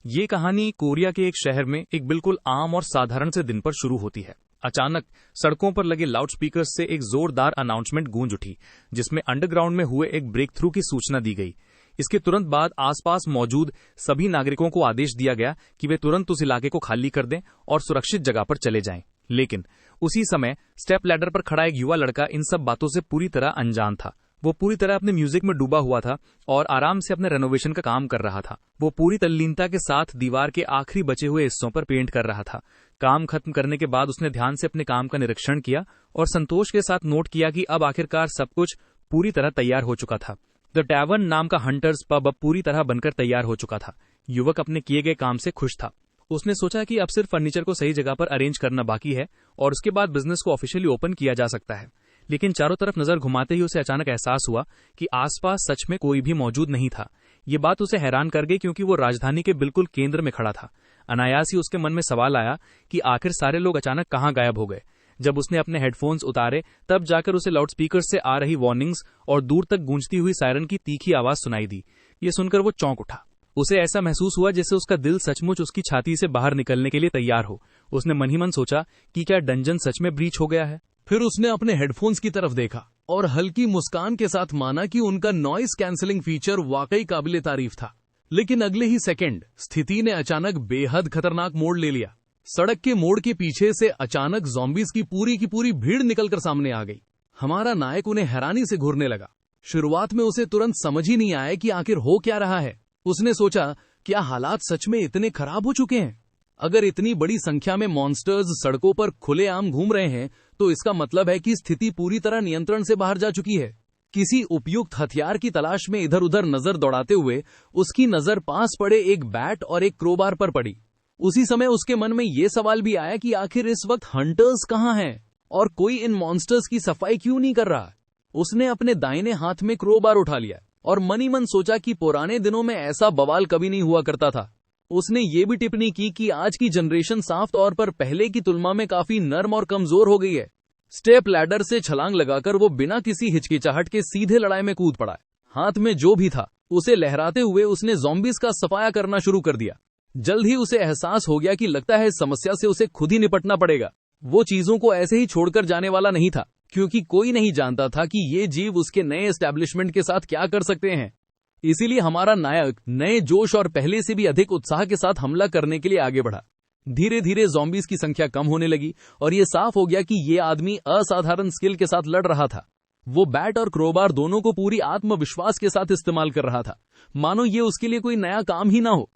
ये कहानी कोरिया के एक शहर में एक बिल्कुल आम और साधारण से दिन पर शुरू होती है। अचानक सड़कों पर लगे लाउडस्पीकर्स से एक जोरदार अनाउंसमेंट गूंज उठी, जिसमें अंडरग्राउंड में हुए एक ब्रेक थ्रू की सूचना दी गई। इसके तुरंत बाद आसपास मौजूद सभी नागरिकों को आदेश दिया गया कि वे तुरंत उस इलाके को खाली कर दें और सुरक्षित जगह पर चले जाएं। लेकिन उसी समय स्टेप लैडर पर खड़ा एक युवा लड़का इन सब बातों से पूरी तरह अनजान था। वो पूरी तरह अपने म्यूजिक में डूबा हुआ था और आराम से अपने रेनोवेशन का काम कर रहा था। वो पूरी तल्लीनता के साथ दीवार के आखिरी बचे हुए हिस्सों पर पेंट कर रहा था। काम खत्म करने के बाद उसने ध्यान से अपने काम का निरीक्षण किया और संतोष के साथ नोट किया कि अब आखिरकार सब कुछ पूरी तरह तैयार हो चुका था। द टैवर्न नाम का हंटर्स पब अब पूरी तरह बनकर तैयार हो चुका था। युवक अपने किए गए काम से खुश था। उसने सोचा कि अब सिर्फ फर्नीचर को सही जगह पर अरेंज करना बाकी है और उसके बाद बिजनेस को ऑफिशियली ओपन किया जा सकता है। लेकिन चारों तरफ नजर घुमाते ही उसे अचानक एहसास हुआ कि आसपास सच में कोई भी मौजूद नहीं था। ये बात उसे हैरान कर गई, क्योंकि वो राजधानी के बिल्कुल केंद्र में खड़ा था। अनायास ही उसके मन में सवाल आया कि आखिर सारे लोग अचानक कहाँ गायब हो गए। जब उसने अपने हेडफोन्स उतारे, तब जाकर उसे लाउडस्पीकर से आ रही वार्निंग्स और दूर तक गूंजती हुई सायरन की तीखी आवाज सुनाई दी। ये सुनकर वो चौंक उठा। उसे ऐसा महसूस हुआ जैसे उसका दिल सचमुच उसकी छाती से बाहर निकलने के लिए तैयार हो। उसने मन ही मन सोचा कि क्या डंजन सच में ब्रीच हो गया है। फिर उसने अपने हेडफोन्स की तरफ देखा और हल्की मुस्कान के साथ माना कि उनका नॉइस कैंसलिंग फीचर वाकई काबिले तारीफ था। लेकिन अगले ही सेकंड स्थिति ने अचानक बेहद खतरनाक मोड़ ले लिया। सड़क के मोड़ के पीछे से अचानक ज़ॉम्बीज की पूरी भीड़ निकलकर सामने आ गई। हमारा नायक उन्हें हैरानी से घूरने लगा। शुरुआत में उसे तुरंत समझ ही नहीं आया कि आखिर हो क्या रहा है। उसने सोचा, क्या हालात सच में इतने खराब हो चुके हैं? अगर इतनी बड़ी संख्या में मॉन्स्टर्स सड़कों पर खुलेआम घूम रहे हैं, तो इसका मतलब है कि स्थिति पूरी तरह नियंत्रण से बाहर जा चुकी है। किसी उपयुक्त हथियार की तलाश में इधर उधर नजर दौड़ाते हुए उसकी नजर पास पड़े एक बैट और एक क्रोबार पर पड़ी। उसी समय उसके मन में यह सवाल भी आया कि आखिर इस वक्त हंटर्स कहाँ हैं और कोई इन मॉन्स्टर्स की सफाई क्यों नहीं कर रहा। उसने अपने दाहिने हाथ में क्रोबार उठा लिया और मन ही मन सोचा कि पुराने दिनों में ऐसा बवाल कभी नहीं हुआ करता था। उसने ये भी टिप्पणी की कि आज की जनरेशन साफ तौर पर पहले की तुलना में काफी नर्म और कमजोर हो गई है। स्टेप लैडर से छलांग लगाकर वो बिना किसी हिचकिचाहट के सीधे लड़ाई में कूद पड़ा। हाथ में जो भी था उसे लहराते हुए उसने ज़ॉम्बीज का सफाया करना शुरू कर दिया। जल्द ही उसे एहसास हो गया कि लगता है इस समस्या से उसे खुद ही निपटना पड़ेगा। वो चीजों को ऐसे ही छोड़कर जाने वाला नहीं था, क्योंकि कोई नहीं जानता था कि ये जीव उसके नए एस्टेब्लिशमेंट के साथ क्या कर सकते हैं। इसीलिए हमारा नायक नए जोश और पहले से भी अधिक उत्साह के साथ हमला करने के लिए आगे बढ़ा। धीरे धीरे ज़ॉम्बीज की संख्या कम होने लगी और ये साफ हो गया कि ये आदमी असाधारण स्किल के साथ लड़ रहा था। वो बैट और क्रोबार दोनों को पूरी आत्मविश्वास के साथ इस्तेमाल कर रहा था, मानो ये उसके लिए कोई नया काम ही ना हो।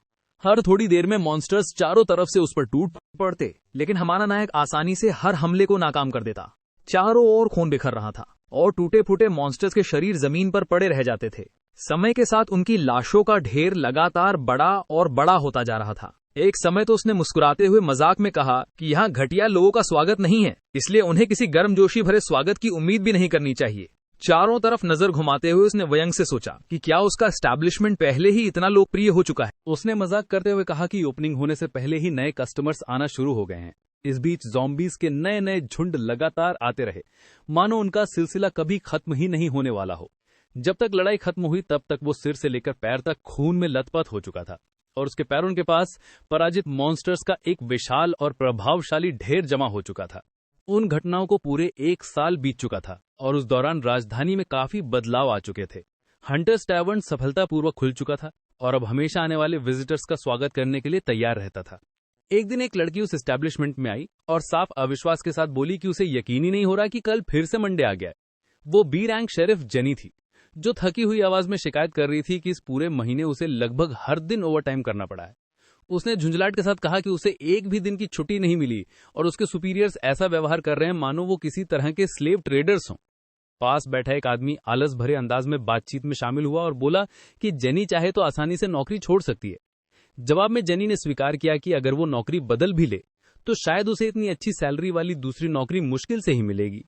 हर थोड़ी देर में मॉन्स्टर्स चारों तरफ से उस पर टूट पड़ते, लेकिन हमारा नायक आसानी से हर हमले को नाकाम कर देता। चारों ओर खून बिखर रहा था और टूटे फूटे मॉन्स्टर्स के शरीर जमीन पर पड़े रह जाते थे। समय के साथ उनकी लाशों का ढेर लगातार बड़ा और बड़ा होता जा रहा था। एक समय तो उसने मुस्कुराते हुए मजाक में कहा कि यहाँ घटिया लोगों का स्वागत नहीं है, इसलिए उन्हें किसी गर्मजोशी भरे स्वागत की उम्मीद भी नहीं करनी चाहिए। चारों तरफ नजर घुमाते हुए उसने व्यंग से सोचा कि क्या उसका एस्टैब्लिशमेंट पहले ही इतना लोकप्रिय हो चुका है। उसने मजाक करते हुए कहा कि ओपनिंग होने से पहले ही नए कस्टमर्स आना शुरू हो गए हैं। इस बीच ज़ॉम्बीज के नए नए झुंड लगातार आते रहे, मानो उनका सिलसिला कभी खत्म ही नहीं होने वाला हो। जब तक लड़ाई खत्म हुई, तब तक वो सिर से लेकर पैर तक खून में लथपथ हो चुका था और उसके पैरों के पास पराजित मॉन्स्टर्स का एक विशाल और प्रभावशाली ढेर जमा हो चुका था। उन घटनाओं को पूरे 1 साल बीत चुका था और उस दौरान राजधानी में काफी बदलाव आ चुके थे। हंटर्स टैवर्न सफलतापूर्वक खुल चुका था और अब हमेशा आने वाले विजिटर्स का स्वागत करने के लिए तैयार रहता था। एक दिन एक लड़की उस एस्टैब्लिशमेंट में आई और साफ अविश्वास के साथ बोली कि उसे यकीन ही नहीं हो रहा कि कल फिर से मंडे आ गया है। वो बी रैंक शेरिफ जेनी थी, जो थकी हुई आवाज में शिकायत कर रही थी कि इस पूरे महीने उसे लगभग हर दिन ओवरटाइम करना पड़ा है। उसने झुंझलाहट के साथ कहा कि उसे एक भी दिन की छुट्टी नहीं मिली और उसके सुपीरियर्स ऐसा व्यवहार कर रहे हैं मानो वो किसी तरह के स्लेव ट्रेडर्स हों। पास बैठा एक आदमी आलस भरे अंदाज में बातचीत में शामिल हुआ और बोला कि जेनी चाहे तो आसानी से नौकरी छोड़ सकती है। जवाब में जेनी ने स्वीकार किया कि अगर वो नौकरी बदल भी ले तो शायद उसे इतनी अच्छी सैलरी वाली दूसरी नौकरी मुश्किल से ही मिलेगी।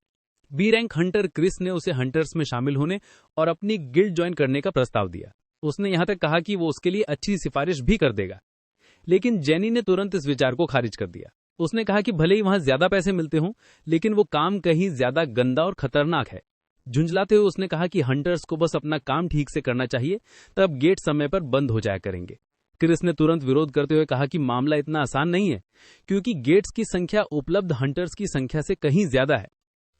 बी रैंक हंटर क्रिस ने उसे हंटर्स में शामिल होने और अपनी गिल्ड ज्वाइन करने का प्रस्ताव दिया। उसने यहां तक कहा कि वो उसके लिए अच्छी सिफारिश भी कर देगा, लेकिन जेनी ने तुरंत इस विचार को खारिज कर दिया। उसने कहा कि भले ही वहां ज्यादा पैसे मिलते हों, लेकिन वो काम कहीं ज्यादा गंदा और खतरनाक है। झुंझलाते हुए उसने कहा कि हंटर्स को बस अपना काम ठीक से करना चाहिए, तब गेट समय पर बंद हो जाया करेंगे। क्रिस ने तुरंत विरोध करते हुए कहा कि मामला इतना आसान नहीं है, क्योंकि गेट्स की संख्या उपलब्ध हंटर्स की संख्या से कहीं ज्यादा है।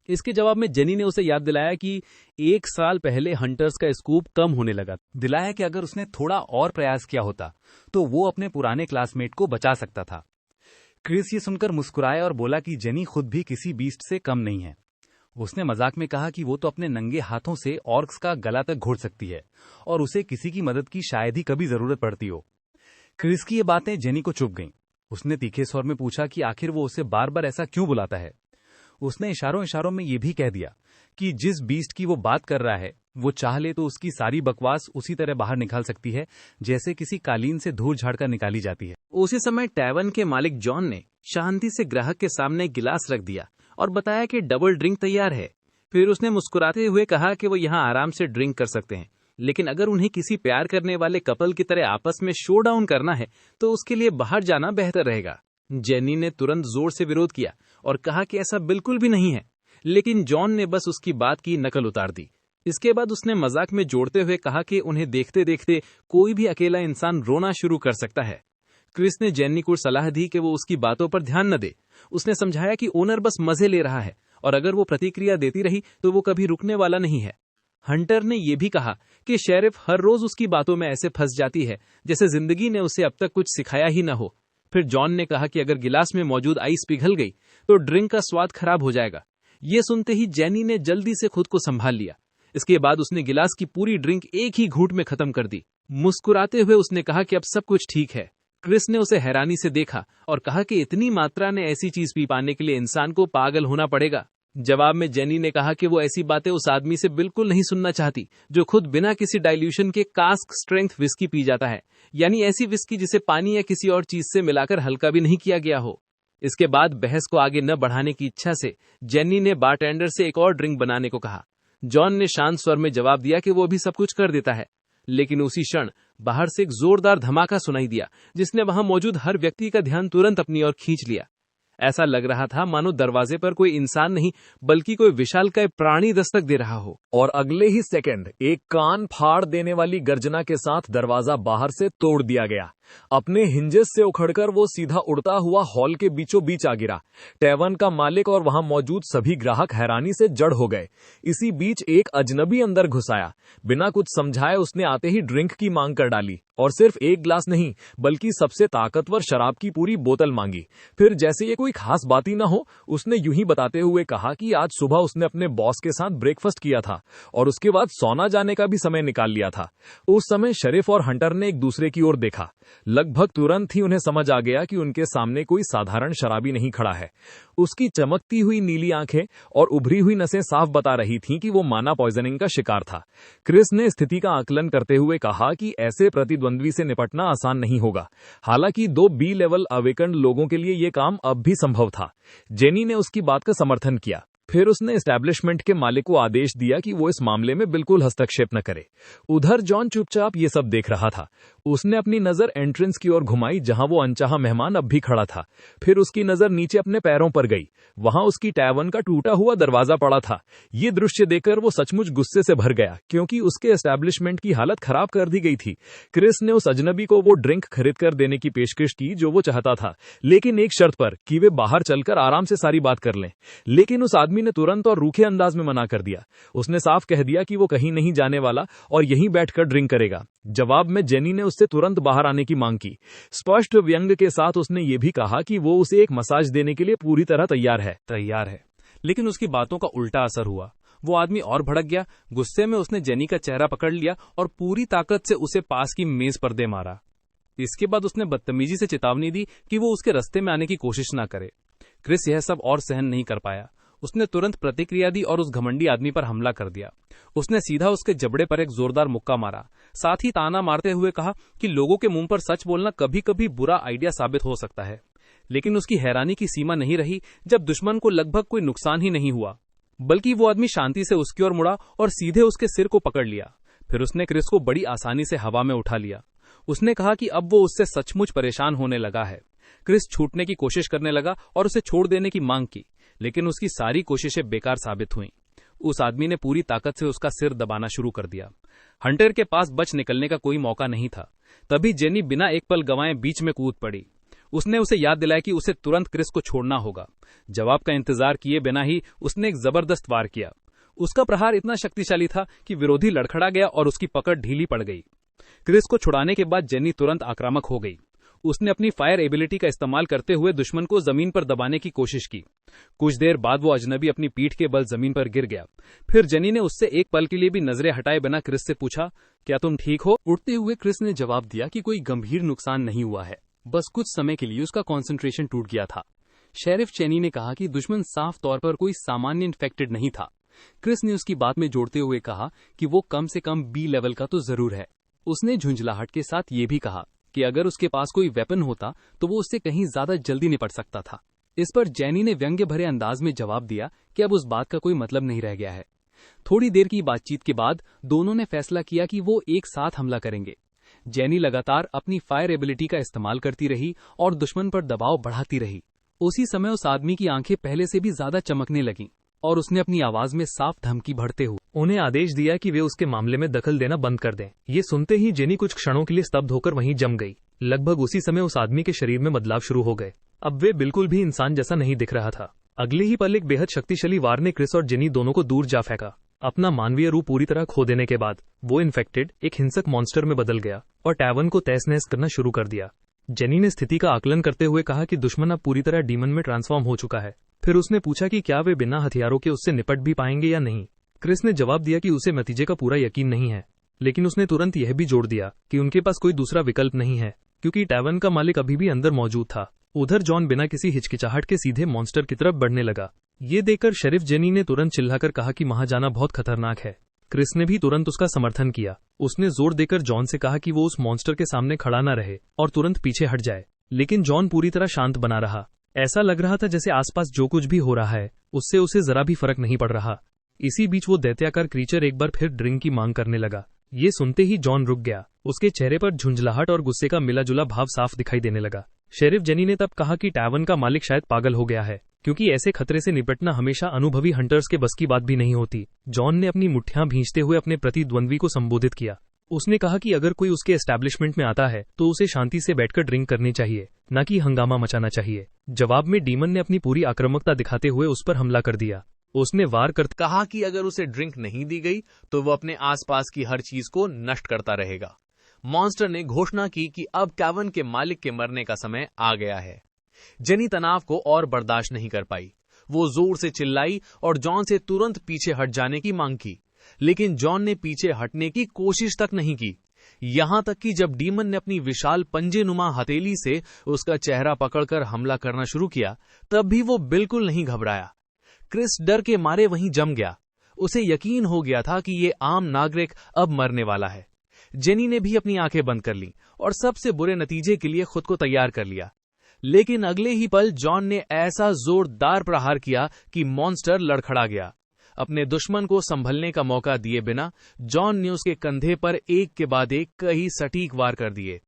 इसके जवाब में जेनी ने उसे याद दिलाया कि 1 साल पहले हंटर्स का स्कूप कम होने लगा। दिलाया कि अगर उसने थोड़ा और प्रयास किया होता तो वो अपने पुराने क्लासमेट को बचा सकता था। क्रिस ये सुनकर मुस्कुराया और बोला कि जेनी खुद भी किसी बीस्ट से कम नहीं है। उसने मजाक में कहा कि वो तो अपने नंगे हाथों से ऑर्क्स का गला तक घोट सकती है और उसे किसी की मदद की शायद ही कभी जरूरत पड़ती हो। क्रिस की ये बातें जेनी को चुभ गईं। उसने तीखे स्वर में पूछा कि आखिर वो उसे बार बार ऐसा क्यों बुलाता है। उसने इशारों इशारों में ये भी कह दिया कि जिस बीस्ट की वो बात कर रहा है वो चाह ले तो उसकी सारी बकवास उसी तरह बाहर निकाल सकती है जैसे किसी कालीन से धूल झाड़कर निकाली जाती है। उसी समय टैवर्न के मालिक जॉन ने शांति से ग्राहक के सामने एक गिलास रख दिया और बताया कि डबल ड्रिंक तैयार है। फिर उसने मुस्कुराते हुए कहा कि वो यहाँ आराम से ड्रिंक कर सकते हैं, लेकिन अगर उन्हें किसी प्यार करने वाले कपल की तरह आपस में शो डाउन करना है तो उसके लिए बाहर जाना बेहतर रहेगा। जेनी ने तुरंत जोर से विरोध किया और कहा कि ऐसा बिल्कुल भी नहीं है, लेकिन जॉन ने बस उसकी बात की नकल उतार दी। इसके बाद उसने मजाक में जोड़ते हुए कहा कि उन्हें देखते देखते कोई भी अकेला इंसान रोना शुरू कर सकता है। क्रिस ने जेनी को सलाह दी कि वो उसकी बातों पर ध्यान न दे। उसने समझाया कि ओनर बस मजे ले रहा है और अगर वो प्रतिक्रिया देती रही तो वो कभी रुकने वाला नहीं है। हंटर ने यह भी कहा कि शेरिफ हर रोज उसकी बातों में ऐसे फंस जाती है जैसे जिंदगी ने उसे अब तक कुछ सिखाया ही न हो। फिर जॉन ने कहा कि अगर गिलास में मौजूद आइस पिघल गई तो ड्रिंक का स्वाद खराब हो जाएगा। ये सुनते ही जेनी ने जल्दी से खुद को संभाल लिया। इसके बाद उसने गिलास की पूरी ड्रिंक एक ही घूंट में खत्म कर दी। मुस्कुराते हुए उसने कहा कि अब सब कुछ ठीक है। क्रिस ने उसे हैरानी से देखा और कहा कि इतनी मात्रा में ऐसी चीज पी पाने के लिए इंसान को पागल होना पड़ेगा। जवाब में जेनी ने कहा कि वो ऐसी बातें उस आदमी से बिल्कुल नहीं सुनना चाहती जो खुद बिना किसी डाइल्यूशन के कास्क स्ट्रेंथ विस्की पी जाता है, यानी ऐसी विस्की जिसे पानी या किसी और चीज से मिलाकर हल्का भी नहीं किया गया हो। इसके बाद बहस को आगे न बढ़ाने की इच्छा से जेनी ने बारटेंडर से एक और ड्रिंक बनाने को कहा। जॉन ने शांत स्वर में जवाब दिया कि वो भी सब कुछ कर देता है, लेकिन उसी क्षण बाहर से एक जोरदार धमाका सुनाई दिया जिसने वहां मौजूद हर व्यक्ति का ध्यान तुरंत अपनी ओर खींच लिया। ऐसा लग रहा था मानो दरवाजे पर कोई इंसान नहीं बल्कि कोई विशालकाय प्राणी दस्तक दे रहा हो। और अगले ही सेकंड एक कान फाड़ देने वाली गर्जना के साथ दरवाजा बाहर से तोड़ दिया गया। अपने हिंजेस से उखड़कर वो सीधा उड़ता हुआ हॉल के बीचों बीच आ गिरा। टैवर्न का मालिक और वहां मौजूद सभी ग्राहक हैरानी से जड़ हो गए। इसी बीच एक अजनबी अंदर घुस आया। बिना कुछ समझाए उसने आते ही ड्रिंक की मांग कर डाली और सिर्फ एक ग्लास नहीं बल्कि सबसे ताकतवर शराब की पूरी बोतल मांगी। फिर जैसे ये कोई खास बात ही ना हो उसने यूं ही बताते हुए कहा कि आज सुबह उसने अपने बॉस के साथ ब्रेकफास्ट किया था और उसके बाद सोना जाने का भी समय निकाल लिया था। उस समय शरीफ और हंटर ने एक दूसरे की ओर देखा। लगभग तुरंत ही उन्हें समझ आ गया कि उनके सामने कोई साधारण शराबी नहीं खड़ा है। उसकी चमकती हुई नीली आंखें और उभरी हुई नसें साफ बता रही थीं कि वो माना पॉइजनिंग का शिकार था। क्रिस ने स्थिति का आकलन करते हुए कहा कि ऐसे प्रतिद्वंद्वी से निपटना आसान नहीं होगा। हालांकि 2 बी लेवल अवेकन्ड लोगों के लिए ये काम अब भी संभव था। जेनी ने उसकी बात का समर्थन किया। फिर उसने एस्टैब्लिशमेंट के मालिक को आदेश दिया कि वो इस मामले में बिल्कुल हस्तक्षेप न करे। उधर जॉन चुपचाप ये सब देख रहा था। उसने अपनी नजर एंट्रेंस की ओर घुमाई जहां वो अनचाहा मेहमान अब भी खड़ा था। फिर उसकी नजर नीचे अपने पैरों पर गई। वहां उसकी टैवर्न का टूटा हुआ दरवाजा पड़ा था। ये दृश्य देखकर वो सचमुच गुस्से से भर गया क्योंकि उसके एस्टैब्लिशमेंट की हालत खराब कर दी गई थी। क्रिस ने उस अजनबी को वो ड्रिंक खरीद कर देने की पेशकश की जो वो चाहता था, लेकिन एक शर्त पर कि वे बाहर चलकर आराम से सारी बात कर लें। लेकिन उस आदमी ने तुरंत और रूखे अंदाज में मना कर दिया। उसने साफ कह दिया कि वो कहीं नहीं जाने वाला और यहीं बैठकर ड्रिंक करेगा। जवाब में जेनी ने उससे तुरंत बाहर आने की मांग की। स्पष्ट व्यंग के साथ उसने ये भी कहा कि वो उसे एक मसाज देने के लिए पूरी तरह तैयार है। लेकिन उसकी बातों का उल्टा असर हुआ। वो आदमी और भड़क गया। गुस्से में उसने जेनी का चेहरा पकड़ लिया और पूरी ताकत से उसे पास की मेज पर दे मारा। इसके बाद उसने बदतमीजी से चेतावनी दी कि वो उसके रास्ते में आने की कोशिश ना करे। क्रिस यह सब और सहन नहीं कर पाया। उसने तुरंत प्रतिक्रिया दी और उस घमंडी आदमी पर हमला कर दिया। उसने सीधा उसके जबड़े पर एक जोरदार मुक्का मारा। साथ ही ताना मारते हुए कहा कि लोगों के मुंह पर सच बोलना कभी कभी बुरा आइडिया साबित हो सकता है। लेकिन उसकी हैरानी की सीमा नहीं रही जब दुश्मन को लगभग कोई नुकसान ही नहीं हुआ, बल्कि वो आदमी शांति से उसकी ओर मुड़ा और सीधे उसके सिर को पकड़ लिया। फिर उसने क्रिस को बड़ी आसानी से हवा में उठा लिया। उसने कहा कि अब वो उससे सचमुच परेशान होने लगा है। क्रिस छूटने की कोशिश करने लगा और उसे छोड़ देने की मांग की, लेकिन उसकी सारी कोशिशें बेकार साबित हुईं। उस आदमी ने पूरी ताकत से उसका सिर दबाना शुरू कर दिया। हंटर के पास बच निकलने का कोई मौका नहीं था। तभी जेनी बिना एक पल गंवाए बीच में कूद पड़ी। उसने उसे याद दिलाया कि उसे तुरंत क्रिस को छोड़ना होगा। जवाब का इंतजार किए बिना ही उसने एक जबरदस्त वार किया। उसका प्रहार इतना शक्तिशाली था कि विरोधी लड़खड़ा गया और उसकी पकड़ ढीली पड़ गई। क्रिस को छुड़ाने के बाद जेनी तुरंत आक्रामक हो गई। उसने अपनी फायर एबिलिटी का इस्तेमाल करते हुए दुश्मन को जमीन पर दबाने की कोशिश की। कुछ देर बाद वो अजनबी अपनी पीठ के बल जमीन पर गिर गया। फिर जेनी ने उससे एक पल के लिए भी नजरें हटाए बिना क्रिस से पूछा, क्या तुम ठीक हो? उठते हुए क्रिस ने जवाब दिया कि कोई गंभीर नुकसान नहीं हुआ है, बस कुछ समय के लिए उसका कंसंट्रेशन टूट गया था। शेरिफ चेनी ने कहा कि दुश्मन साफ तौर पर कोई सामान्य इन्फेक्टेड नहीं था। क्रिस ने उसकी बात में जोड़ते हुए कहा कि वो कम से कम बी लेवल का तो जरूर है। उसने झुंझलाहट के साथ ये भी कहा कि अगर उसके पास कोई वेपन होता तो वो उससे कहीं ज्यादा जल्दी निपट सकता था। इस पर जेनी ने व्यंग्य भरे अंदाज में जवाब दिया कि अब उस बात का कोई मतलब नहीं रह गया है। थोड़ी देर की बातचीत के बाद दोनों ने फैसला किया कि वो एक साथ हमला करेंगे। जेनी लगातार अपनी फायर एबिलिटी का इस्तेमाल करती रही और दुश्मन पर दबाव बढ़ाती रही। उसी समय उस आदमी की आंखें पहले से भी ज्यादा चमकने लगीं और उसने अपनी आवाज में साफ धमकी भरते हुए उन्हें आदेश दिया कि वे उसके मामले में दखल देना बंद कर दें। ये सुनते ही जेनी कुछ क्षणों के लिए स्तब्ध होकर वहीं जम गई। लगभग उसी समय उस आदमी के शरीर में बदलाव शुरू हो गए। अब वे बिल्कुल भी इंसान जैसा नहीं दिख रहा था। अगले ही पल एक बेहद शक्तिशाली वार ने क्रिस और जेनी दोनों को दूर जा फेंका। अपना मानवीय रूप पूरी तरह खो देने के बाद वो इन्फेक्टेड एक हिंसक मॉन्स्टर में बदल गया और टैवन को तहस नहस करना शुरू कर दिया। जेनी ने स्थिति का आकलन करते हुए कहा कि दुश्मन अब पूरी तरह डीमन में ट्रांसफॉर्म हो चुका है। फिर उसने पूछा कि क्या वे बिना हथियारों के उससे निपट भी पाएंगे या नहीं। क्रिस ने जवाब दिया कि उसे नतीजे का पूरा यकीन नहीं है, लेकिन उसने तुरंत यह भी जोड़ दिया कि उनके पास कोई दूसरा विकल्प नहीं है क्योंकि टैवन का मालिक अभी भी अंदर मौजूद था। उधर जॉन बिना किसी हिचकिचाहट के सीधे मॉन्स्टर की तरफ बढ़ने लगा। ये देखकर शेरिफ जेनी ने तुरंत चिल्लाकर कहा कि वहां जाना बहुत खतरनाक है। क्रिस ने भी तुरंत उसका समर्थन किया। उसने जोर देकर जॉन से कहा कि वो उस मॉन्स्टर के सामने खड़ा न रहे और तुरंत पीछे हट जाए, लेकिन जॉन पूरी तरह शांत बना रहा। ऐसा लग रहा था जैसे आसपास जो कुछ भी हो रहा है उससे उसे जरा भी फर्क नहीं पड़ रहा। इसी बीच वो दैत्याकार क्रीचर एक बार फिर ड्रिंक की मांग करने लगा। ये सुनते ही जॉन रुक गया। उसके चेहरे पर झुंझलाहट और गुस्से का मिलाजुला भाव साफ दिखाई देने लगा। शेरिफ जेनी ने तब कहा कि टैवन का मालिक शायद पागल हो गया है, क्योंकि ऐसे खतरे से निपटना हमेशा अनुभवी हंटर्स के बस की बात भी नहीं होती। जॉन ने अपनी मुट्ठियां भींचते हुए अपने प्रतिद्वंद्वी को संबोधित किया। उसने कहा कि अगर कोई उसके एस्टैब्लिशमेंट में आता है तो उसे शांति से बैठकर ड्रिंक करनी चाहिए, न कि हंगामा मचाना चाहिए। जवाब में डीमन ने अपनी पूरी आक्रामकता दिखाते हुए उस पर हमला कर दिया। उसने वार कर कहा कि अगर उसे ड्रिंक नहीं दी गई तो वो अपने आसपास की हर चीज को नष्ट करता रहेगा। मॉन्स्टर ने घोषणा की कि अब टैवन के मालिक के मरने का समय आ गया है। जेनी तनाव को और बर्दाश्त नहीं कर पाई। वो जोर से चिल्लाई और जॉन से तुरंत पीछे हट जाने की मांग की, लेकिन जॉन ने पीछे हटने की कोशिश तक नहीं की। यहां तक कि जब डीमन ने अपनी विशाल पंजेनुमा हथेली से उसका चेहरा पकड़कर हमला करना शुरू किया, तब भी वो बिल्कुल नहीं घबराया। क्रिस डर के मारे वहीं जम गया। उसे यकीन हो गया था कि ये आम नागरिक अब मरने वाला है। जेनी ने भी अपनी आंखें बंद कर लीं और सबसे बुरे नतीजे के लिए खुद को तैयार कर लिया। लेकिन अगले ही पल जॉन ने ऐसा जोरदार प्रहार किया कि मॉन्स्टर लड़खड़ा गया। अपने दुश्मन को संभलने का मौका दिए बिना जॉन ने उसके कंधे पर एक के बाद एक कई सटीक वार कर दिए।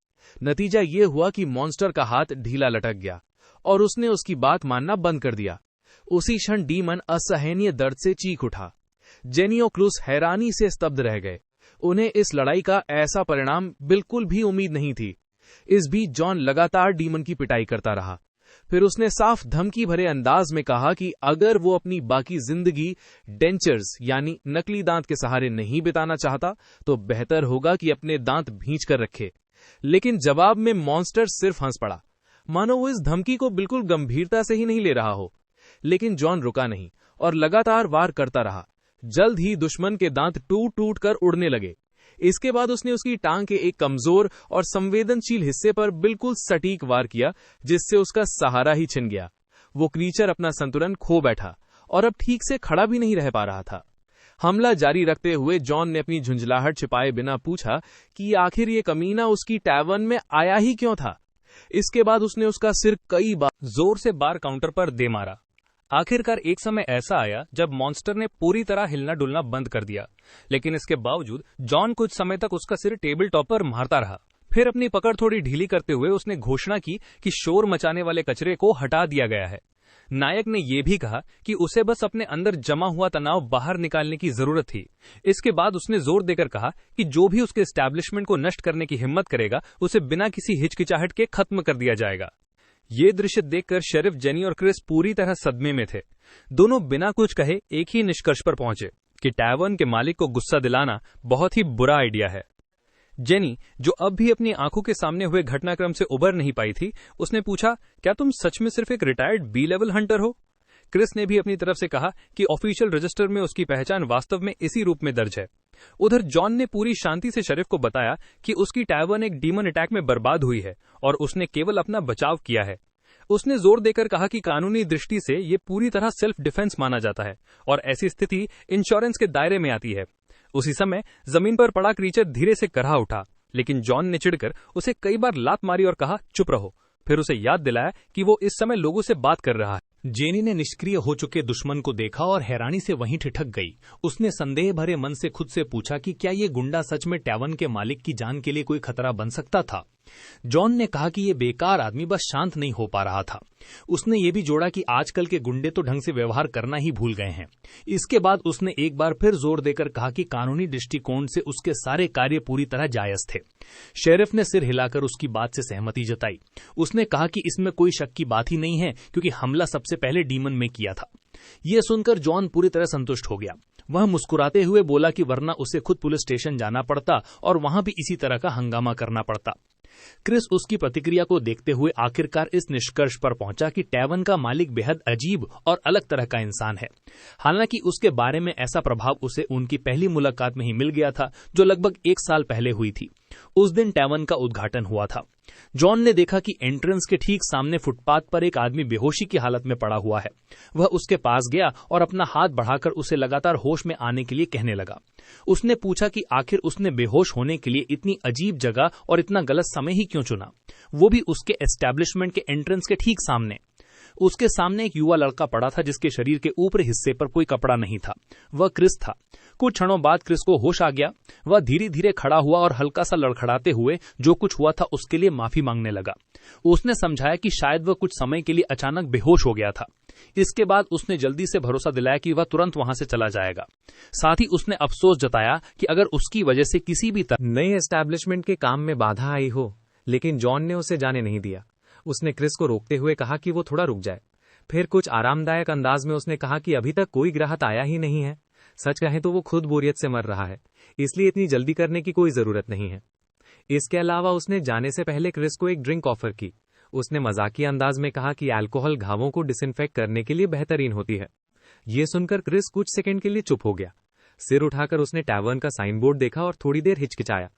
नतीजा ये हुआ कि मॉन्स्टर का हाथ ढीला लटक गया और उसने उसकी बात मानना बंद कर दिया। उसी क्षण डीमन असहनीय दर्द से चीख उठा। जेनी और क्रूस हैरानी से स्तब्ध रह गए। उन्हें इस लड़ाई का ऐसा परिणाम बिल्कुल भी उम्मीद नहीं थी। इस बीच जॉन लगातार डीमन की पिटाई करता रहा। फिर उसने साफ धमकी भरे अंदाज में कहा कि अगर वो अपनी बाकी जिंदगी डेंचर्स यानी नकली दांत के सहारे नहीं बिताना चाहता तो बेहतर होगा कि अपने दांत भींच कर रखे। लेकिन जवाब में मॉन्स्टर सिर्फ हंस पड़ा, मानो वो इस धमकी को बिल्कुल गंभीरता से ही नहीं ले रहा हो। लेकिन जॉन रुका नहीं और लगातार वार करता रहा। जल्द ही दुश्मन के दांत टूट टूट कर उड़ने लगे। इसके बाद उसने उसकी टांग के एक कमजोर और संवेदनशील हिस्से पर बिल्कुल सटीक वार किया, जिससे उसका सहारा ही छिन गया। वो क्रीचर अपना संतुलन खो बैठा और अब ठीक से खड़ा भी नहीं रह पा रहा था। हमला जारी रखते हुए जॉन ने अपनी झुंझलाहट छिपाए बिना पूछा कि आखिर ये कमीना उसकी टैवर्न में आया ही क्यों था। इसके बाद उसने उसका सिर कई बार जोर से बार काउंटर पर दे मारा। आखिरकार एक समय ऐसा आया जब मॉन्स्टर ने पूरी तरह हिलना डुलना बंद कर दिया, लेकिन इसके बावजूद जॉन कुछ समय तक उसका सिर टेबल टॉप पर मारता रहा। फिर अपनी पकड़ थोड़ी ढीली करते हुए उसने घोषणा की कि शोर मचाने वाले कचरे को हटा दिया गया है। नायक ने यह भी कहा कि उसे बस अपने अंदर जमा हुआ तनाव बाहर निकालने की जरूरत थी। इसके बाद उसने जोर देकर कहा कि जो भी उसके एस्टैब्लिशमेंट को नष्ट करने की हिम्मत करेगा उसे बिना किसी हिचकिचाहट के खत्म कर दिया जाएगा। ये दृश्य देखकर शेरिफ जेनी और क्रिस पूरी तरह सदमे में थे। दोनों बिना कुछ कहे एक ही निष्कर्ष पर पहुंचे कि टैवर्न के मालिक को गुस्सा दिलाना बहुत ही बुरा आइडिया है। जेनी, जो अब भी अपनी आंखों के सामने हुए घटनाक्रम से उबर नहीं पाई थी, उसने पूछा, क्या तुम सच में सिर्फ एक रिटायर्ड बी लेवल हंटर हो? क्रिस ने भी अपनी तरफ से कहा कि ऑफिशियल रजिस्टर में उसकी पहचान वास्तव में इसी रूप में दर्ज है। उधर जॉन ने पूरी शांति से शेरिफ को बताया कि उसकी टैवर्न एक डीमन अटैक में बर्बाद हुई है और उसने केवल अपना बचाव किया है। उसने जोर देकर कहा कि कानूनी दृष्टि से ये पूरी तरह सेल्फ डिफेंस माना जाता है और ऐसी स्थिति इंश्योरेंस के दायरे में आती है। उसी समय जमीन पर पड़ा क्रीचर धीरे से करहा उठा, लेकिन जॉन ने चिढ़कर उसे कई बार लात मारी और कहा, चुप रहो। फिर उसे याद दिलाया कि वो इस समय लोगों से बात कर रहा है। जेनी ने निष्क्रिय हो चुके दुश्मन को देखा और हैरानी से वहीं ठिठक गई। उसने संदेह भरे मन से खुद से पूछा कि क्या ये गुंडा सच में टैवर्न के मालिक की जान के लिए कोई खतरा बन सकता था। जॉन ने कहा कि ये बेकार आदमी बस शांत नहीं हो पा रहा था। उसने ये भी जोड़ा कि आजकल के गुंडे तो ढंग से व्यवहार करना ही भूल गए हैं। इसके बाद उसने एक बार फिर जोर देकर कहा कि कानूनी दृष्टिकोण से उसके सारे कार्य पूरी तरह जायज थे। शेरिफ ने सिर हिलाकर उसकी बात से सहमति जताई। उसने कहा कि इसमें कोई शक की बात ही नहीं है, क्योंकि हमला सबसे पहले डीमन में किया था। यह सुनकर जॉन पूरी तरह संतुष्ट हो गया। वह मुस्कुराते हुए बोला कि वरना उसे खुद पुलिस स्टेशन जाना पड़ता और वहां भी इसी तरह का हंगामा करना पड़ता। क्रिस उसकी प्रतिक्रिया को देखते हुए आखिरकार इस निष्कर्ष पर पहुंचा कि टैवर्न का मालिक बेहद अजीब और अलग तरह का इंसान है। हालांकि उसके बारे में ऐसा प्रभाव उसे उनकी पहली मुलाकात में ही मिल गया था, जो लगभग 1 साल पहले हुई थी। उस दिन टैवर्न का उद्घाटन हुआ था। जॉन ने देखा कि एंट्रेंस के ठीक सामने फुटपाथ पर एक आदमी बेहोशी की हालत में पड़ा हुआ है। वह उसके पास गया और अपना हाथ बढ़ाकर उसे लगातार होश में आने के लिए कहने लगा। उसने पूछा कि आखिर उसने बेहोश होने के लिए इतनी अजीब जगह और इतना गलत समय ही क्यों चुना, वो भी उसके एस्टैब्लिशमेंट के एंट्रेंस के ठीक सामने। उसके सामने एक युवा लड़का पड़ा था जिसके शरीर के ऊपरी हिस्से पर कोई कपड़ा नहीं था। वह क्रिस था। कुछ क्षणों बाद क्रिस को होश आ गया। वह धीरे धीरे खड़ा हुआ और हल्का सा लड़खड़ाते हुए जो कुछ हुआ था उसके लिए माफी मांगने लगा। उसने समझाया कि शायद वह कुछ समय के लिए अचानक बेहोश हो गया था। इसके बाद उसने जल्दी से भरोसा दिलाया कि वह तुरंत वहां से चला जाएगा। साथ ही उसने अफसोस जताया कि अगर उसकी वजह से किसी भी तरह नए एस्टैब्लिशमेंट के काम में बाधा आई हो, लेकिन जॉन ने उसे जाने नहीं दिया। उसने क्रिस को रोकते हुए कहा कि वो थोड़ा रुक जाए। फिर कुछ आरामदायक अंदाज में उसने कहा कि अभी तक कोई ग्राहक आया ही नहीं है। सच कहें तो वो खुद बोरियत से मर रहा है, इसलिए इतनी जल्दी करने की कोई जरूरत नहीं है। इसके अलावा उसने जाने से पहले क्रिस को एक ड्रिंक ऑफर की। उसने मजाकिया अंदाज में कहा कि अल्कोहल घावों को डिसइंफेक्ट करने के लिए बेहतरीन होती है। ये सुनकर क्रिस कुछ सेकंड के लिए चुप हो गया। सिर उठाकर उसने टैवर्न का साइन बोर्ड देखा और थोड़ी देर हिचकिचाया।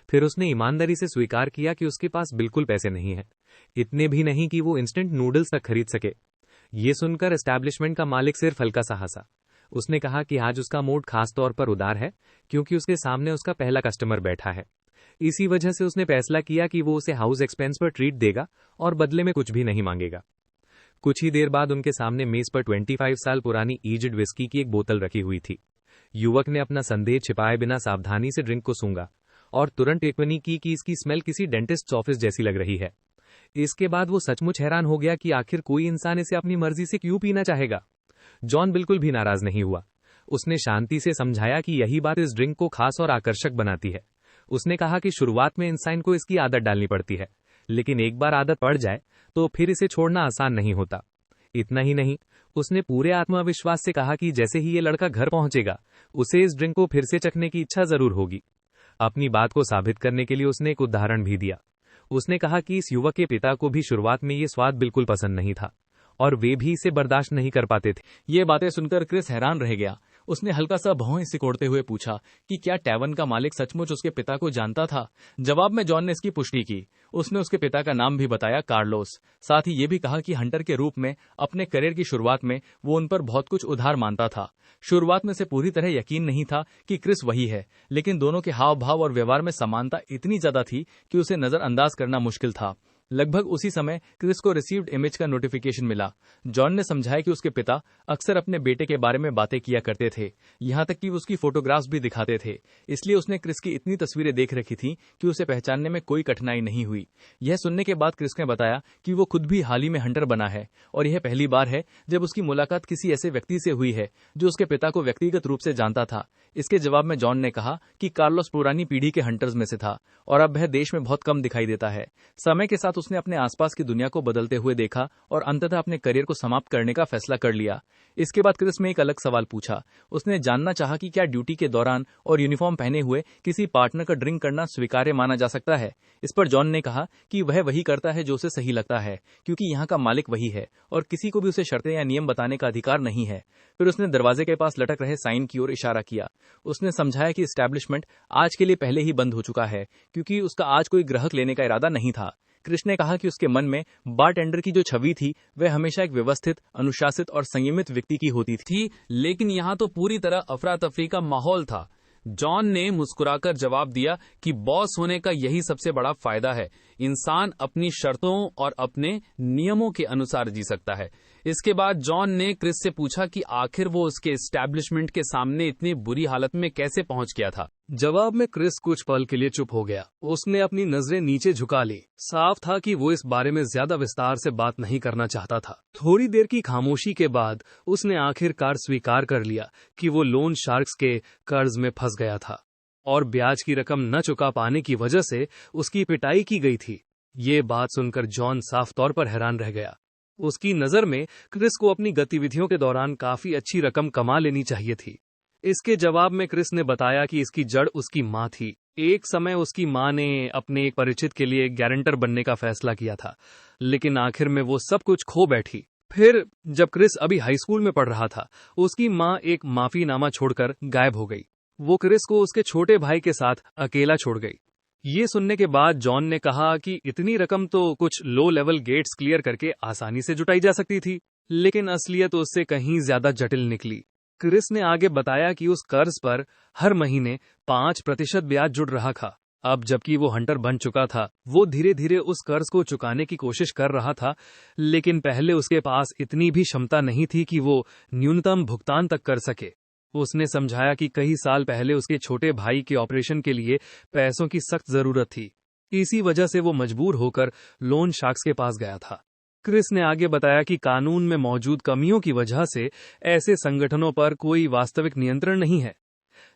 फिर उसने ईमानदारी से स्वीकार किया कि उसके पास बिल्कुल पैसे नहीं है, इतने भी नहीं कि वो इंस्टेंट नूडल्स तक खरीद सके। ये सुनकर एस्टैब्लिशमेंट का मालिक सिर्फ हल्का सा हंसा। उसने कहा कि आज उसका मूड खास तौर पर उदार है, क्योंकि उसके सामने उसका पहला कस्टमर बैठा है। इसी वजह से उसने फैसला किया कि वो उसे हाउस एक्सपेंस पर ट्रीट देगा और बदले में कुछ भी नहीं मांगेगा। कुछ ही देर बाद उनके सामने मेज पर 25 साल पुरानी एज्ड विस्की की एक बोतल रखी हुई थी। युवक ने अपना संदेह छिपाए बिना सावधानी से ड्रिंक को सूंघा और तुरंत टिप्पणी की कि इसकी स्मेल किसी डेंटिस्ट ऑफिस जैसी लग रही है। इसके बाद वो सचमुच हैरान हो गया कि आखिर कोई इंसान इसे अपनी मर्जी से क्यों पीना चाहेगा। जॉन बिल्कुल भी नाराज नहीं हुआ। उसने शांति से समझाया कि यही बात इस ड्रिंक को खास और आकर्षक बनाती है। उसने कहा कि शुरुआत में इंसान को इसकी आदत डालनी पड़ती है, लेकिन एक बार आदत पड़ जाए तो फिर इसे छोड़ना आसान नहीं होता। इतना ही नहीं, उसने पूरे आत्मविश्वास से कहा कि जैसे ही ये लड़का घर पहुंचेगा, उसे इस ड्रिंक को फिर से चखने की इच्छा जरूर होगी। अपनी बात को साबित करने के लिए उसने एक उदाहरण भी दिया। उसने कहा कि इस युवक के पिता को भी शुरुआत में ये स्वाद बिल्कुल पसंद नहीं था और वे भी इसे बर्दाश्त नहीं कर पाते थे। ये बातें सुनकर क्रिस हैरान रह गया। उसने हल्का सा भौं सिकोड़ते हुए पूछा कि क्या टैवर्न का मालिक सचमुच उसके पिता को जानता था। जवाब में जॉन ने इसकी पुष्टि की। उसने उसके पिता का नाम भी बताया, कार्लोस। साथ ही ये भी कहा कि हंटर के रूप में अपने करियर की शुरुआत में वो उन पर बहुत कुछ उधार मानता था। शुरुआत में से पूरी तरह यकीन नहीं था कि क्रिस वही है, लेकिन दोनों के हाव भाव और व्यवहार में समानता इतनी ज्यादा थी कि उसे नजरअंदाज करना मुश्किल था। लगभग उसी समय क्रिस को रिसीव्ड इमेज का नोटिफिकेशन मिला। जॉन ने समझाया कि उसके पिता अक्सर अपने बेटे के बारे में बातें किया करते थे, यहाँ तक कि उसकी फोटोग्राफ्स भी दिखाते थे। इसलिए उसने क्रिस की इतनी तस्वीरें देख रखी थी कि उसे पहचानने में कोई कठिनाई नहीं हुई। यह सुनने के बाद क्रिस ने बताया कि वो खुद भी हाल ही में हंटर बना है और यह पहली बार है जब उसकी मुलाकात किसी ऐसे व्यक्ति से हुई है जो उसके पिता को व्यक्तिगत रूप से जानता था। इसके जवाब में जॉन ने कहा कि कार्लोस पुरानी पीढ़ी के हंटर्स में से था और अब वह देश में बहुत कम दिखाई देता है। समय के साथ उसने अपने आसपास की दुनिया को बदलते हुए देखा और अंततः अपने करियर को समाप्त करने का फैसला कर लिया। इसके बाद क्रिस ने एक अलग सवाल पूछा। उसने जानना चाहा कि क्या ड्यूटी के दौरान और यूनिफॉर्म पहने हुए किसी पार्टनर का ड्रिंक करना स्वीकार्य माना जा सकता है। इस पर जॉन ने कहा कि वह वही करता है जो उसे सही लगता है, क्योंकि यहाँ का मालिक वही है और किसी को भी उसे शर्तें या नियम बताने का अधिकार नहीं है। फिर उसने दरवाजे के पास लटक रहे साइन की ओर इशारा किया। उसने समझाया कि एस्टैब्लिशमेंट आज के लिए पहले ही बंद हो चुका है, क्योंकि उसका आज कोई ग्राहक लेने का इरादा नहीं था। क्रिस ने कहा कि उसके मन में बारटेंडर की जो छवि थी वह हमेशा एक व्यवस्थित, अनुशासित और संयमित व्यक्ति की होती थी, लेकिन यहाँ तो पूरी तरह अफरा तफरी का माहौल था। जॉन ने मुस्कुराकर जवाब दिया कि बॉस होने का यही सबसे बड़ा फायदा है। इंसान अपनी शर्तों और अपने नियमों के अनुसार जी सकता है। इसके बाद जॉन ने क्रिस से पूछा कि आखिर वो उसके एस्टैब्लिशमेंट के सामने इतनी बुरी हालत में कैसे पहुंच गया था। जवाब में क्रिस कुछ पल के लिए चुप हो गया। उसने अपनी नजरें नीचे झुका ली। साफ था कि वो इस बारे में ज्यादा विस्तार से बात नहीं करना चाहता था। थोड़ी देर की खामोशी के बाद उसने आखिरकार स्वीकार कर लिया कि वो लोन शार्क्स के कर्ज में फंस गया था और ब्याज की रकम न चुका पाने की वजह से उसकी पिटाई की गई थी। ये बात सुनकर जॉन साफ तौर पर हैरान रह गया। उसकी नजर में क्रिस को अपनी गतिविधियों के दौरान काफी अच्छी रकम कमा लेनी चाहिए थी। इसके जवाब में क्रिस ने बताया कि इसकी जड़ उसकी मां थी। एक समय उसकी मां ने अपने एक परिचित के लिए गारंटर बनने का फैसला किया था, लेकिन आखिर में वो सब कुछ खो बैठी। फिर जब क्रिस अभी हाई स्कूल में पढ़ रहा था, उसकी मां एक माफीनामा छोड़कर गायब हो गई। वो क्रिस को उसके छोटे भाई के साथ अकेला छोड़ गई। ये सुनने के बाद जॉन ने कहा कि इतनी रकम तो कुछ लो लेवल गेट्स क्लियर करके आसानी से जुटाई जा सकती थी, लेकिन असलियत उससे कहीं ज्यादा जटिल निकली। क्रिस ने आगे बताया कि उस कर्ज पर हर महीने 5% ब्याज जुड़ रहा था। अब जबकि वो हंटर बन चुका था, वो धीरे धीरे उस कर्ज को चुकाने की कोशिश कर रहा था, लेकिन पहले उसके पास इतनी भी क्षमता नहीं थी कि वो न्यूनतम भुगतान तक कर सके। उसने समझाया कि कई साल पहले उसके छोटे भाई के ऑपरेशन के लिए पैसों की सख्त जरूरत थी। इसी वजह से वो मजबूर होकर लोन शार्क्स के पास गया था। क्रिस ने आगे बताया कि कानून में मौजूद कमियों की वजह से ऐसे संगठनों पर कोई वास्तविक नियंत्रण नहीं है,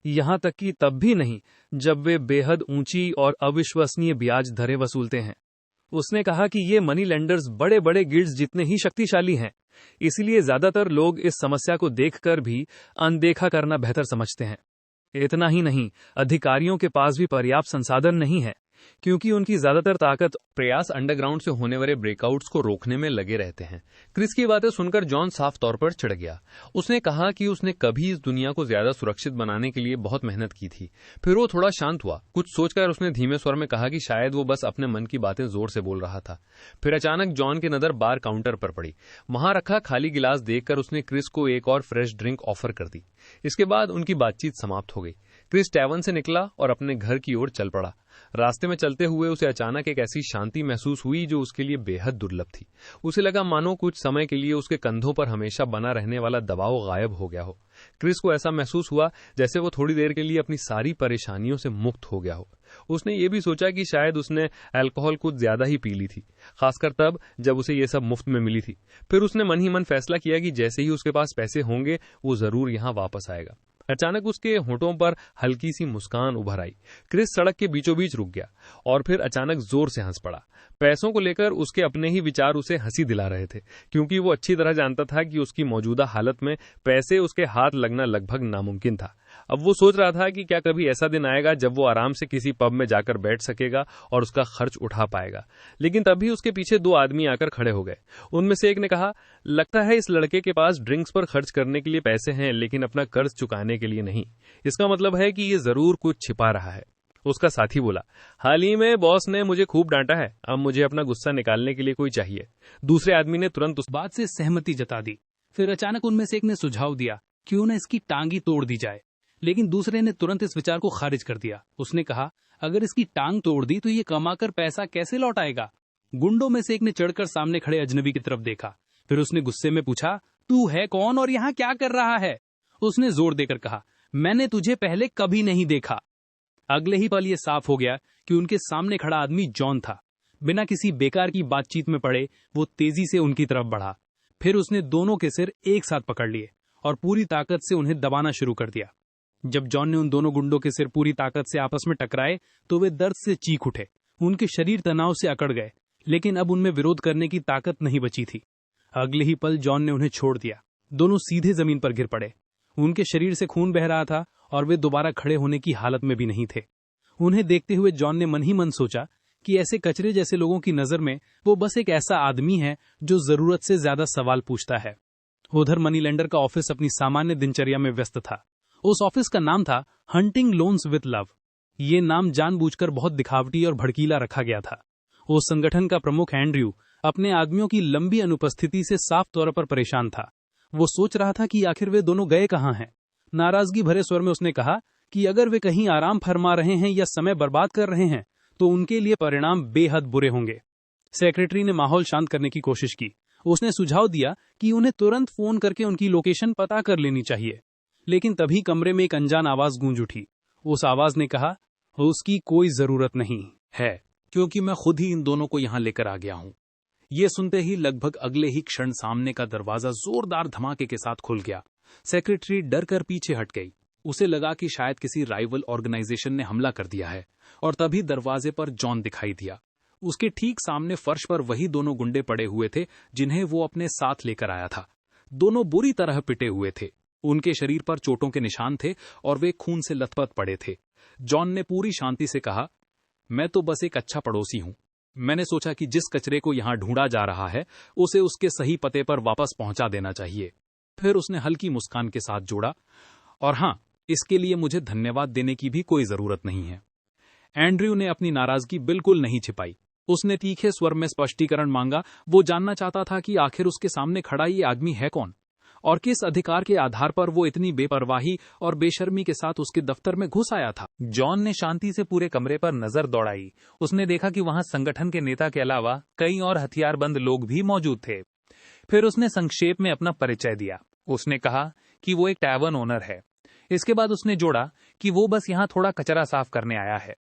यहाँ तक कि तब भी नहीं जब वे बेहद ऊंची और अविश्वसनीय ब्याज दरें वसूलते हैं। उसने कहा कि ये मनी लेंडर्स बड़े बड़े गिल्ड्स जितने ही शक्तिशाली हैं, इसलिए ज्यादातर लोग इस समस्या को देखकर भी अनदेखा करना बेहतर समझते हैं। इतना ही नहीं, अधिकारियों के पास भी पर्याप्त संसाधन नहीं है, क्योंकि उनकी ज्यादातर ताकत प्रयास अंडरग्राउंड से होने वाले ब्रेकआउट्स को रोकने में लगे रहते हैं। क्रिस की बातें सुनकर जॉन साफ तौर पर चिढ़ गया। उसने कहा कि उसने कभी इस दुनिया को ज्यादा सुरक्षित बनाने के लिए बहुत मेहनत की थी। फिर वो थोड़ा शांत हुआ। कुछ सोचकर उसने धीमे स्वर में कहा कि शायद वो बस अपने मन की बातें जोर से बोल रहा था। फिर अचानक जॉन की नजर बार काउंटर पर पड़ी। वहां रखा खाली गिलास देखकर उसने क्रिस को एक और फ्रेश ड्रिंक ऑफर कर दी। इसके बाद उनकी बातचीत समाप्त हो गई। क्रिस टैवर्न से निकला और अपने घर की ओर चल पड़ा। रास्ते में चलते हुए उसे अचानक एक ऐसी शांति महसूस हुई जो उसके लिए बेहद दुर्लभ थी। उसे लगा मानो कुछ समय के लिए उसके कंधों पर हमेशा बना रहने वाला दबाव गायब हो गया हो। क्रिस को ऐसा महसूस हुआ जैसे वो थोड़ी देर के लिए अपनी सारी परेशानियों से मुक्त हो गया हो। उसने ये भी सोचा कि शायद उसने अल्कोहल कुछ ज्यादा ही पी ली थी, खासकर तब जब उसे ये सब मुफ्त में मिली थी। फिर उसने मन ही मन फैसला किया कि जैसे ही उसके पास पैसे होंगे वो जरूर यहाँ वापस आएगा। अचानक उसके होठों पर हल्की सी मुस्कान उभर आई। क्रिस सड़क के बीचों बीच रुक गया और फिर अचानक जोर से हंस पड़ा। पैसों को लेकर उसके अपने ही विचार उसे हंसी दिला रहे थे, क्योंकि वो अच्छी तरह जानता था कि उसकी मौजूदा हालत में पैसे उसके हाथ लगना लगभग नामुमकिन था। अब वो सोच रहा था कि क्या कभी ऐसा दिन आएगा जब वो आराम से किसी पब में जाकर बैठ सकेगा और उसका खर्च उठा पाएगा। लेकिन तभी उसके पीछे दो आदमी आकर खड़े हो गए। उनमें से एक ने कहा, लगता है इस लड़के के पास ड्रिंक्स पर खर्च करने के लिए पैसे हैं, लेकिन अपना कर्ज चुकाने के लिए नहीं। इसका मतलब है कि ये जरूर कुछ छिपा रहा है। उसका साथी बोला, हाल ही में बॉस ने मुझे खूब डांटा है, अब मुझे अपना गुस्सा निकालने के लिए कोई चाहिए। दूसरे आदमी ने तुरंत उस बात से सहमति जता दी। फिर अचानक उनमें से एक ने सुझाव दिया, क्यों न इसकी टांग ही तोड़ दी जाए। लेकिन दूसरे ने तुरंत इस विचार को खारिज कर दिया। उसने कहा, अगर इसकी टांग तोड़ दी तो ये कमाकर पैसा कैसे लौटाएगा। गुंडों में से एक ने चढ़कर सामने खड़े अजनबी की तरफ देखा। फिर उसने गुस्से में पूछा, तू है कौन और यहाँ क्या कर रहा है? उसने जोर देकर कहा, मैंने तुझे पहले कभी नहीं देखा। अगले ही पल ये साफ हो गया कि उनके सामने खड़ा आदमी जॉन था। बिना किसी बेकार की बातचीत में पड़े वो तेजी से उनकी तरफ बढ़ा। फिर उसने दोनों के सिर एक साथ पकड़ लिए और पूरी ताकत से उन्हें दबाना शुरू कर दिया। जब जॉन ने उन दोनों गुंडों के सिर पूरी ताकत से आपस में टकराए तो वे दर्द से चीख उठे। उनके शरीर तनाव से अकड़ गए, लेकिन अब उनमें विरोध करने की ताकत नहीं बची थी। अगले ही पल जॉन ने उन्हें छोड़ दिया। दोनों सीधे जमीन पर गिर पड़े। उनके शरीर से खून बह रहा था और वे दोबारा खड़े होने की हालत में भी नहीं थे। उन्हें देखते हुए जॉन ने मन ही मन सोचा कि ऐसे कचरे जैसे लोगों की नजर में वो बस एक ऐसा आदमी है जो जरूरत से ज्यादा सवाल पूछता है। उधर मनी लेंडर का ऑफिस अपनी सामान्य दिनचर्या में व्यस्त था। उस ऑफिस का नाम था हंटिंग लोन्स विथ लव। ये नाम जानबूझकर बहुत दिखावटी और भड़कीला रखा गया था। उस संगठन का प्रमुख एंड्रयू अपने आदमियों की लंबी अनुपस्थिति से साफ तौर पर परेशान था। वो सोच रहा था कि आखिर वे दोनों गए कहाँ हैं। नाराजगी भरे स्वर में उसने कहा कि अगर वे कहीं आराम फरमा रहे हैं या समय बर्बाद कर रहे हैं तो उनके लिए परिणाम बेहद बुरे होंगे। सेक्रेटरी ने माहौल शांत करने की कोशिश की। उसने सुझाव दिया कि उन्हें तुरंत फोन करके उनकी लोकेशन पता कर लेनी चाहिए। लेकिन तभी कमरे में एक अनजान आवाज गूंज उठी। उस आवाज ने कहा, उसकी कोई जरूरत नहीं है, क्योंकि मैं खुद ही इन दोनों को यहां लेकर आ गया हूं। ये सुनते ही लगभग अगले ही क्षण सामने का दरवाजा जोरदार धमाके के साथ खुल गया। सेक्रेटरी डर कर पीछे हट गई। उसे लगा कि शायद किसी राइवल ऑर्गेनाइजेशन ने हमला कर दिया है। और तभी दरवाजे पर जॉन दिखाई दिया। उसके ठीक सामने फर्श पर वही दोनों गुंडे पड़े हुए थे जिन्हें वो अपने साथ लेकर आया था। दोनों बुरी तरह पिटे हुए थे। उनके शरीर पर चोटों के निशान थे और वे खून से लथपथ पड़े थे। जॉन ने पूरी शांति से कहा, मैं तो बस एक अच्छा पड़ोसी हूं। मैंने सोचा कि जिस कचरे को यहां ढूंढा जा रहा है उसे उसके सही पते पर वापस पहुंचा देना चाहिए। फिर उसने हल्की मुस्कान के साथ जोड़ा, और हां, इसके लिए मुझे धन्यवाद देने की भी कोई जरूरत नहीं है। एंड्रयू ने अपनी नाराजगी बिल्कुल नहीं छिपाई। उसने तीखे स्वर में स्पष्टीकरण मांगा। वो जानना चाहता था कि आखिर उसके सामने खड़ा ये आदमी है कौन और किस अधिकार के आधार पर वो इतनी बेपरवाही और बेशर्मी के साथ उसके दफ्तर में घुस आया था। जॉन ने शांति से पूरे कमरे पर नजर दौड़ाई। उसने देखा कि वहां संगठन के नेता के अलावा कई और हथियारबंद लोग भी मौजूद थे। फिर उसने संक्षेप में अपना परिचय दिया। उसने कहा कि वो एक टैवर्न ओनर है। इसके बाद उसने जोड़ा कि वो बस यहाँ थोड़ा कचरा साफ करने आया है।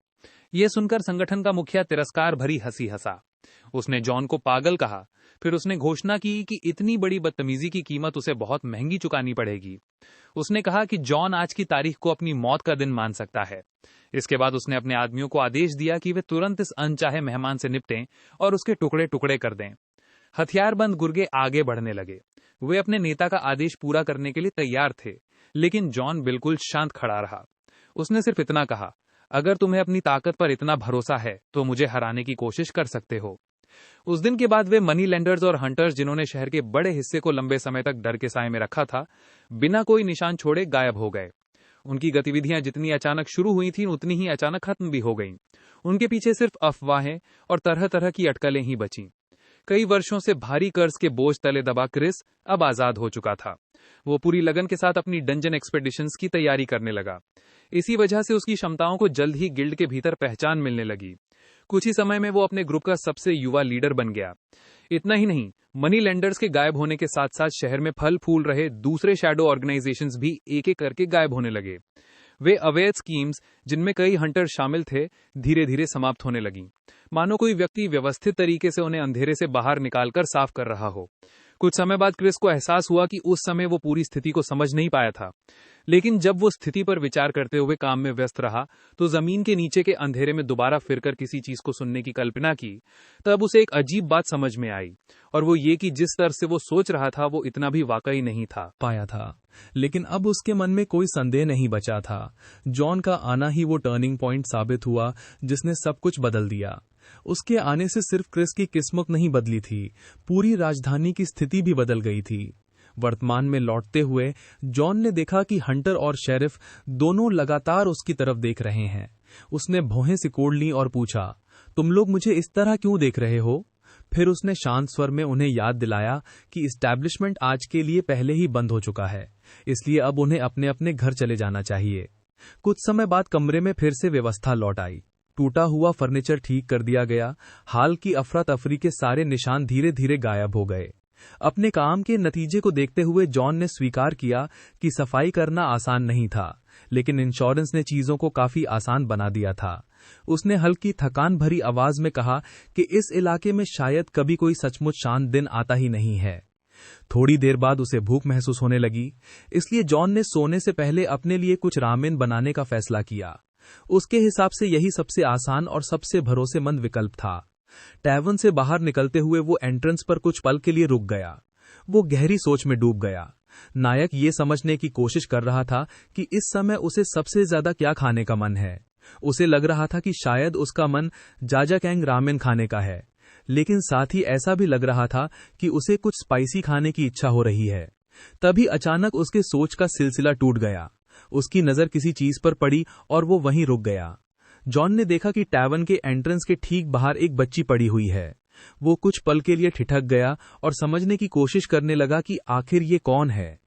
यह सुनकर संगठन का मुखिया तिरस्कार भरी हंसी हंसा। उसने जॉन को पागल कहा। फिर उसने घोषणा की कि इतनी बड़ी बदतमीजी की कीमत उसे बहुत महंगी चुकानी पड़ेगी। उसने कहा कि जॉन आज की तारीख को अपनी मौत का दिन मान सकता है। इसके बाद उसने अपने आदमियों को आदेश दिया कि वे तुरंत इस अनचाहे मेहमान से निपटें और उसके टुकड़े टुकड़े कर दें। हथियारबंद गुर्गे आगे बढ़ने लगे। वे अपने नेता का आदेश पूरा करने के लिए तैयार थे, लेकिन जॉन बिल्कुल शांत खड़ा रहा। उसने सिर्फ इतना कहा, अगर तुम्हें अपनी ताकत पर इतना भरोसा है तो मुझे हराने की कोशिश कर सकते हो। उस दिन के बाद वे मनी लेंडर्स और हंटर्स, जिन्होंने शहर के बड़े हिस्से को लंबे समय तक डर के साए में रखा था, बिना कोई निशान छोड़े गायब हो गए। उनकी गतिविधियां जितनी अचानक शुरू हुई थीं, उतनी ही अचानक खत्म भी हो गईं। उनके पीछे सिर्फ अफवाहें और तरह तरह की अटकलें ही बचीं। कई वर्षों से भारी कर्ज के बोझ तले दबा क्रिस अब आजाद हो चुका था। वो पूरी लगन के साथ अपनी डंजन एक्सपेडिशंस की तैयारी करने लगा। इसी वजह से उसकी क्षमताओं को जल्द ही गिल्ड के भीतर पहचान मिलने लगी। कुछ ही समय में वो अपने ग्रुप का सबसे युवा लीडर बन गया। इतना ही नहीं, मनी लेंडर्स के गायब होने के साथ साथ शहर में फल फूल रहे दूसरे शैडो ऑर्गेनाइजेशंस भी एक एक करके गायब होने लगे। वे अवैध स्कीम्स, जिनमें कई हंटर शामिल थे, धीरे धीरे समाप्त होने लगी, मानो कोई व्यक्ति व्यवस्थित तरीके से उन्हें अंधेरे से बाहर निकालकर साफ कर रहा हो। कुछ समय बाद क्रिस को एहसास हुआ कि उस समय वो पूरी स्थिति को समझ नहीं पाया था, लेकिन जब वो स्थिति पर विचार करते हुए काम में व्यस्त रहा तो जमीन के नीचे के अंधेरे में दोबारा फिरकर किसी चीज को सुनने की कल्पना की। तब उसे एक अजीब बात समझ में आई, और वो ये कि जिस तरह से वो सोच रहा था वो इतना भी वाकई नहीं था पाया था। लेकिन अब उसके मन में कोई संदेह नहीं बचा था। जॉन का आना ही वो टर्निंग पॉइंट साबित हुआ जिसने सब कुछ बदल दिया। उसके आने से सिर्फ क्रिस की किस्मत नहीं बदली थी, पूरी राजधानी की स्थिति भी बदल गई थी। वर्तमान में लौटते हुए जॉन ने देखा कि हंटर और शेरिफ दोनों लगातार उसकी तरफ देख रहे हैं। उसने भौहें सिकोड़ ली और पूछा, तुम लोग मुझे इस तरह क्यों देख रहे हो? फिर उसने शांत स्वर में उन्हें याद दिलाया कि इस्टेब्लिशमेंट आज के लिए पहले ही बंद हो चुका है, इसलिए अब उन्हें अपने अपने घर चले जाना चाहिए। कुछ समय बाद कमरे में फिर से व्यवस्था लौट आई। टूटा हुआ फर्नीचर ठीक कर दिया गया। हाल की अफरा तफरी के सारे निशान धीरे धीरे गायब हो गए। अपने काम के नतीजे को देखते हुए जॉन ने स्वीकार किया कि सफाई करना आसान नहीं था, लेकिन इंश्योरेंस ने चीजों को काफी आसान बना दिया था। उसने हल्की थकान भरी आवाज में कहा कि इस इलाके में शायद कभी कोई सचमुच शांत दिन आता ही नहीं है। थोड़ी देर बाद उसे भूख महसूस होने लगी, इसलिए जॉन ने सोने से पहले अपने लिए कुछ रामेन बनाने का फैसला किया। उसके हिसाब से यही सबसे आसान और सबसे भरोसेमंद विकल्प था। टैवर्न से बाहर निकलते हुए वो एंट्रेंस पर कुछ पल के लिए रुक गया। वो गहरी सोच में डूब गया। नायक ये समझने की कोशिश कर रहा था कि इस समय उसे सबसे ज्यादा क्या खाने का मन है। उसे लग रहा था कि शायद उसका मन जाजाकैंग रामेन खाने का है, लेकिन साथ ही ऐसा भी लग रहा था कि उसे कुछ स्पाइसी खाने की इच्छा हो रही है। तभी अचानक उसके सोच का सिलसिला टूट गया। उसकी नजर किसी चीज पर पड़ी और वो वहीं रुक गया। जॉन ने देखा कि टैवर्न के एंट्रेंस के ठीक बाहर एक बच्ची पड़ी हुई है। वो कुछ पल के लिए ठिठक गया और समझने की कोशिश करने लगा कि आखिर ये कौन है।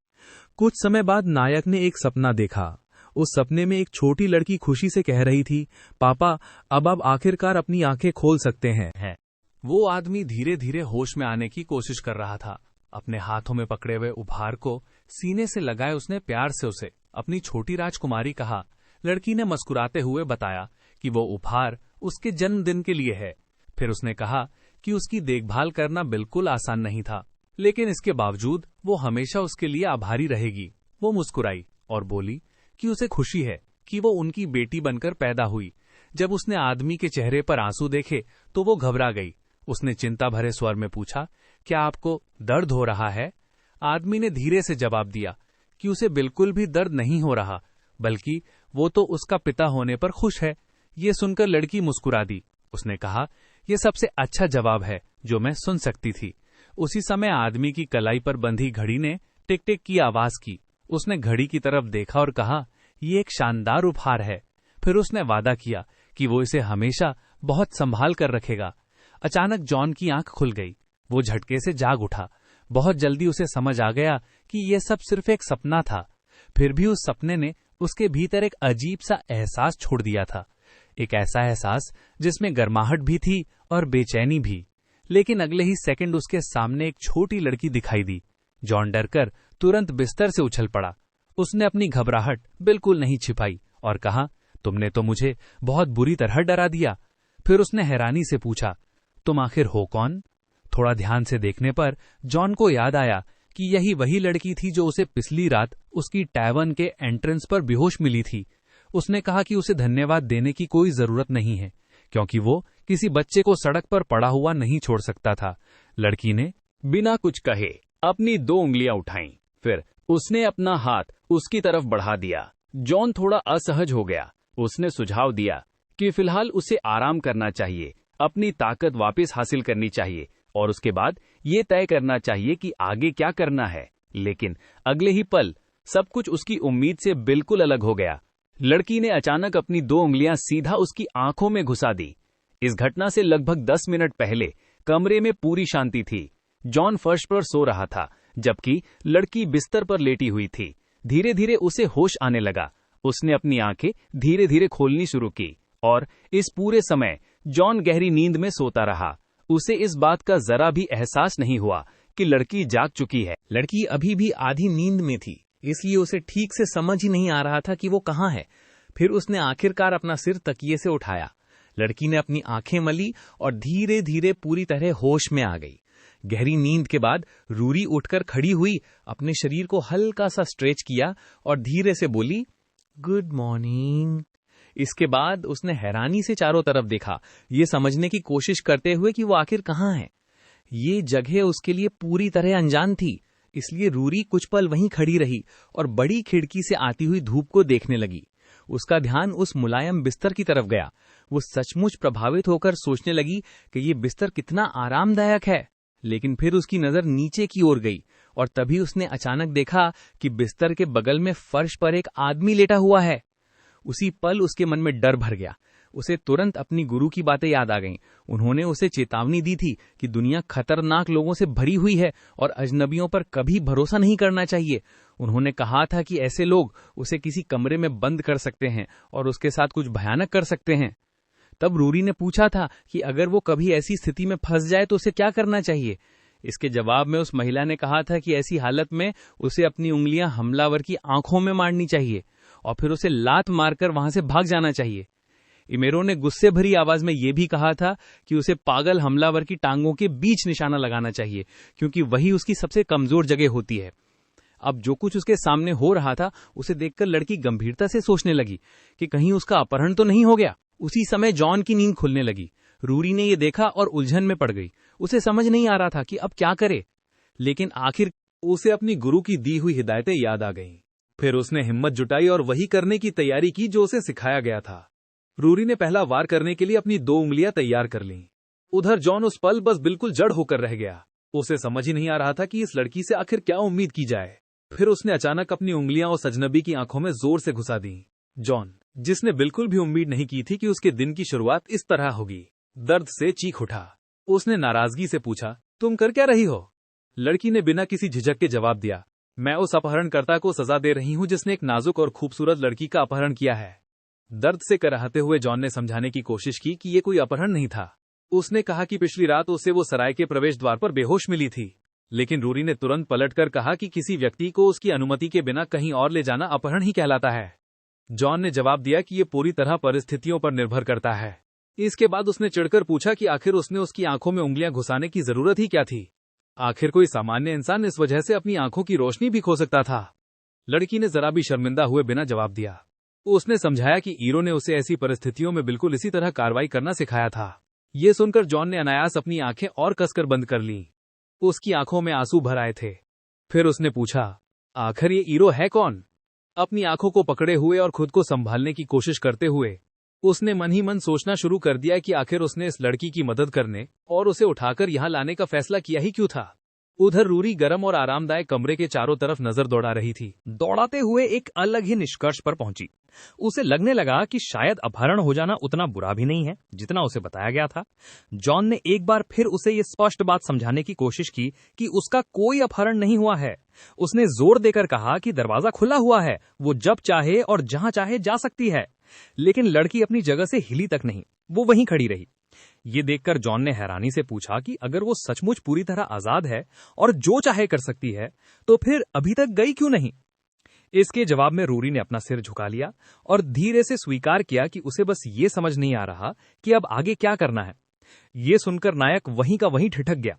कुछ समय बाद नायक ने एक सपना देखा। उस सपने में एक छोटी लड़की खुशी से कह रही थी, पापा, अब आप आखिरकार अपनी आंखें खोल सकते हैं। वो आदमी धीरे धीरे होश में आने की कोशिश कर रहा था। अपने हाथों में पकड़े हुए उपहार को सीने से लगाए उसने प्यार से उसे अपनी छोटी राजकुमारी कहा। लड़की ने मुस्कुराते हुए बताया कि वो उपहार उसके जन्मदिन के लिए है। फिर उसने कहा कि उसकी देखभाल करना बिल्कुल आसान नहीं था, लेकिन इसके बावजूद वो हमेशा उसके लिए आभारी रहेगी। वो मुस्कुराई और बोली कि उसे खुशी है कि वो उनकी बेटी बनकर पैदा हुई। जब उसने आदमी के चेहरे पर आंसू देखे तो वो घबरा गई। उसने चिंता भरे स्वर में पूछा, क्या आपको दर्द हो रहा है? आदमी ने धीरे से जवाब दिया कि उसे बिल्कुल भी दर्द नहीं हो रहा, बल्कि वो तो उसका पिता होने पर खुश है। ये सुनकर लड़की मुस्कुरा दी। उसने कहा, यह सबसे अच्छा जवाब है जो मैं सुन सकती थी। उसी समय आदमी की कलाई पर बंधी घड़ी ने टिक टिक की आवाज की। उसने घड़ी की तरफ देखा और कहा, ये एक शानदार उपहार है। फिर उसने वादा किया कि वो इसे हमेशा बहुत संभाल कर रखेगा। अचानक जॉन की आंख खुल गई। वो झटके से जाग उठा। बहुत जल्दी उसे समझ आ गया कि यह सब सिर्फ एक सपना था। फिर भी उस सपने ने उसके भीतर एक अजीब सा एहसास छोड़ दिया था। एक ऐसा एहसास जिसमें गर्माहट भी थी और बेचैनी भी। लेकिन अगले ही सेकंड उसके सामने एक छोटी लड़की दिखाई दी। जॉन डरकर तुरंत बिस्तर से उछल पड़ा। उसने अपनी घबराहट बिल्कुल नहीं छिपाई और कहा, तुमने तो मुझे बहुत बुरी तरह डरा दिया। फिर उसने हैरानी से पूछा, तुम आखिर हो कौन? थोड़ा ध्यान से देखने पर जॉन को याद आया कि यही वही लड़की थी जो उसे पिछली रात उसकी टैवर्न के एंट्रेंस पर बेहोश मिली थी। उसने कहा कि उसे धन्यवाद देने की कोई जरूरत नहीं है, क्योंकि वो किसी बच्चे को सड़क पर पड़ा हुआ नहीं छोड़ सकता था। लड़की ने बिना कुछ कहे अपनी 2 उंगलियां उठाईं। फिर उसने अपना हाथ उसकी तरफ बढ़ा दिया। जॉन थोड़ा असहज हो गया। उसने सुझाव दिया कि फिलहाल उसे आराम करना चाहिए, अपनी ताकत वापस हासिल करनी चाहिए और उसके बाद ये तय करना चाहिए कि आगे क्या करना है। लेकिन अगले ही पल सब कुछ उसकी उम्मीद से बिल्कुल अलग हो गया। लड़की ने अचानक अपनी 2 उंगलियां सीधा उसकी आंखों में घुसा दी। इस घटना से लगभग 10 मिनट पहले कमरे में पूरी शांति थी। जॉन फर्श पर सो रहा था, जबकि लड़की बिस्तर पर लेटी हुई थी। धीरे धीरे उसे होश आने लगा। उसने अपनी आंखें धीरे धीरे खोलनी शुरू की और इस पूरे समय जॉन गहरी नींद में सोता रहा। उसे इस बात का जरा भी एहसास नहीं हुआ कि लड़की जाग चुकी है। लड़की अभी भी आधी नींद में थी, इसलिए उसे ठीक से समझ ही नहीं आ रहा था कि वो कहाँ है। फिर उसने आखिरकार अपना सिर तकिए से उठाया। लड़की ने अपनी आंखें मली और धीरे धीरे पूरी तरह होश में आ गई। गहरी नींद के बाद रूरी उठकर खड़ी हुई, अपने शरीर को हल्का सा स्ट्रेच किया और धीरे से बोली, गुड मॉर्निंग। इसके बाद उसने हैरानी से चारों तरफ देखा, ये समझने की कोशिश करते हुए कि वो आखिर कहाँ है। ये जगह उसके लिए पूरी तरह अनजान थी, इसलिए रूरी कुछ पल वहीं खड़ी रही और बड़ी खिड़की से आती हुई धूप को देखने लगी। उसका ध्यान उस मुलायम बिस्तर की तरफ गया। वो सचमुच प्रभावित होकर सोचने लगी कि ये बिस्तर कितना आरामदायक है। लेकिन फिर उसकी नजर नीचे की ओर गई और तभी उसने अचानक देखा कि बिस्तर के बगल में फर्श पर एक आदमी लेटा हुआ है। उसी पल उसके मन में डर भर गया। उसे तुरंत अपनी गुरु की बातें याद आ गईं। उन्होंने उसे चेतावनी दी थी कि दुनिया खतरनाक लोगों से भरी हुई है और अजनबियों पर कभी भरोसा नहीं करना चाहिए। उन्होंने कहा था कि ऐसे लोग उसे किसी कमरे में बंद कर सकते हैं और उसके साथ कुछ भयानक कर सकते हैं। तब रूरी ने पूछा था कि अगर वो कभी ऐसी स्थिति में फंस जाए तो उसे क्या करना चाहिए। इसके जवाब में उस महिला ने कहा था कि ऐसी हालत में उसे अपनी उंगलियां हमलावर की आंखों में मारनी चाहिए और फिर उसे लात मारकर वहां से भाग जाना चाहिए। इमेरो ने गुस्से भरी आवाज में यह भी कहा था कि उसे पागल हमलावर की टांगों के बीच निशाना लगाना चाहिए, क्योंकि वही उसकी सबसे कमजोर जगह होती है। अब जो कुछ उसके सामने हो रहा था उसे देखकर लड़की गंभीरता से सोचने लगी कि कहीं उसका अपहरण तो नहीं हो गया। उसी समय जॉन की नींद खुलने लगी। रूरी ने यह देखा और उलझन में पड़ गई। उसे समझ नहीं आ रहा था कि अब क्या करे, लेकिन आखिर उसे अपनी गुरु की दी हुई हिदायतें याद आ गईं। फिर उसने हिम्मत जुटाई और वही करने की तैयारी की जो उसे सिखाया गया था। रूरी ने पहला वार करने के लिए अपनी 2 उंगलियां तैयार कर लीं। उधर जॉन उस पल बस बिल्कुल जड़ होकर रह गया। उसे समझ ही नहीं आ रहा था कि इस लड़की से आखिर क्या उम्मीद की जाए। फिर उसने अचानक अपनी उंगलियां उस अजनबी की आंखों में जोर से घुसा दी। जॉन, जिसने बिल्कुल भी उम्मीद नहीं की थी कि उसके दिन की शुरुआत इस तरह होगी, दर्द से चीख उठा। उसने नाराजगी से पूछा, तुम कर क्या रही हो? लड़की ने बिना किसी झिझक के जवाब दिया, मैं उस अपहरणकर्ता को सजा दे रही हूं जिसने एक नाजुक और खूबसूरत लड़की का अपहरण किया है। दर्द से कराहते हुए जॉन ने समझाने की कोशिश की कि यह कोई अपहरण नहीं था। उसने कहा कि पिछली रात उसे वो सराय के प्रवेश द्वार पर बेहोश मिली थी। लेकिन रूरी ने तुरंत पलटकर कहा कि किसी व्यक्ति को उसकी अनुमति के बिना कहीं और ले जाना अपहरण ही कहलाता है। जॉन ने जवाब दिया कि यह पूरी तरह परिस्थितियों पर निर्भर करता है। इसके बाद उसने चिढ़कर पूछा कि आखिर उसने उसकी आंखों में उंगलियां घुसाने की जरूरत ही क्या थी। आखिर कोई सामान्य इंसान इस वजह से अपनी आंखों की रोशनी भी खो सकता था। लड़की ने जरा भी शर्मिंदा हुए बिना जवाब दिया। उसने समझाया कि ईरो ने उसे ऐसी परिस्थितियों में बिल्कुल इसी तरह कार्रवाई करना सिखाया था। ये सुनकर जॉन ने अनायास अपनी आंखें और कसकर बंद कर लीं। उसकी आंखों में आंसू भर आए थे। फिर उसने पूछा, आखिर ये ईरो है कौन? अपनी आंखों को पकड़े हुए और खुद को संभालने की कोशिश करते हुए उसने मन ही मन सोचना शुरू कर दिया कि आखिर उसने इस लड़की की मदद करने और उसे उठाकर यहां लाने का फैसला किया ही क्यों था। उधर रूरी गर्म और आरामदायक कमरे के चारों तरफ नजर दौड़ा रही थी। दौड़ाते हुए एक अलग ही निष्कर्ष पर पहुंची। उसे लगने लगा कि शायद अपहरण हो जाना उतना बुरा भी नहीं है जितना उसे बताया गया था। जॉन ने एक बार फिर उसे ये स्पष्ट बात समझाने की कोशिश की कि उसका कोई अपहरण नहीं हुआ है। उसने जोर देकर कहा कि दरवाजा खुला हुआ है, वो जब चाहे और जहां चाहे जा सकती है। लेकिन लड़की अपनी जगह से हिली तक नहीं, वो वहीं खड़ी रही। ये देखकर जॉन ने हैरानी से पूछा कि अगर वो सचमुच पूरी तरह आजाद है और जो चाहे कर सकती है, तो फिर अभी तक गई क्यों नहीं? इसके जवाब में रूरी ने अपना सिर झुका लिया और धीरे से स्वीकार किया कि उसे बस ये समझ नहीं आ रहा कि अब आगे क्या करना है। ये सुनकर नायक वहीं का वहीं ठिठक गया।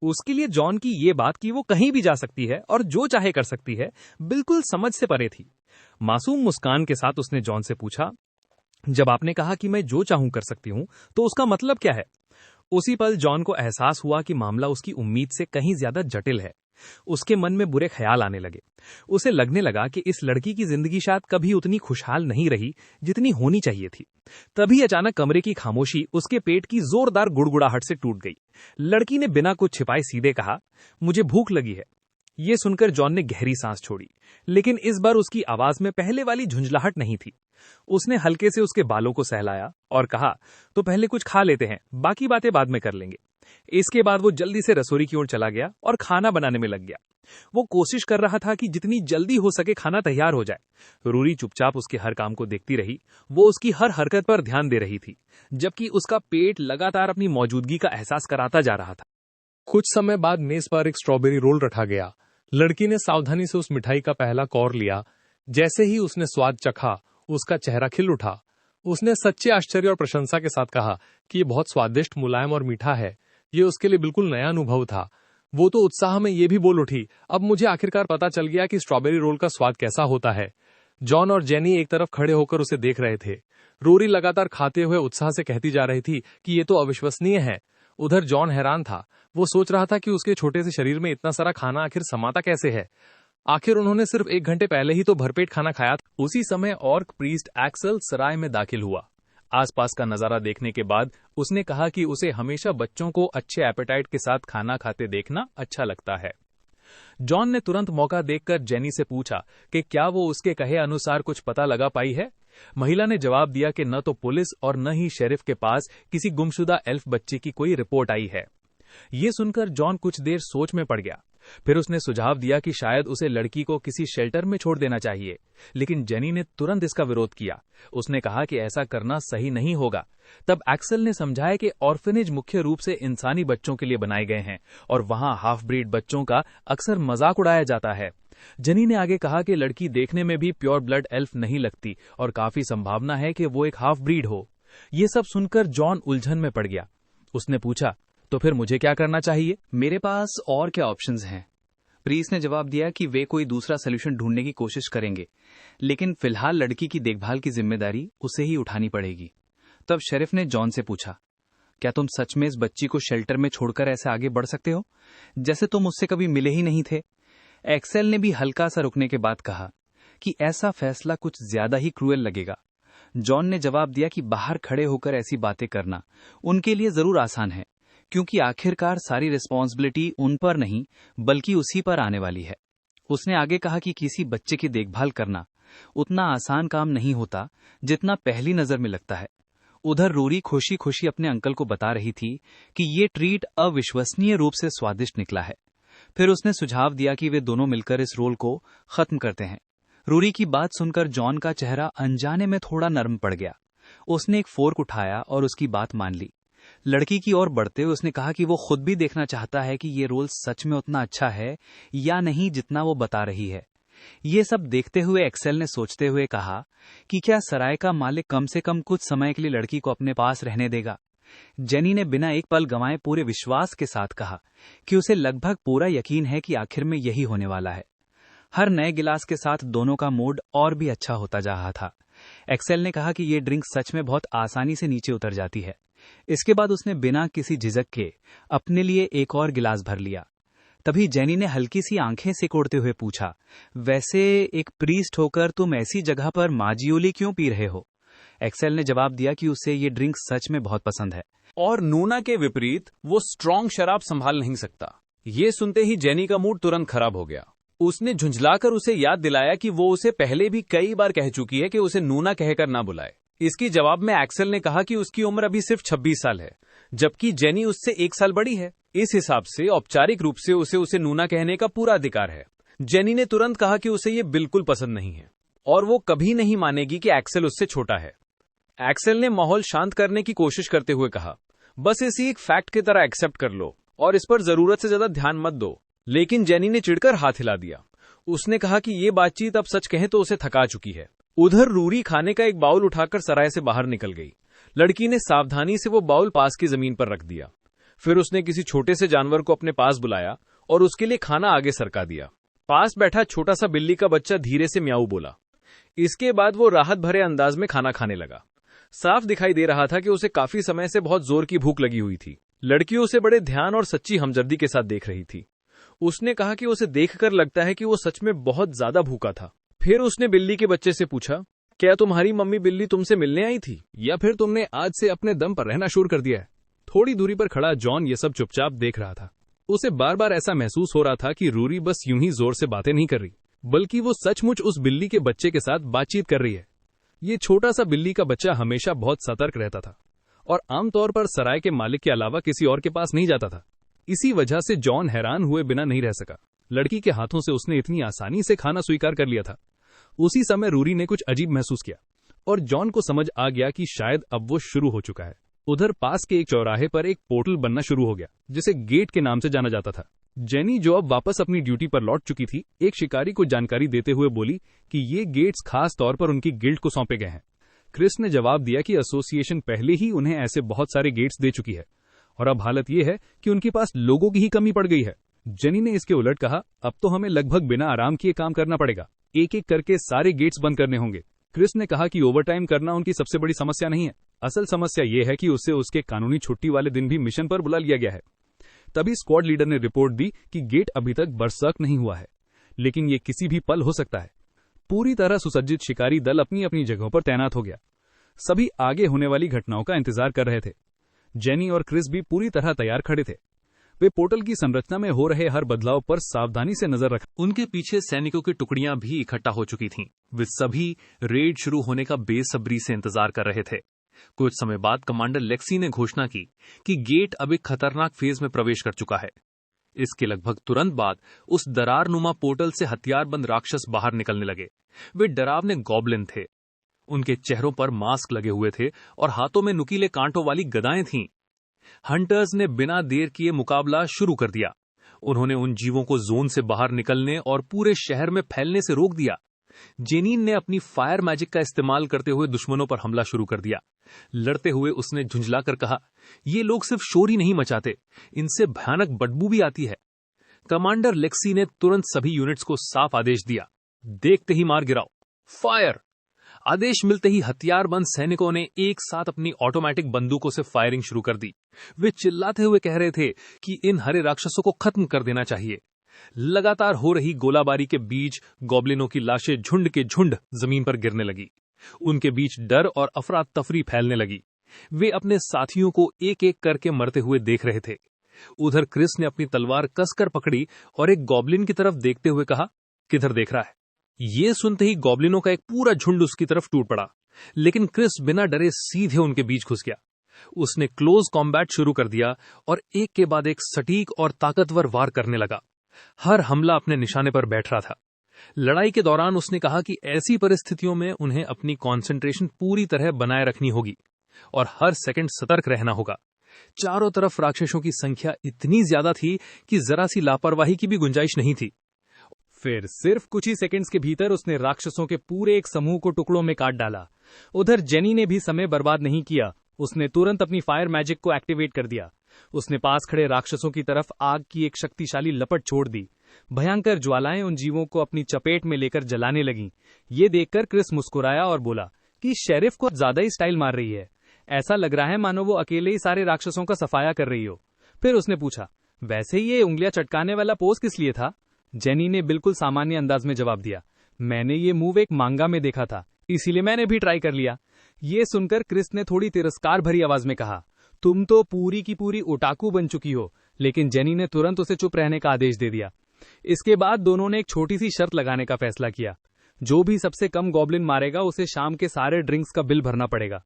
उसके लिए जॉन की ये बात कि वो कहीं भी जा सकती है और जो चाहे कर सकती है बिल्कुल समझ से परे थी। मासूम मुस्कान के साथ उसने जॉन से पूछा, जब आपने कहा कि मैं जो चाहूं कर सकती हूं, तो उसका मतलब क्या है? उसी पल जॉन को एहसास हुआ कि मामला उसकी उम्मीद से कहीं ज्यादा जटिल है। उसके मन में बुरे ख्याल आने लगे। उसे लगने लगा कि इस लड़की की जिंदगी शायद कभी उतनी खुशहाल नहीं रही जितनी होनी चाहिए थी। तभी अचानक कमरे की खामोशी उसके पेट की जोरदार गुड़गुड़ाहट से टूट गई। लड़की ने बिना कुछ छिपाए सीधे कहा, मुझे भूख लगी है। ये सुनकर जॉन ने गहरी सांस छोड़ी, लेकिन इस बार उसकी आवाज में पहले वाली झुंझलाहट नहीं थी। उसने हल्के से उसके बालों को सहलाया और कहा, तो पहले कुछ खा लेते हैं, बाकी बातें बाद में कर लेंगे। इसके बाद वो जल्दी से रसोई की ओर चला गया और खाना बनाने में लग गया। वो कोशिश कर रहा था कि जितनी जल्दी हो सके खाना तैयार हो जाए। रूरी चुपचाप उसके हर काम को देखती रही। वो उसकी हर हरकत पर ध्यान दे रही थी, जबकि उसका पेट लगातार अपनी मौजूदगी का एहसास कराता जा रहा था। कुछ समय बाद मेज पर एक स्ट्रॉबेरी रोल रखा गया। लड़की ने सावधानी से उस मिठाई का पहला कौर लिया। जैसे ही उसने स्वाद चखा, उसका चेहरा खिल उठा। उसने सच्चे आश्चर्य और प्रशंसा के साथ कहा कि ये बहुत स्वादिष्ट, मुलायम और मीठा है। ये उसके लिए बिल्कुल नया अनुभव था। वो तो उत्साह में ये भी बोल उठी, अब मुझे आखिरकार पता चल गया कि स्ट्रॉबेरी रोल का स्वाद कैसा होता है। जॉन और जेनी एक तरफ खड़े होकर उसे देख रहे थे। रोरी लगातार खाते हुए उत्साह से कहती जा रही थी कि ये तो अविश्वसनीय है। उधर जॉन हैरान था। वो सोच रहा था कि उसके छोटे से शरीर में इतना सारा खाना आखिर समाता कैसे है। आखिर उन्होंने सिर्फ 1 घंटे पहले ही तो भरपेट खाना खाया था। उसी समय ऑर्क प्रीस्ट एक्सल सराय में दाखिल हुआ। आसपास का नजारा देखने के बाद उसने कहा कि उसे हमेशा बच्चों को अच्छे एपेटाइट के साथ खाना खाते देखना अच्छा लगता है। जॉन ने तुरंत मौका देखकर जेनी से पूछा कि क्या वो उसके कहे अनुसार कुछ पता लगा पाई है। महिला ने जवाब दिया कि न तो पुलिस और न ही शेरिफ के पास किसी गुमशुदा एल्फ बच्चे की कोई रिपोर्ट आई है। ये सुनकर जॉन कुछ देर सोच में पड़ गया। फिर उसने सुझाव दिया कि शायद उसे लड़की को किसी शेल्टर में छोड़ देना चाहिए, लेकिन जेनी ने तुरंत इसका विरोध किया। उसने कहा कि ऐसा करना सही नहीं होगा। तब एक्सेल ने समझाया कि ऑर्फनेज मुख्य रूप से इंसानी बच्चों के लिए बनाए गए हैं और वहां हाफ ब्रीड बच्चों का अक्सर मजाक उड़ाया जाता है। जेनी ने आगे कहा कि लड़की देखने में भी प्योर ब्लड एल्फ नहीं लगती और काफी संभावना है कि वो एक हाफ ब्रीड हो। ये सब सुनकर जॉन उलझन में पड़ गया। उसने पूछा, तो फिर मुझे क्या करना चाहिए? मेरे पास और क्या ऑप्शंस हैं? प्रीस ने जवाब दिया कि वे कोई दूसरा सलूशन ढूंढने की कोशिश करेंगे, लेकिन फिलहाल लड़की की देखभाल की जिम्मेदारी उसे ही उठानी पड़ेगी। तब शेरिफ ने जॉन से पूछा, क्या तुम सच में इस बच्ची को शेल्टर में छोड़कर ऐसे आगे बढ़ सकते हो, जैसे तुम उससे कभी मिले ही नहीं थे? एक्सेल ने भी हल्का सा रुकने के बाद कहा कि ऐसा फैसला कुछ ज्यादा ही क्रूएल लगेगा। जॉन ने जवाब दिया कि बाहर खड़े होकर ऐसी बातें करना उनके लिए जरूर आसान है, क्योंकि आखिरकार सारी रिस्पॉन्सिबिलिटी उन पर नहीं बल्कि उसी पर आने वाली है। उसने आगे कहा कि किसी बच्चे की देखभाल करना उतना आसान काम नहीं होता जितना पहली नजर में लगता है। उधर रूरी खुशी खुशी अपने अंकल को बता रही थी कि ये ट्रीट अविश्वसनीय रूप से स्वादिष्ट निकला है। फिर उसने सुझाव दिया कि वे दोनों मिलकर इस रोल को खत्म करते हैं। रूरी की बात सुनकर जॉन का चेहरा अनजाने में थोड़ा नरम पड़ गया। उसने एक फोर्क उठाया और उसकी बात मान ली। लड़की की ओर बढ़ते हुए उसने कहा कि वो खुद भी देखना चाहता है कि ये रोल सच में उतना अच्छा है या नहीं जितना वो बता रही है। ये सब देखते हुए एक्सेल ने सोचते हुए कहा कि क्या सराय का मालिक कम से कम कुछ समय के लिए लड़की को अपने पास रहने देगा। जेनी ने बिना एक पल गंवाए पूरे विश्वास के साथ कहा कि उसे लगभग पूरा यकीन है कि आखिर में यही होने वाला है। हर नए गिलास के साथ दोनों का मूड और भी अच्छा होता जा रहा था। एक्सेल ने कहा कि ये ड्रिंक सच में बहुत आसानी से नीचे उतर जाती है। इसके बाद उसने बिना किसी झिझक के अपने लिए एक और गिलास भर लिया। तभी जेनी ने हल्की सी आंखें सिकोड़ते हुए पूछा, वैसे एक प्रीस्ट होकर तुम ऐसी जगह पर माजियोली क्यों पी रहे हो? एक्सेल ने जवाब दिया कि उसे ये ड्रिंक सच में बहुत पसंद है और नूना के विपरीत वो स्ट्रॉन्ग शराब संभाल नहीं सकता। ये सुनते ही जेनी का मूड तुरंत खराब हो गया। उसने झुंझलाकर उसे याद दिलाया कि वो उसे पहले भी कई बार कह चुकी है कि उसे नूना कहकर ना बुलाए। इसके जवाब में एक्सेल ने कहा कि उसकी उम्र अभी सिर्फ 26 साल है, जबकि जेनी उससे 1 साल बड़ी है। इस हिसाब से औपचारिक रूप से उसे नूना कहने का पूरा अधिकार है। जेनी ने तुरंत कहा कि उसे ये बिल्कुल पसंद नहीं है और वो कभी नहीं मानेगी कि एक्सेल उससे छोटा है। एक्सेल ने माहौल शांत करने की कोशिश करते हुए कहा, बस इसी एक फैक्ट की तरह एक्सेप्ट कर लो और इस पर जरूरत से ज्यादा ध्यान मत दो। लेकिन जेनी ने चिढ़कर हाथ हिला दिया। उसने कहा कि ये बातचीत अब सच कहें तो उसे थका चुकी है। उधर रूरी खाने का एक बाउल उठाकर सराय से बाहर निकल गई। लड़की ने सावधानी से वो बाउल पास की जमीन पर रख दिया। फिर उसने किसी छोटे से जानवर को अपने पास बुलाया और उसके लिए खाना आगे सरका दिया। पास बैठा छोटा सा बिल्ली का बच्चा धीरे से म्याऊ बोला। इसके बाद वो राहत भरे अंदाज में खाना खाने लगा। साफ दिखाई दे रहा था कि उसे काफी समय से बहुत जोर की भूख लगी हुई थी। लड़की उसे बड़े ध्यान और सच्ची हमदर्दी के साथ देख रही थी। उसने कहा कि उसे देखकर लगता है कि वो सच में बहुत ज्यादा भूखा था। फिर उसने बिल्ली के बच्चे से पूछा, क्या तुम्हारी मम्मी बिल्ली तुमसे मिलने आई थी या फिर तुमने आज से अपने दम पर रहना शुरू कर दिया है? थोड़ी दूरी पर खड़ा जॉन ये सब चुपचाप देख रहा था। उसे बार बार ऐसा महसूस हो रहा था कि रूरी बस यूं ही जोर से बातें नहीं कर रही, बल्कि वो सचमुच उस बिल्ली के बच्चे के साथ बातचीत कर रही है। ये छोटा सा बिल्ली का बच्चा हमेशा बहुत सतर्क रहता था और आमतौर पर सराय के मालिक के अलावा किसी और के पास नहीं जाता था। इसी वजह से जॉन हैरान हुए बिना नहीं रह सका। लड़की के हाथों से उसने इतनी आसानी से खाना स्वीकार कर लिया था। उसी समय रूरी ने कुछ अजीब महसूस किया और जॉन को समझ आ गया कि शायद अब वो शुरू हो चुका है। उधर पास के एक चौराहे पर एक पोर्टल बनना शुरू हो गया, जिसे गेट के नाम से जाना जाता था। जेनी, जो अब वापस अपनी ड्यूटी पर लौट चुकी थी, एक शिकारी को जानकारी देते हुए बोली कि ये गेट्स खास तौर पर उनकी गिल्ड को सौंपे गए हैं। क्रिस ने जवाब दिया कि एसोसिएशन पहले ही उन्हें ऐसे बहुत सारे गेट्स दे चुकी है और अब हालत यह है कि उनके पास लोगों की ही कमी पड़ गई है। जेनी ने इसके उलट कहा, अब तो हमें लगभग बिना आराम किए काम करना पड़ेगा, एक एक करके सारे गेट्स बंद करने होंगे। क्रिस ने कहा कि ओवरटाइम करना उनकी सबसे बड़ी समस्या नहीं है। असल समस्या यह है कि उसे उसके कानूनी छुट्टी वाले दिन भी मिशन पर बुला लिया गया है। तभी स्क्वाड लीडर ने रिपोर्ट दी कि गेट अभी तक बरसक नहीं हुआ है, लेकिन ये किसी भी पल हो सकता है। पूरी तरह सुसज्जित शिकारी दल अपनी अपनी जगहों पर तैनात हो गया। सभी आगे होने वाली घटनाओं का इंतजार कर रहे थे। जेनी और क्रिस भी पूरी तरह तैयार खड़े थे। वे पोर्टल की संरचना में हो रहे हर बदलाव पर सावधानी से नजर रख। उनके पीछे सैनिकों की टुकड़ियां भी इकट्ठा हो चुकी थीं। वे सभी रेड शुरू होने का बेसब्री से इंतजार कर रहे थे। कुछ समय बाद कमांडर लेक्सी ने घोषणा की कि गेट अब एक खतरनाक फेज में प्रवेश कर चुका है। इसके लगभग तुरंत बाद उस दरारनुमा पोर्टल से हथियारबंद राक्षस बाहर निकलने लगे। वे डरावने गॉब्लिन थे। उनके चेहरों पर मास्क लगे हुए थे और हाथों में नुकीले कांटों वाली गदाएं थीं। हंटर्स ने बिना देर किए मुकाबला शुरू कर दिया। उन्होंने उन जीवों को जोन से बाहर निकलने और पूरे शहर में फैलने से रोक दिया। जेनिन ने अपनी फायर मैजिक का इस्तेमाल करते हुए दुश्मनों पर हमला शुरू कर दिया। लड़ते हुए उसने झुंझलाकर कहा, ये लोग सिर्फ शोर ही नहीं मचाते, इनसे भयानक बदबू भी आती है। कमांडर लेक्सी ने तुरंत सभी यूनिट्स को साफ आदेश दिया, देखते ही मार गिराओ, फायर। आदेश मिलते ही हथियारबंद सैनिकों ने एक साथ अपनी ऑटोमेटिक बंदूकों से फायरिंग शुरू कर दी। वे चिल्लाते हुए कह रहे थे कि इन हरे राक्षसों को खत्म कर देना चाहिए। लगातार हो रही गोलाबारी के बीच गॉब्लिनों की लाशें झुंड के झुंड जमीन पर गिरने लगी। उनके बीच डर और अफरा तफरी फैलने लगी। वे अपने साथियों को एक एक करके मरते हुए देख रहे थे। उधर क्रिस ने अपनी तलवार कसकर पकड़ी और एक गॉब्लिन की तरफ देखते हुए कहा, किधर देख रहा है? ये सुनते ही गॉब्लिनों का एक पूरा झुंड उसकी तरफ टूट पड़ा, लेकिन क्रिस बिना डरे सीधे उनके बीच घुस गया। उसने क्लोज कॉम्बैट शुरू कर दिया और एक के बाद एक सटीक और ताकतवर वार करने लगा। हर हमला अपने निशाने पर बैठ रहा था। लड़ाई के दौरान उसने कहा कि ऐसी परिस्थितियों में उन्हें अपनी कंसंट्रेशन पूरी तरह बनाए रखनी होगी और हर सेकंड सतर्क रहना होगा। चारों तरफ राक्षसों की संख्या इतनी ज्यादा थी कि जरा सी लापरवाही की भी गुंजाइश नहीं थी। फिर सिर्फ कुछ ही सेकंड्स के भीतर उसने राक्षसों के पूरे एक समूह को टुकड़ों में काट डाला। उधर जेनी ने भी समय बर्बाद नहीं किया। उसने तुरंत अपनी फायर मैजिक को एक्टिवेट कर दिया। उसने पास खड़े राक्षसों की तरफ आग की एक शक्तिशाली लपट छोड़ दी। भयंकर ज्वालाएं उन जीवों को अपनी चपेट में लेकर जलाने लगीं। ये देखकर क्रिस मुस्कुराया और बोला कि शेरिफ को ज्यादा ही स्टाइल मार रही है। ऐसा लग रहा है मानो वो अकेले ही सारे राक्षसों का सफाया कर रही हो। फिर उसने पूछा, वैसे ये उंगलियां चटकाने वाला पोज किस लिए था? जेनी ने बिल्कुल सामान्य अंदाज में जवाब दिया, मैंने ये मूव एक मांगा में देखा था, इसीलिए मैंने भी ट्राई कर लिया। ये सुनकर क्रिस ने थोड़ी तिरस्कार भरी आवाज में कहा, तुम तो पूरी की पूरी ओटाकू बन चुकी हो। लेकिन जेनी ने तुरंत उसे चुप रहने का आदेश दे दिया। इसके बाद दोनों ने एक छोटी सी शर्त लगाने का फैसला किया। जो भी सबसे कम गॉब्लिन मारेगा उसे शाम के सारे ड्रिंक्स का बिल भरना पड़ेगा।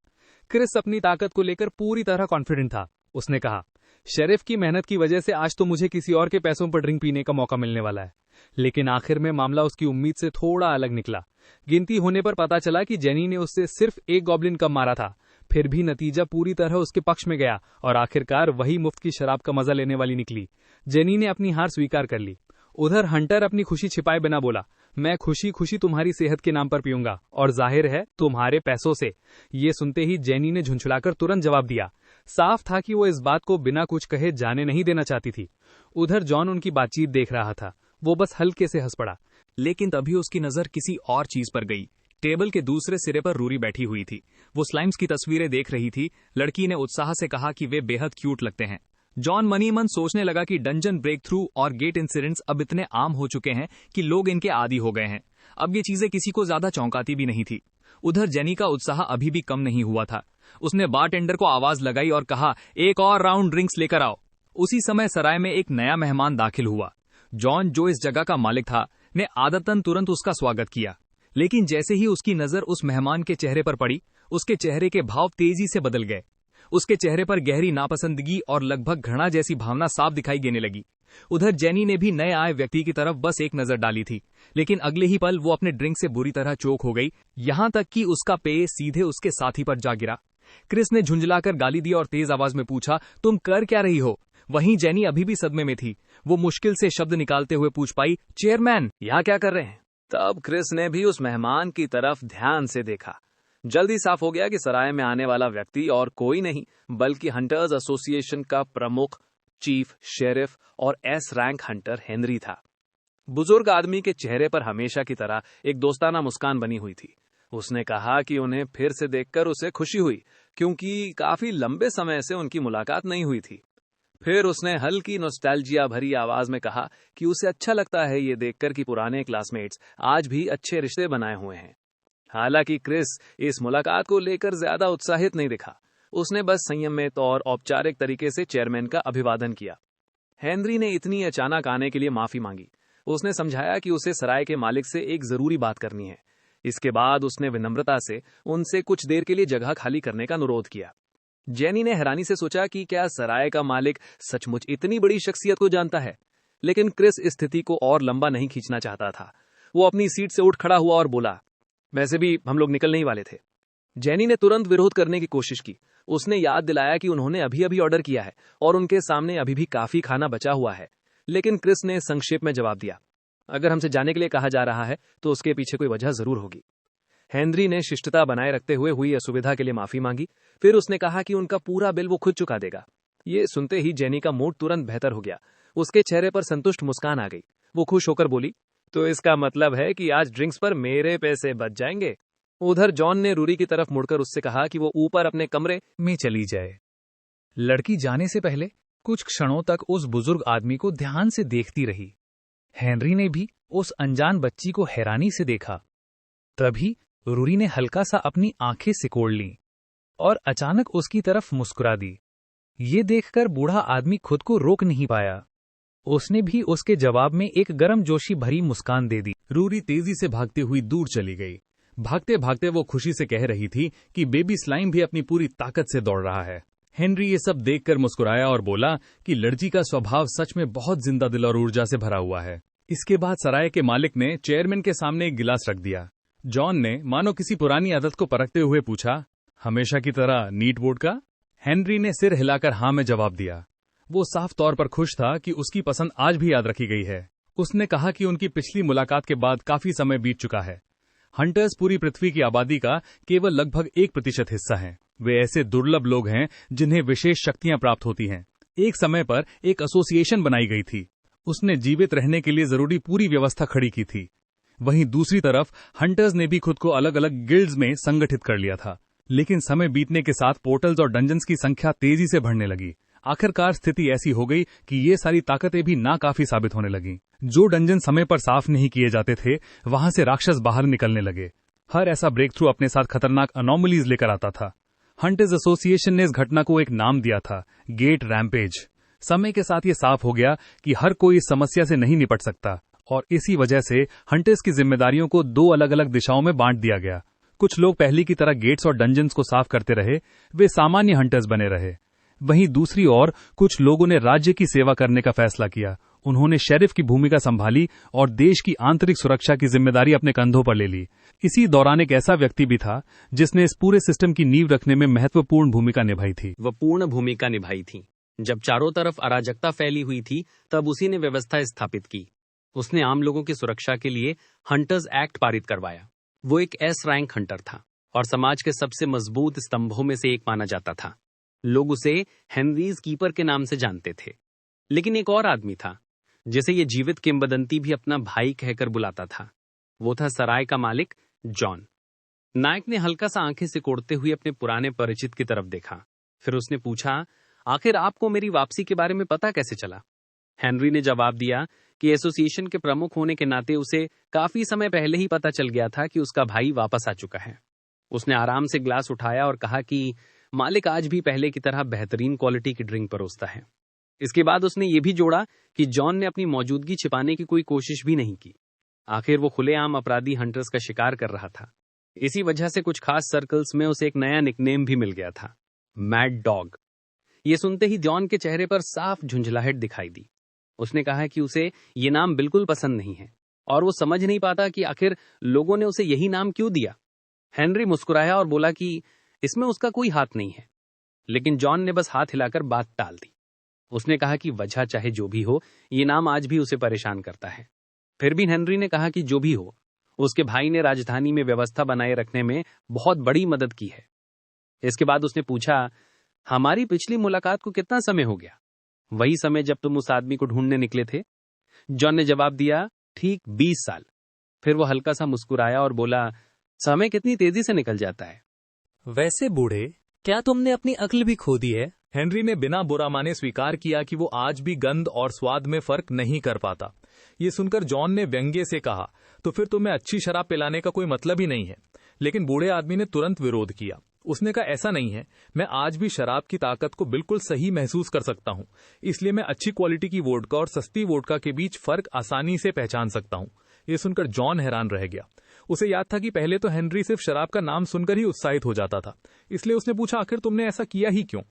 क्रिस अपनी ताकत को लेकर पूरी तरह कॉन्फिडेंट था। उसने कहा, शेरिफ की मेहनत की वजह से आज तो मुझे किसी और के पैसों पर ड्रिंक पीने का मौका मिलने वाला है। लेकिन आखिर में मामला उसकी उम्मीद से थोड़ा अलग निकला। गिनती होने पर पता चला कि जेनी ने उससे सिर्फ एक गॉब्लिन कम मारा था। फिर भी नतीजा पूरी तरह उसके पक्ष में गया और आखिरकार वही मुफ्त की शराब का मजा लेने वाली निकली। जेनी ने अपनी हार स्वीकार कर ली। उधर हंटर अपनी खुशी छिपाए बिना बोला, मैं खुशी खुशी तुम्हारी सेहत के नाम पर पीऊंगा, और जाहिर है तुम्हारे पैसों से। ये सुनते ही जेनी ने झुंझलाकर तुरंत जवाब दिया। साफ था कि वो इस बात को बिना कुछ कहे जाने नहीं देना चाहती थी। उधर जॉन उनकी बातचीत देख रहा था। वो बस हल्के से हंस पड़ा, लेकिन तभी उसकी नजर किसी और चीज पर गई। टेबल के दूसरे सिरे पर रूरी बैठी हुई थी। वो स्लाइम्स की तस्वीरें देख रही थी। लड़की ने उत्साह से कहा कि वे बेहद क्यूट लगते हैं। जॉन मनी मन सोचने लगा कि डंजन ब्रेक थ्रू और गेट इंसिडेंट्स अब इतने आम हो चुके हैं कि लोग इनके आदी हो गए हैं। अब ये चीजें किसी को ज्यादा चौंकाती भी नहीं थी। उधर जेनी का उत्साह अभी भी कम नहीं हुआ था। उसने बारटेंडर को आवाज लगाई और कहा, एक और राउंड ड्रिंक्स लेकर आओ। उसी समय सराय में एक नया मेहमान दाखिल हुआ। जॉन, जो इस जगह का मालिक था, ने आदतन तुरंत उसका स्वागत किया। लेकिन जैसे ही उसकी नजर उस मेहमान के चेहरे पर पड़ी, उसके चेहरे के भाव तेजी से बदल गए। उसके चेहरे पर गहरी नापसंदगी और लगभग घृणा जैसी भावना साफ दिखाई देने लगी। उधर जेनी ने भी नए आए व्यक्ति की तरफ बस एक नजर डाली थी, लेकिन अगले ही पल वो अपने ड्रिंक से बुरी तरह चोक हो गई, यहां तक कि उसका पेय सीधे उसके साथी पर जा गिरा। क्रिस ने झुंझलाकर गाली दी और तेज आवाज में पूछा, तुम कर क्या रही हो? वहीं जेनी अभी भी सदमे में थी। वो मुश्किल से शब्द निकालते हुए पूछ पाई, चेयरमैन, यहाँ क्या कर रहे हैं? तब क्रिस ने भी उस मेहमान की तरफ ध्यान से देखा। जल्दी साफ हो गया कि सराय में आने वाला व्यक्ति और कोई नहीं बल्कि हंटर्स एसोसिएशन का प्रमुख चीफ शेरिफ और एस रैंक हंटर हेनरी था। बुजुर्ग आदमी के चेहरे पर हमेशा की तरह एक दोस्ताना मुस्कान बनी हुई थी। उसने कहा कि उन्हें फिर से देखकर उसे खुशी हुई, क्योंकि काफी लंबे समय से उनकी मुलाकात नहीं हुई थी। फिर उसने हल्की नॉस्टैल्जिया भरी आवाज में कहा कि उसे अच्छा लगता है ये देखकर कि पुराने क्लासमेट्स आज भी अच्छे रिश्ते बनाए हुए हैं। हालांकि क्रिस इस मुलाकात को लेकर ज्यादा उत्साहित नहीं दिखा। उसने बस संयमित और औपचारिक तरीके से चेयरमैन का अभिवादन किया। हेनरी ने इतनी अचानक आने के लिए माफी मांगी। उसने समझाया कि उसे सराय के मालिक से एक जरूरी बात करनी है। इसके बाद उसने विनम्रता से उनसे कुछ देर के लिए जगह खाली करने का अनुरोध किया। जेनी ने हैरानी से सोचा कि क्या सराय का मालिक सचमुच इतनी बड़ी शख्सियत को जानता है। लेकिन क्रिस इस स्थिति को और लंबा नहीं खींचना चाहता था। वो अपनी सीट से उठ खड़ा हुआ और बोला, वैसे भी हम लोग निकलने ही वाले थे। जेनी ने तुरंत विरोध करने की कोशिश की। उसने याद दिलाया कि उन्होंने अभी अभी ऑर्डर किया है और उनके सामने अभी भी काफी खाना बचा हुआ है। लेकिन क्रिस ने संक्षेप में जवाब दिया, अगर हमसे जाने के लिए कहा जा रहा है तो उसके पीछे कोई वजह जरूर होगी। हेनरी ने शिष्टता बनाए रखते हुए हुई असुविधा के लिए माफी मांगी। फिर उसने कहा कि उनका पूरा बिल वो खुद चुका देगा। ये सुनते ही जेनी का मूड तुरंत बेहतर हो गया। उसके चेहरे पर संतुष्ट मुस्कान आ गई। वो खुश होकर बोली, तो इसका मतलब है कि आज ड्रिंक्स पर मेरे पैसे बच जाएंगे। उधर जॉन ने रूरी की तरफ मुड़कर उससे कहा कि वो ऊपर अपने कमरे में चली जाए। लड़की जाने से पहले कुछ क्षणों तक उस बुजुर्ग आदमी को ध्यान से देखती रही। हेनरी ने भी उस अनजान बच्ची को हैरानी से देखा। तभी रूरी ने हल्का सा अपनी आंखें सिकोड़ लीं और अचानक उसकी तरफ मुस्कुरा दी। ये देखकर बूढ़ा आदमी खुद को रोक नहीं पाया। उसने भी उसके जवाब में एक गर्मजोशी भरी मुस्कान दे दी। रूरी तेजी से भागती हुई दूर चली गई। भागते भागते वो खुशी से कह रही थी कि बेबी स्लाइम भी अपनी पूरी ताकत से दौड़ रहा है। हेनरी ये सब देखकर मुस्कुराया और बोला कि लड़की का स्वभाव सच में बहुत जिंदा दिल और ऊर्जा से भरा हुआ है। इसके बाद सराय के मालिक ने चेयरमैन के सामने एक गिलास रख दिया। जॉन ने मानो किसी पुरानी आदत को परखते हुए पूछा, हमेशा की तरह नीट वोडका? हेनरी ने सिर हिलाकर हाँ में जवाब दिया। वो साफ तौर पर खुश था कि उसकी पसंद आज भी याद रखी गई है। उसने कहा कि उनकी पिछली मुलाकात के बाद काफी समय बीत चुका है। हंटर्स पूरी पृथ्वी की आबादी का केवल लगभग 1% हिस्सा हैं। वे ऐसे दुर्लभ लोग हैं जिन्हें विशेष शक्तियां प्राप्त होती हैं। एक समय पर एक एसोसिएशन बनाई गई थी। उसने जीवित रहने के लिए जरूरी पूरी व्यवस्था खड़ी की थी। वहीं दूसरी तरफ हंटर्स ने भी खुद को अलग अलग गिल्ड्स में संगठित कर लिया था। लेकिन समय बीतने के साथ पोर्टल्स और डंजन्स की संख्या तेजी से बढ़ने लगी। आखिरकार स्थिति ऐसी हो गई कि ये सारी ताकतें भी नाकाफी साबित होने लगी। जो डंजन समय पर साफ नहीं किए जाते थे, वहां से राक्षस बाहर निकलने लगे। हर ऐसा ब्रेक थ्रू अपने साथ खतरनाक अनोमलीज लेकर आता था। हंटर्स एसोसिएशन ने इस घटना को एक नाम दिया था, गेट रैम्पेज। समय के साथ ये साफ हो गया कि हर कोई इस समस्या से नहीं निपट सकता और इसी वजह से हंटर्स की जिम्मेदारियों को 2 अलग अलग दिशाओं में बांट दिया गया। कुछ लोग पहले की तरह गेट्स और डंजन्स को साफ करते रहे, वे सामान्य हंटर्स बने रहे। वहीं दूसरी ओर कुछ लोगों ने राज्य की सेवा करने का फैसला किया। उन्होंने शेरिफ की भूमिका संभाली और देश की आंतरिक सुरक्षा की जिम्मेदारी अपने कंधों पर ले ली। इसी दौरान एक ऐसा व्यक्ति भी था जिसने इस पूरे सिस्टम की नींव रखने में महत्वपूर्ण भूमिका निभाई थी। वह पूर्ण भूमिका निभाई थी। जब चारों तरफ अराजकता फैली हुई थी, तब उसी ने व्यवस्था स्थापित की। उसने आम लोगों की सुरक्षा के लिए हंटर्स एक्ट पारित करवाया। वो एक एस रैंक हंटर था और समाज के सबसे मजबूत स्तंभों में से एक माना जाता था। लोग उसे हेनरीज कीपर के नाम से जानते थे। लेकिन एक और आदमी था जिसे ये जीवित किंवदंती भी अपना भाई कहकर बुलाता था। वो था सराय का मालिक जॉन। नायक ने हल्का सा आंखें सिकोड़ते हुए अपने पुराने परिचित की तरफ देखा। फिर उसने पूछा, आखिर आपको मेरी वापसी के बारे में पता कैसे चला? हेनरी ने जवाब दिया कि एसोसिएशन के प्रमुख होने के नाते उसे काफी समय पहले ही पता चल गया था कि उसका भाई वापस आ चुका है। उसने आराम से ग्लास उठाया और कहा कि मालिक आज भी पहले की तरह बेहतरीन क्वालिटी की ड्रिंक परोसता है। इसके बाद उसने ये भी जोड़ा कि जॉन ने अपनी मौजूदगी छिपाने की कोई कोशिश भी नहीं की। आखिर वो खुलेआम अपराधी हंटर्स का शिकार कर रहा था। इसी वजह से कुछ खास सर्कल्स में उसे एक नया निकनेम भी मिल गया था, मैड डॉग। ये सुनते ही जॉन के चेहरे पर साफ झुंझलाहट दिखाई दी। उसने कहा कि उसे ये नाम बिल्कुल पसंद नहीं है और वो समझ नहीं पाता कि आखिर लोगों ने उसे यही नाम क्यों दिया। हेनरी मुस्कुराया और बोला कि इसमें उसका कोई हाथ नहीं है। लेकिन जॉन ने बस हाथ हिलाकर बात टाल दी। उसने कहा कि वजह चाहे जो भी हो, ये नाम आज भी उसे परेशान करता है। फिर भी हेनरी ने कहा कि जो भी हो, उसके भाई ने राजधानी में व्यवस्था बनाए रखने में बहुत बड़ी मदद की है। इसके बाद उसने पूछा, हमारी पिछली मुलाकात को कितना समय हो गया? वही समय जब तुम उस आदमी को ढूंढने निकले थे। जॉन ने जवाब दिया, ठीक 20 साल। फिर वो हल्का सा मुस्कुराया और बोला, समय कितनी तेजी से निकल जाता है। वैसे बूढ़े, क्या तुमने अपनी अक्ल भी खो दी है? हेनरी ने बिना बुरा माने स्वीकार किया कि वो आज भी गंध और स्वाद में फर्क नहीं कर पाता। ये सुनकर जॉन ने व्यंग्य से कहा, तो फिर तुम्हें अच्छी शराब पिलाने का कोई मतलब ही नहीं है। लेकिन बूढ़े आदमी ने तुरंत विरोध किया। उसने कहा, ऐसा नहीं है, मैं आज भी शराब की ताकत को बिल्कुल सही महसूस कर सकता हूं। इसलिए मैं अच्छी क्वालिटी की वोडका और सस्ती वोडका के बीच फर्क आसानी से पहचान सकता हूं। ये सुनकर जॉन हैरान रह गया। उसे याद था कि पहले तो हेनरी सिर्फ शराब का नाम सुनकर ही उत्साहित हो जाता था। इसलिए उसने पूछा, आखिर तुमने ऐसा किया ही क्यों?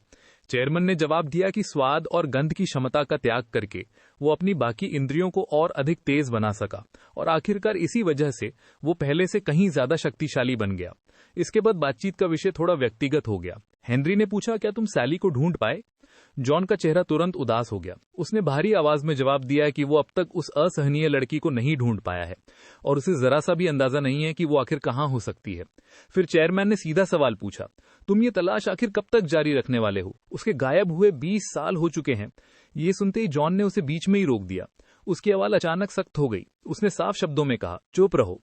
चेयरमैन ने जवाब दिया कि स्वाद और गंध की क्षमता का त्याग करके वो अपनी बाकी इंद्रियों को और अधिक तेज बना सका और आखिरकार इसी वजह से वो पहले से कहीं ज्यादा शक्तिशाली बन गया। इसके बाद बातचीत का विषय थोड़ा व्यक्तिगत हो गया। हेनरी ने पूछा, क्या तुम सैली को ढूंढ पाए? जॉन का चेहरा तुरंत उदास हो गया। उसने भारी आवाज में जवाब दिया कि वो अब तक उस असहनीय लड़की को नहीं ढूंढ पाया है और उसे जरा सा भी अंदाजा नहीं है कि वो आखिर कहां हो सकती है। फिर चेयरमैन ने सीधा सवाल पूछा, तुम ये तलाश आखिर कब तक जारी रखने वाले हो? उसके गायब हुए 20 साल हो चुके हैं। ये सुनते ही जॉन ने उसे बीच में ही रोक दिया। उसकी आवाज अचानक सख्त हो गई। उसने साफ शब्दों में कहा, चुप रहो।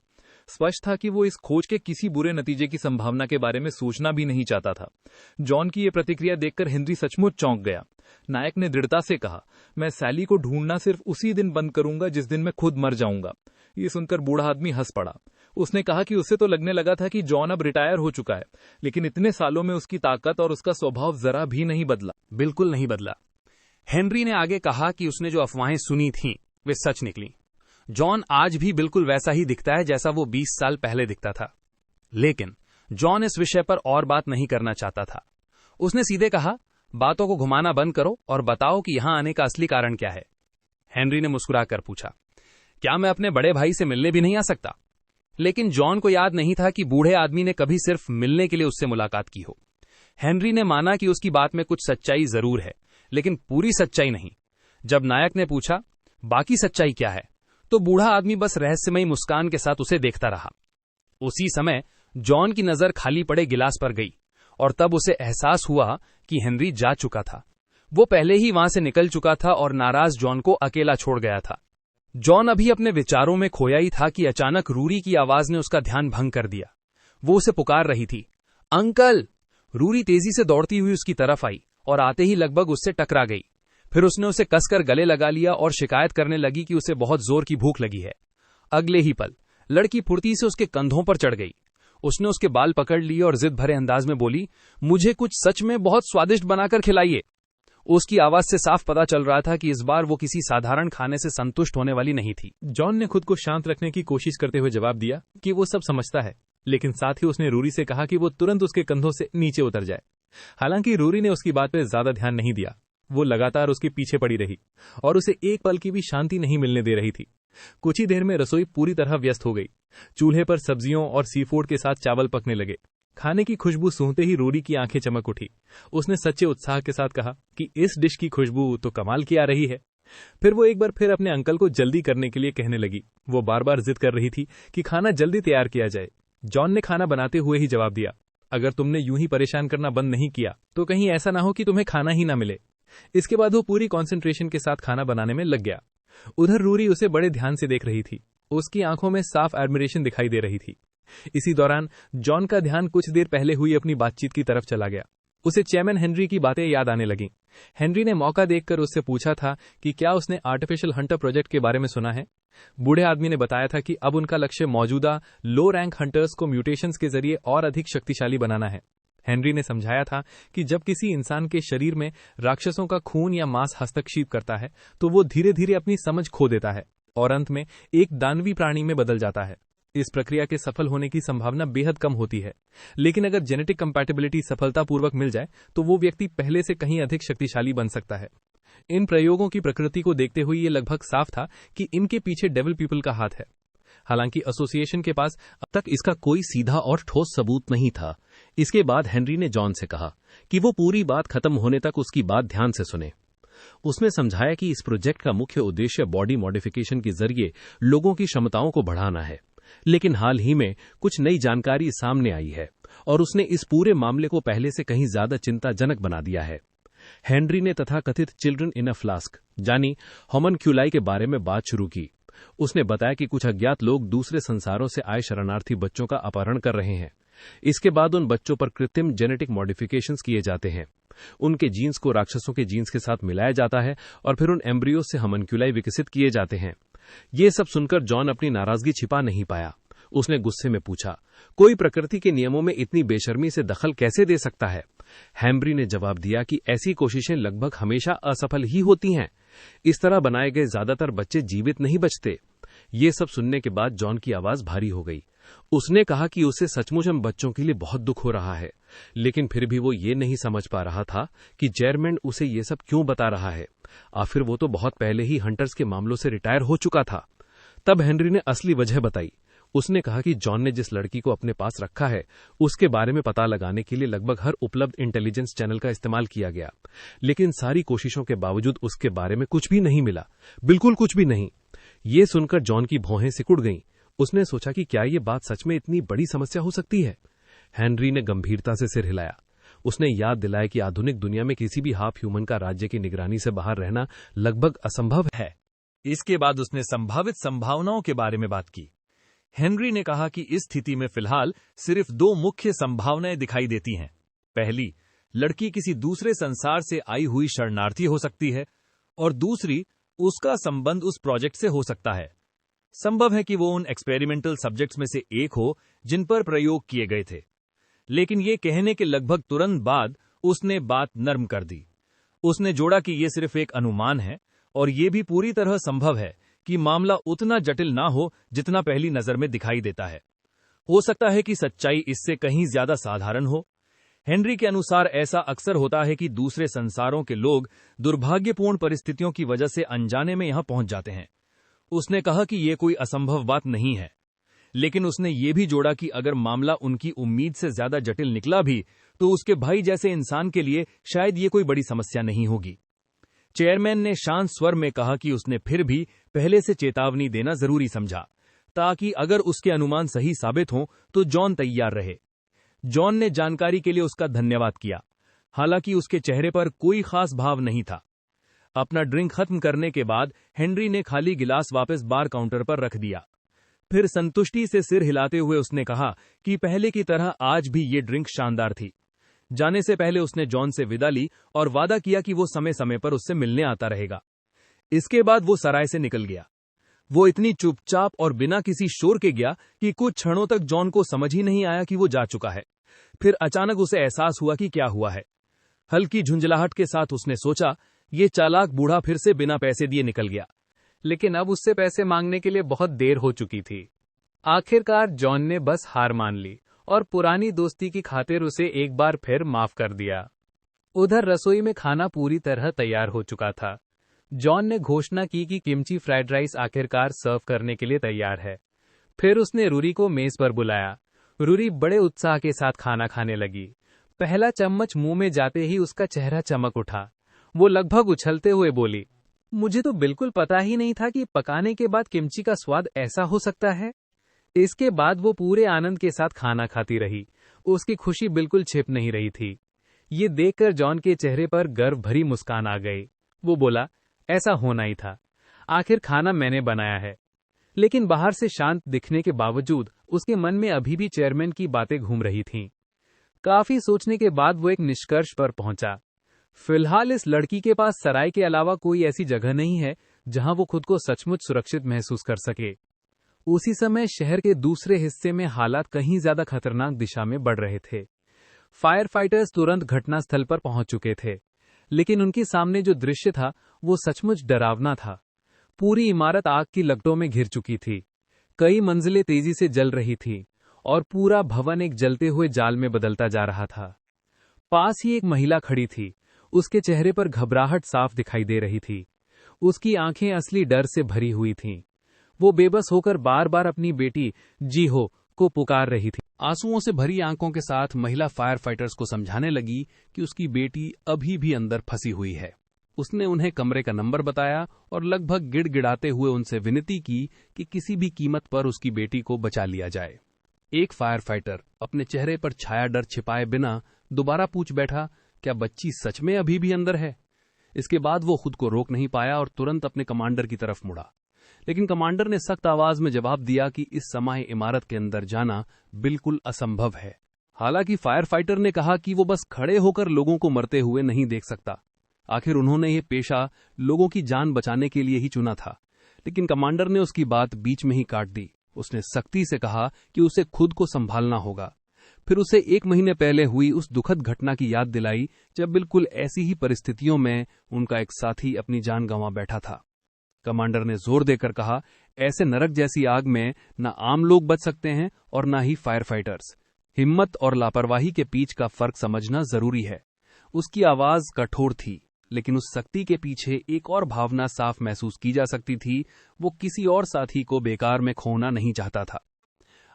स्पष्ट था कि वो इस खोज के किसी बुरे नतीजे की संभावना के बारे में सोचना भी नहीं चाहता था। जॉन की ये प्रतिक्रिया देखकर हेनरी सचमुच चौंक गया। नायक ने दृढ़ता से कहा, मैं सैली को ढूंढना सिर्फ उसी दिन बंद करूंगा जिस दिन मैं खुद मर जाऊंगा। ये सुनकर बूढ़ा आदमी हंस पड़ा। उसने कहा कि उसे तो लगने लगा था कि जॉन अब रिटायर हो चुका है, लेकिन इतने सालों में उसकी ताकत और उसका स्वभाव जरा भी नहीं बदला। बिल्कुल नहीं बदला। हेनरी ने आगे कहा कि उसने जो अफवाहें सुनी थीं वे सच निकली। जॉन आज भी बिल्कुल वैसा ही दिखता है जैसा वो 20 साल पहले दिखता था। लेकिन जॉन इस विषय पर और बात नहीं करना चाहता था। उसने सीधे कहा, बातों को घुमाना बंद करो और बताओ कि यहां आने का असली कारण क्या है। हेनरी ने मुस्कुराकर पूछा, क्या मैं अपने बड़े भाई से मिलने भी नहीं आ सकता? लेकिन जॉन को याद नहीं था कि बूढ़े आदमी ने कभी सिर्फ मिलने के लिए उससे मुलाकात की हो। हेनरी ने माना कि उसकी बात में कुछ सच्चाई जरूर है, लेकिन पूरी सच्चाई नहीं। जब नायक ने पूछा, बाकी सच्चाई क्या है, तो बूढ़ा आदमी बस रहस्यमयी मुस्कान के साथ उसे देखता रहा। उसी समय जॉन की नजर खाली पड़े गिलास पर गई और तब उसे एहसास हुआ कि हेनरी जा चुका था। वो पहले ही वहां से निकल चुका था और नाराज जॉन को अकेला छोड़ गया था। जॉन अभी अपने विचारों में खोया ही था कि अचानक रूरी की आवाज ने उसका ध्यान भंग कर दिया। वो उसे पुकार रही थी, अंकल। रूरी तेजी से दौड़ती हुई उसकी तरफ आई और आते ही लगभग उससे टकरा गई। फिर उसने उसे कसकर गले लगा लिया और शिकायत करने लगी कि उसे बहुत जोर की भूख लगी है। अगले ही पल लड़की फुर्ती से उसके कंधों पर चढ़ गई। उसने उसके बाल पकड़ लिए और जिद भरे अंदाज में बोली, मुझे कुछ सच में बहुत स्वादिष्ट बनाकर खिलाइए। उसकी आवाज से साफ पता चल रहा था कि इस बार वो किसी साधारण खाने से संतुष्ट होने वाली नहीं थी। जॉन ने खुद को शांत रखने की कोशिश करते हुए जवाब दिया कि वो सब समझता है, लेकिन साथ ही उसने रूरी से कहा कि वो तुरंत उसके कंधों से नीचे उतर जाए। हालांकि रूरी ने उसकी बात पर ज्यादा ध्यान नहीं दिया। वो लगातार उसके पीछे पड़ी रही और उसे एक पल की भी शांति नहीं मिलने दे रही थी। कुछ ही देर में रसोई पूरी तरह व्यस्त हो गई। चूल्हे पर सब्जियों और सीफूड के साथ चावल पकने लगे। खाने की खुशबू सूंघते ही रूरी की आंखें चमक उठी। उसने सच्चे उत्साह के साथ कहा कि इस डिश की खुशबू तो कमाल की आ रही है। फिर वो एक बार फिर अपने अंकल को जल्दी करने के लिए कहने लगी। वो बार बार जिद कर रही थी कि खाना जल्दी तैयार किया जाए। जॉन ने खाना बनाते हुए ही जवाब दिया, अगर तुमने यूं ही परेशान करना बंद नहीं किया तो कहीं ऐसा ना हो कि तुम्हें खाना ही ना मिले। इसके बाद वो पूरी कंसंट्रेशन के साथ खाना बनाने में लग गया। उधर रूरी उसे बड़े ध्यान से देख रही थी। उसकी आंखों में साफ एडमिरेशन दिखाई दे रही थी। इसी दौरान जॉन का ध्यान कुछ देर पहले हुई अपनी बातचीत की तरफ चला गया। उसे चेयरमैन हेनरी की बातें याद आने लगीं। हेनरी ने मौका देखकर उससे पूछा था कि क्या उसने आर्टिफिशियल हंटर प्रोजेक्ट के बारे में सुना है। बूढ़े आदमी ने बताया था कि अब उनका लक्ष्य मौजूदा लो रैंक हंटर्स को म्यूटेशंस के जरिए और अधिक शक्तिशाली बनाना है। हेनरी ने समझाया था कि जब किसी इंसान के शरीर में राक्षसों का खून या मांस हस्तक्षेप करता है तो वो धीरे धीरे अपनी समझ खो देता है और अंत में एक दानवी प्राणी में बदल जाता है। इस प्रक्रिया के सफल होने की संभावना बेहद कम होती है, लेकिन अगर जेनेटिक कंपैटिबिलिटी सफलतापूर्वक मिल जाए तो वो व्यक्ति पहले से कहीं अधिक शक्तिशाली बन सकता है। इन प्रयोगों की प्रकृति को देखते हुए ये लगभग साफ था कि इनके पीछे डेविल पीपल का हाथ है। हालांकि एसोसिएशन के पास अब तक इसका कोई सीधा और ठोस सबूत नहीं था। इसके बाद हेनरी ने जॉन से कहा कि वो पूरी बात खत्म होने तक उसकी बात ध्यान से सुने। उसने समझाया कि इस प्रोजेक्ट का मुख्य उद्देश्य बॉडी मॉडिफिकेशन के जरिए लोगों की क्षमताओं को बढ़ाना है, लेकिन हाल ही में कुछ नई जानकारी सामने आई है और उसने इस पूरे मामले को पहले से कहीं ज्यादा चिंताजनक बना दिया है। हेनरी ने तथाकथित चिल्ड्रन इन अ फ्लास्क यानी होमनक्यूलाई के बारे में बात शुरू की। उसने बताया कि कुछ अज्ञात लोग दूसरे संसारों से आए शरणार्थी बच्चों का अपहरण कर रहे हैं। इसके बाद उन बच्चों पर कृत्रिम जेनेटिक मॉडिफिकेशंस किए जाते हैं। उनके जीन्स को राक्षसों के जीन्स के साथ मिलाया जाता है और फिर उन एम्ब्रियो से होमनक्यूलाई विकसित किए जाते हैं। ये सब सुनकर जॉन अपनी नाराजगी छिपा नहीं पाया। उसने गुस्से में पूछा, कोई प्रकृति के नियमों में इतनी बेशर्मी से दखल कैसे दे सकता है? हेनरी ने जवाब दिया कि ऐसी कोशिशें लगभग हमेशा असफल ही होती हैं। इस तरह बनाए गए ज्यादातर बच्चे जीवित नहीं बचते। ये सब सुनने के बाद जॉन की आवाज भारी हो गई। उसने कहा कि उसे सचमुच हम बच्चों के लिए बहुत दुख हो रहा है, लेकिन फिर भी वो ये नहीं समझ पा रहा था कि चेयरमैन उसे ये सब क्यों बता रहा है। आखिर वो तो बहुत पहले ही हंटर्स के मामलों से रिटायर हो चुका था। तब हेनरी ने असली वजह बताई। उसने कहा कि जॉन ने जिस लड़की को अपने पास रखा है उसके बारे में पता लगाने के लिए लगभग हर उपलब्ध इंटेलिजेंस चैनल का इस्तेमाल किया गया, लेकिन सारी कोशिशों के बावजूद उसके बारे में कुछ भी नहीं मिला, बिल्कुल कुछ भी नहीं। ये सुनकर जॉन की भौहें सिकुड़ गईं। उसने सोचा कि क्या ये बात सच में इतनी बड़ी समस्या हो सकती है। हेनरी ने गंभीरता से सिर हिलाया। उसने याद दिलाया कि आधुनिक दुनिया में किसी भी हाफ ह्यूमन का राज्य की निगरानी से बाहर रहना लगभग असंभव है। इसके बाद उसने संभावित संभावनाओं के बारे में बात की। हेनरी ने कहा कि इस स्थिति में फिलहाल सिर्फ 2 मुख्य संभावनाएं दिखाई देती हैं। पहली, लड़की किसी दूसरे संसार से आई हुई शरणार्थी हो सकती है, और दूसरी, उसका संबंध उस प्रोजेक्ट से हो सकता है। संभव है कि वो उन एक्सपेरिमेंटल सब्जेक्ट्स में से एक हो जिन पर प्रयोग किए गए थे। लेकिन ये कहने के लगभग तुरंत बाद उसने बात नर्म कर दी। उसने जोड़ा कि ये सिर्फ एक अनुमान है और ये भी पूरी तरह संभव है कि मामला उतना जटिल ना हो जितना पहली नजर में दिखाई देता है। हो सकता है कि सच्चाई इससे कहीं ज्यादा साधारण हो। हेनरी के अनुसार ऐसा अक्सर होता है कि दूसरे संसारों के लोग दुर्भाग्यपूर्ण परिस्थितियों की वजह से अनजाने में यहां पहुंच जाते हैं। उसने कहा कि यह कोई असंभव बात नहीं है, लेकिन उसने ये भी जोड़ा कि अगर मामला उनकी उम्मीद से ज्यादा जटिल निकला भी तो उसके भाई जैसे इंसान के लिए शायद ये कोई बड़ी समस्या नहीं होगी। चेयरमैन ने शांत स्वर में कहा कि उसने फिर भी पहले से चेतावनी देना जरूरी समझा, ताकि अगर उसके अनुमान सही साबित हों तो जॉन तैयार रहे। जॉन ने जानकारी के लिए उसका धन्यवाद किया, हालांकि उसके चेहरे पर कोई खास भाव नहीं था। अपना ड्रिंक खत्म करने के बाद हेनरी ने खाली गिलास वापस बार काउंटर पर रख दिया। फिर संतुष्टि से सिर हिलाते हुए उसने कहा कि पहले की तरह आज भी ये ड्रिंक शानदार थी। जाने से पहले उसने जॉन से विदा ली और वादा किया कि वो समय समय पर उससे मिलने आता रहेगा। इसके बाद वो सराय से निकल गया। वो इतनी चुपचाप और बिना किसी शोर के गया कि कुछ क्षणों तक जॉन को समझ ही नहीं आया कि वो जा चुका है। फिर अचानक उसे एहसास हुआ कि क्या हुआ है। हल्की झुंझलाहट के साथ उसने सोचा, ये चालाक बूढ़ा फिर से बिना पैसे दिए निकल गया। लेकिन अब उससे पैसे मांगने के लिए बहुत देर हो चुकी थी। आखिरकार जॉन ने बस हार मान ली और पुरानी दोस्ती की खातिर उसे एक बार फिर माफ कर दिया। उधर रसोई में खाना पूरी तरह तैयार हो चुका था। जॉन ने घोषणा की कि किमची फ्राइड राइस आखिरकार सर्व करने के लिए तैयार है। फिर उसने रूरी को मेज पर बुलाया। रूरी बड़े उत्साह के साथ खाना खाने लगी। पहला चम्मच मुंह में जाते ही उसका चेहरा चमक उठा। वो लगभग उछलते हुए बोली, मुझे तो बिल्कुल पता ही नहीं था कि पकाने के बाद किमची का स्वाद ऐसा हो सकता है। इसके बाद वो पूरे आनंद के साथ खाना खाती रही। उसकी खुशी बिल्कुल छिप नहीं रही थी। ये देखकर जॉन के चेहरे पर गर्व भरी मुस्कान आ गई। वो बोला, ऐसा होना ही था। आखिर खाना मैंने बनाया है। लेकिन बाहर से शांत दिखने के बावजूद उसके मन में अभी भी चेयरमैन की बातें घूम रही थीं। काफी सोचने के बाद वो एक निष्कर्ष पर पहुंचा। फिलहाल इस लड़की के पास सराय के अलावा कोई ऐसी जगह नहीं है जहां वो खुद को सचमुच सुरक्षित महसूस कर सके। उसी समय शहर के दूसरे हिस्से में हालात कहीं ज्यादा खतरनाक दिशा में बढ़ रहे थे। फायर फाइटर्स तुरंत घटनास्थल पर पहुंच चुके थे, लेकिन उनके सामने जो दृश्य था वो सचमुच डरावना था। पूरी इमारत आग की लपटों में घिर चुकी थी। कई मंजिलें तेजी से जल रही थी और पूरा भवन एक जलते हुए जाल में बदलता जा रहा था। पास ही एक महिला खड़ी थी। उसके चेहरे पर घबराहट साफ दिखाई दे रही थी। उसकी आंखें असली डर से भरी हुई थीं। वो बेबस होकर बार बार अपनी बेटी जीहो को पुकार रही थी। आंसुओं से भरी आंखों के साथ महिला फायर फाइटर्स को समझाने लगी कि उसकी बेटी अभी भी अंदर फंसी हुई है। उसने उन्हें कमरे का नंबर बताया और लगभग गिड़गिड़ाते हुए उनसे विनती की कि किसी भी कीमत पर उसकी बेटी को बचा लिया जाए। एक फायर फाइटर अपने चेहरे पर छाया डर छिपाए बिना दोबारा पूछ बैठा, क्या बच्ची सच में अभी भी अंदर है? इसके बाद वो खुद को रोक नहीं पाया और तुरंत अपने कमांडर की तरफ मुड़ा। लेकिन कमांडर ने सख्त आवाज में जवाब दिया कि इस समय इमारत के अंदर जाना बिल्कुल असंभव है। हालांकि फायर फाइटर ने कहा कि वो बस खड़े होकर लोगों को मरते हुए नहीं देख सकता। आखिर उन्होंने ये पेशा लोगों की जान बचाने के लिए ही चुना था। लेकिन कमांडर ने उसकी बात बीच में ही काट दी। उसने सख्ती से कहा कि उसे खुद को संभालना होगा। फिर उसे 1 महीने पहले हुई उस दुखद घटना की याद दिलाई जब बिल्कुल ऐसी ही परिस्थितियों में उनका एक साथी अपनी जान गंवा बैठा था। कमांडर ने जोर देकर कहा, ऐसे नरक जैसी आग में न आम लोग बच सकते हैं और न ही फायर फाइटर्स। हिम्मत और लापरवाही के बीच का फर्क समझना जरूरी है। उसकी आवाज कठोर थी, लेकिन उस सख्ती के पीछे एक और भावना साफ महसूस की जा सकती थी। वो किसी और साथी को बेकार में खोना नहीं चाहता था।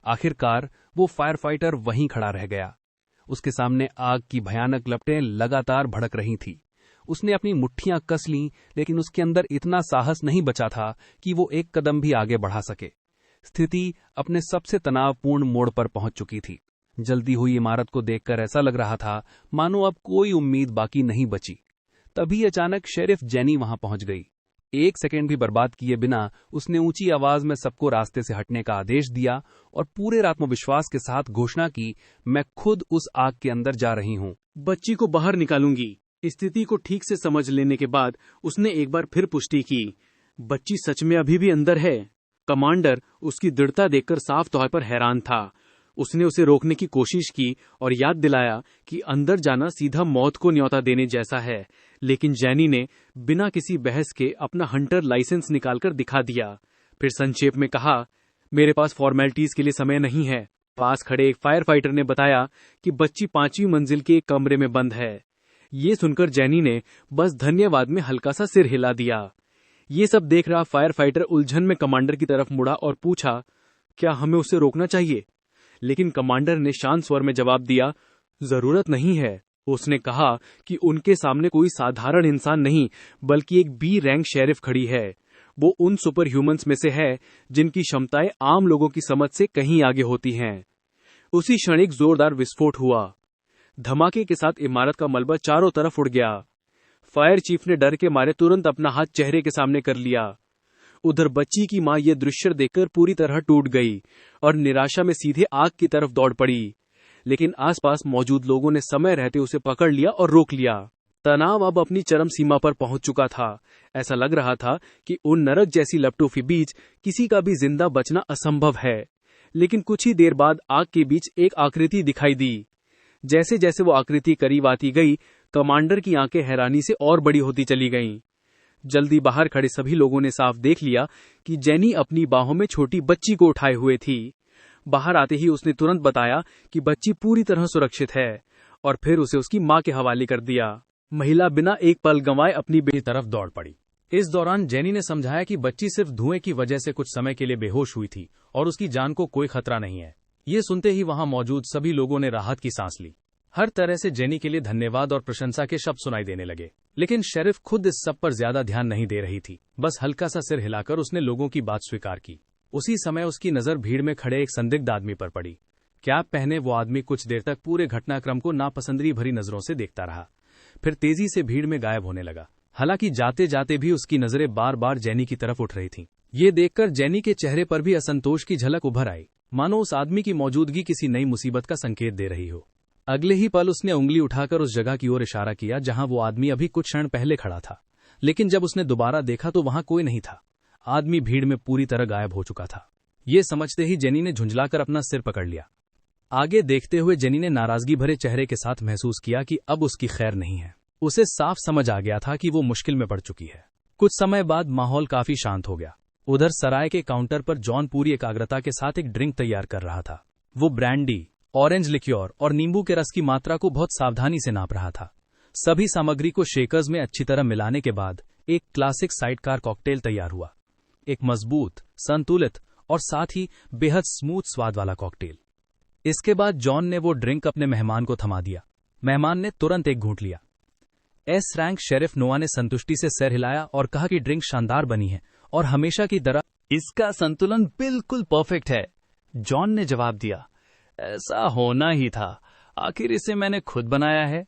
आखिरकार वो फायर फाइटर वहीं खड़ा रह गया। उसके सामने आग की भयानक लपटें लगातार भड़क रही थी। उसने अपनी मुट्ठियां कस लीं, लेकिन उसके अंदर इतना साहस नहीं बचा था कि वो एक कदम भी आगे बढ़ा सके। स्थिति अपने सबसे तनावपूर्ण मोड़ पर पहुंच चुकी थी। जल्दी हुई इमारत को देखकर ऐसा लग रहा था मानो अब कोई उम्मीद बाकी नहीं बची। तभी अचानक शेरिफ जेनी वहां पहुंच गई। एक सेकेंड भी बर्बाद किए बिना उसने ऊंची आवाज में सबको रास्ते से हटने का आदेश दिया और पूरे आत्मविश्वास के साथ घोषणा की, मैं खुद उस आग के अंदर जा रही हूं। बच्ची को बाहर निकालूंगी। स्थिति को ठीक से समझ लेने के बाद उसने एक बार फिर पुष्टि की, बच्ची सच में अभी भी अंदर है। कमांडर उसकी दृढ़ता देखकर साफ तौर पर हैरान था। उसने उसे रोकने की कोशिश की और याद दिलाया कि अंदर जाना सीधा मौत को न्योता देने जैसा है, लेकिन जेनी ने बिना किसी बहस के अपना हंटर लाइसेंस निकालकर दिखा दिया। फिर संक्षेप में कहा, मेरे पास फॉर्मेलिटीज के लिए समय नहीं है। पास खड़े एक फायर फाइटर ने बताया कि बच्ची 5वीं मंजिल के एक कमरे में बंद है। ये सुनकर जेनी ने बस धन्यवाद में हल्का सा सिर हिला दिया। ये सब देख रहा फायर फाइटर उलझन में कमांडर की तरफ मुड़ा और पूछा, क्या हमें उसे रोकना चाहिए? लेकिन कमांडर ने शांत स्वर में जवाब दिया, जरूरत नहीं है। उसने कहा कि उनके सामने कोई साधारण इंसान नहीं, बल्कि एक बी रैंक शेरिफ खड़ी है। वो उन सुपर ह्यूमंस में से है जिनकी क्षमताएं आम लोगों की समझ से कहीं आगे होती हैं। उसी क्षण एक जोरदार विस्फोट हुआ। धमाके के साथ इमारत का मलबा चारों तरफ उड़ गया। फायर चीफ ने डर के मारे तुरंत अपना हाथ चेहरे के सामने कर लिया। उधर बच्ची की मां ये दृश्य देखकर पूरी तरह टूट गई और निराशा में सीधे आग की तरफ दौड़ पड़ी। लेकिन आसपास मौजूद लोगों ने समय रहते उसे पकड़ लिया और रोक लिया। तनाव अब अपनी चरम सीमा पर पहुंच चुका था। ऐसा लग रहा था कि उन नरक जैसी लपटों के बीच किसी का भी जिंदा बचना असंभव है। लेकिन कुछ ही देर बाद आग के बीच एक आकृति दिखाई दी। जैसे जैसे वो आकृति करीब आती गई, कमांडर की आंखें हैरानी से और बड़ी होती चली गईं। जल्दी बाहर खड़े सभी लोगों ने साफ देख लिया कि जेनी अपनी बाहों में छोटी बच्ची को उठाए हुए थी। बाहर आते ही उसने तुरंत बताया कि बच्ची पूरी तरह सुरक्षित है और फिर उसे उसकी मां के हवाले कर दिया। महिला बिना एक पल गंवाए अपनी बेटी तरफ दौड़ पड़ी। इस दौरान जेनी ने समझाया कि बच्ची सिर्फ धुएं की वजह से कुछ समय के लिए बेहोश हुई थी और उसकी जान को कोई खतरा नहीं है। ये सुनते ही वहां मौजूद सभी लोगों ने राहत की सांस ली। हर तरह से जेनी के लिए धन्यवाद और प्रशंसा के शब्द सुनाई देने लगे। लेकिन शेरिफ खुद इस सब पर ज्यादा ध्यान नहीं दे रही थी। बस हल्का सा सिर हिलाकर उसने लोगों की बात स्वीकार की। उसी समय उसकी नजर भीड़ में खड़े एक संदिग्ध आदमी पर पड़ी। कैप पहने वो आदमी कुछ देर तक पूरे घटनाक्रम को नापसंदी भरी नजरों से देखता रहा, फिर तेजी से भीड़ में गायब होने लगा। हालांकि जाते जाते भी उसकी नजरें बार बार जेनी की तरफ उठ रही थीं। ये देखकर जेनी के चेहरे पर भी असंतोष की झलक उभर आई, मानो उस आदमी की मौजूदगी किसी नई मुसीबत का संकेत दे रही हो। अगले ही पल उसने उंगली उठाकर उस जगह की ओर इशारा किया जहां वो आदमी अभी कुछ क्षण पहले खड़ा था। लेकिन जब उसने दोबारा देखा तो वहां कोई नहीं था। आदमी भीड़ में पूरी तरह गायब हो चुका था। ये समझते ही जेनी ने झुंझलाकर अपना सिर पकड़ लिया। आगे देखते हुए जेनी ने नाराजगी भरे चेहरे के साथ महसूस किया कि अब उसकी खैर नहीं है। उसे साफ समझ आ गया था कि वो मुश्किल में पड़ चुकी है। कुछ समय बाद माहौल काफी शांत हो गया। उधर सराय के काउंटर पर जॉन पूरी एकाग्रता के साथ एक ड्रिंक तैयार कर रहा था। वो ब्रांडी, ऑरेंज लिक्योर और नींबू के रस की मात्रा को बहुत सावधानी से नाप रहा था। सभी सामग्री को शेकर्स में अच्छी तरह मिलाने के बाद एक क्लासिक साइडकार कॉकटेल तैयार हुआ। एक मजबूत, संतुलित और साथ ही बेहद स्मूथ स्वाद वाला कॉकटेल। इसके बाद जॉन ने वो ड्रिंक अपने मेहमान को थमा दिया। मेहमान ने तुरंत एक घूंट लिया। एस रैंक शेरिफ नोआ ने संतुष्टि से सिर हिलाया और कहा कि ड्रिंक शानदार बनी है और हमेशा की तरह इसका संतुलन बिल्कुल परफेक्ट है। जॉन ने जवाब दिया, ऐसा होना ही था, आखिर इसे मैंने खुद बनाया है।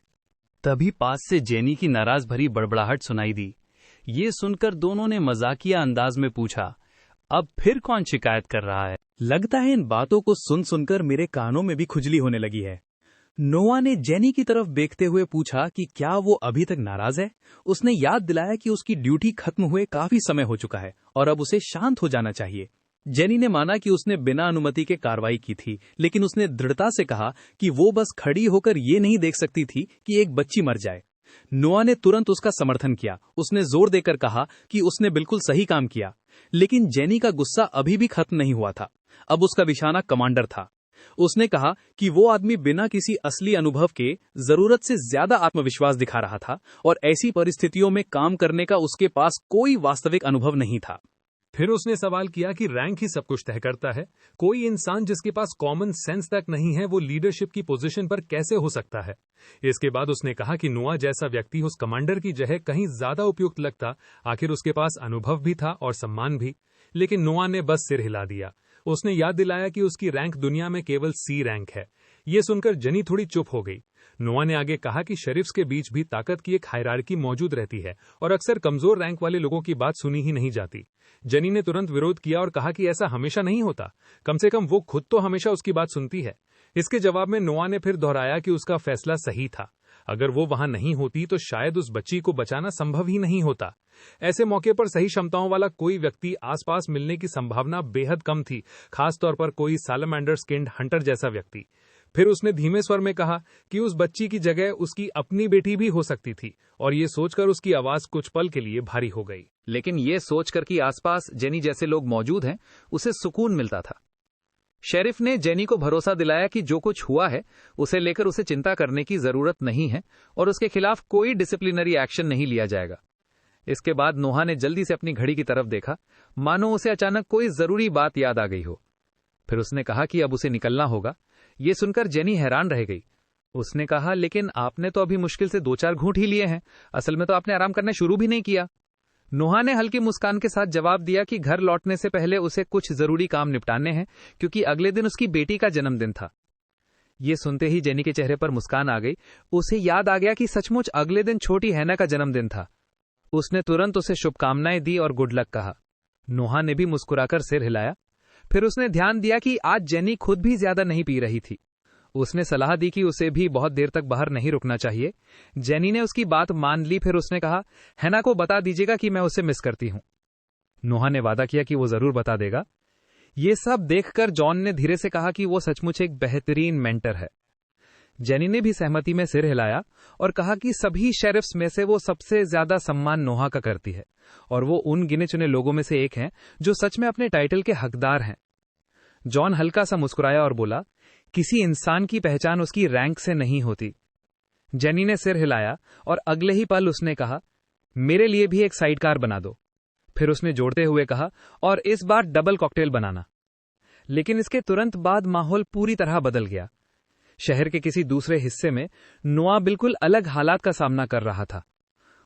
तभी पास से जेनी की नाराज भरी बड़बड़ाहट सुनाई दी। ये सुनकर दोनों ने मजाकिया अंदाज में पूछा, अब फिर कौन शिकायत कर रहा है? लगता है इन बातों को सुन सुनकर मेरे कानों में भी खुजली होने लगी है। नोआ ने जेनी की तरफ देखते हुए पूछा कि क्या वो अभी तक नाराज है। उसने याद दिलाया कि उसकी ड्यूटी खत्म हुए काफी समय हो चुका है और अब उसे शांत हो जाना चाहिए। जेनी ने माना कि उसने बिना अनुमति के कार्रवाई की थी, लेकिन उसने दृढ़ता से कहा कि वो बस खड़ी होकर ये नहीं देख सकती थी कि एक बच्ची मर जाए। नोआ ने तुरंत उसका समर्थन किया। उसने जोर देकर कहा कि उसने बिल्कुल सही काम किया। लेकिन जेनी का गुस्सा अभी भी खत्म नहीं हुआ था। अब उसका निशाना कमांडर था। उसने कहा कि वो आदमी बिना किसी असली अनुभव के जरूरत से ज्यादा आत्मविश्वास दिखा रहा था और ऐसी परिस्थितियों में काम करने का उसके पास कोई वास्तविक अनुभव नहीं था। फिर उसने सवाल किया कि रैंक ही सब कुछ तय करता है। कोई इंसान जिसके पास कॉमन सेंस तक नहीं है वो लीडरशिप की पोजीशन पर कैसे हो सकता है। इसके बाद उसने कहा कि नोआ जैसा व्यक्ति उस कमांडर की जगह कहीं ज्यादा उपयुक्त लगता। आखिर उसके पास अनुभव भी था और सम्मान भी। लेकिन नोआ ने बस सिर हिला दिया। उसने याद दिलाया कि उसकी रैंक दुनिया में केवल सी रैंक है। ये सुनकर जेनी थोड़ी चुप हो गई। नोआ ने आगे कहा कि शेरिफ्स के बीच भी ताकत की एक हायरार्की मौजूद रहती है और अक्सर कमजोर रैंक वाले लोगों की बात सुनी ही नहीं जाती। जेनी ने तुरंत विरोध किया और कहा कि ऐसा हमेशा नहीं होता। कम से कम वो खुद तो हमेशा उसकी बात सुनती है। इसके जवाब में नोआ ने फिर दोहराया कि उसका फैसला सही था। अगर वो वहां नहीं होती तो शायद उस बच्ची को बचाना संभव ही नहीं होता। ऐसे मौके पर सही क्षमताओं वाला कोई व्यक्ति आसपास मिलने की संभावना बेहद कम थी, खासतौर पर कोई सालमैंडर स्किन्ड हंटर जैसा व्यक्ति। फिर उसने धीमे स्वर में कहा कि उस बच्ची की जगह उसकी अपनी बेटी भी हो सकती थी और ये सोचकर उसकी आवाज कुछ पल के लिए भारी हो गई। लेकिन ये सोचकर कि आसपास जेनी जैसे लोग मौजूद हैं, उसे सुकून मिलता था। शेरिफ ने जेनी को भरोसा दिलाया कि जो कुछ हुआ है उसे लेकर उसे चिंता करने की जरूरत नहीं है और उसके खिलाफ कोई डिसिप्लिनरी एक्शन नहीं लिया जाएगा। इसके बाद नोहा ने जल्दी से अपनी घड़ी की तरफ देखा, मानो उसे अचानक कोई जरूरी बात याद आ गई हो। फिर उसने कहा कि अब उसे निकलना होगा। ये सुनकर जेनी हैरान रह गई। उसने कहा, लेकिन आपने तो अभी मुश्किल से 2-4 घूंट ही लिए हैं। असल में तो आपने आराम करना शुरू भी नहीं किया। नोहा ने हल्की मुस्कान के साथ जवाब दिया कि घर लौटने से पहले उसे कुछ जरूरी काम निपटाने हैं, क्योंकि अगले दिन उसकी बेटी का जन्मदिन था। ये सुनते ही जेनी के चेहरे पर मुस्कान आ गई। उसे याद आ गया कि सचमुच अगले दिन छोटी हैना का जन्मदिन था। उसने तुरंत उसे शुभकामनाएं दी और गुड लक कहा। नोहा ने भी मुस्कुराकर सिर हिलाया। फिर उसने ध्यान दिया कि आज जेनी खुद भी ज्यादा नहीं पी रही थी। उसने सलाह दी कि उसे भी बहुत देर तक बाहर नहीं रुकना चाहिए। जेनी ने उसकी बात मान ली। फिर उसने कहा, हैना को बता दीजिएगा कि मैं उसे मिस करती हूं। नोहा ने वादा किया कि वो जरूर बता देगा। ये सब देखकर जॉन ने धीरे से कहा कि वो सचमुच एक बेहतरीन मेंटर है। जेनी ने भी सहमति में सिर हिलाया और कहा कि सभी शेरिफ्स में से वो सबसे ज्यादा सम्मान नोहा का करती है और वो उन गिने चुने लोगों में से एक हैं जो सच में अपने टाइटल के हकदार हैं। जॉन हल्का सा मुस्कुराया और बोला, किसी इंसान की पहचान उसकी रैंक से नहीं होती। जेनी ने सिर हिलाया और अगले ही पल उसने कहा, मेरे लिए भी एक साइड कार बना दो। फिर उसने जोड़ते हुए कहा, और इस बार डबल कॉकटेल बनाना। लेकिन इसके तुरंत बाद माहौल पूरी तरह बदल गया। शहर के किसी दूसरे हिस्से में नोआ बिल्कुल अलग हालात का सामना कर रहा था।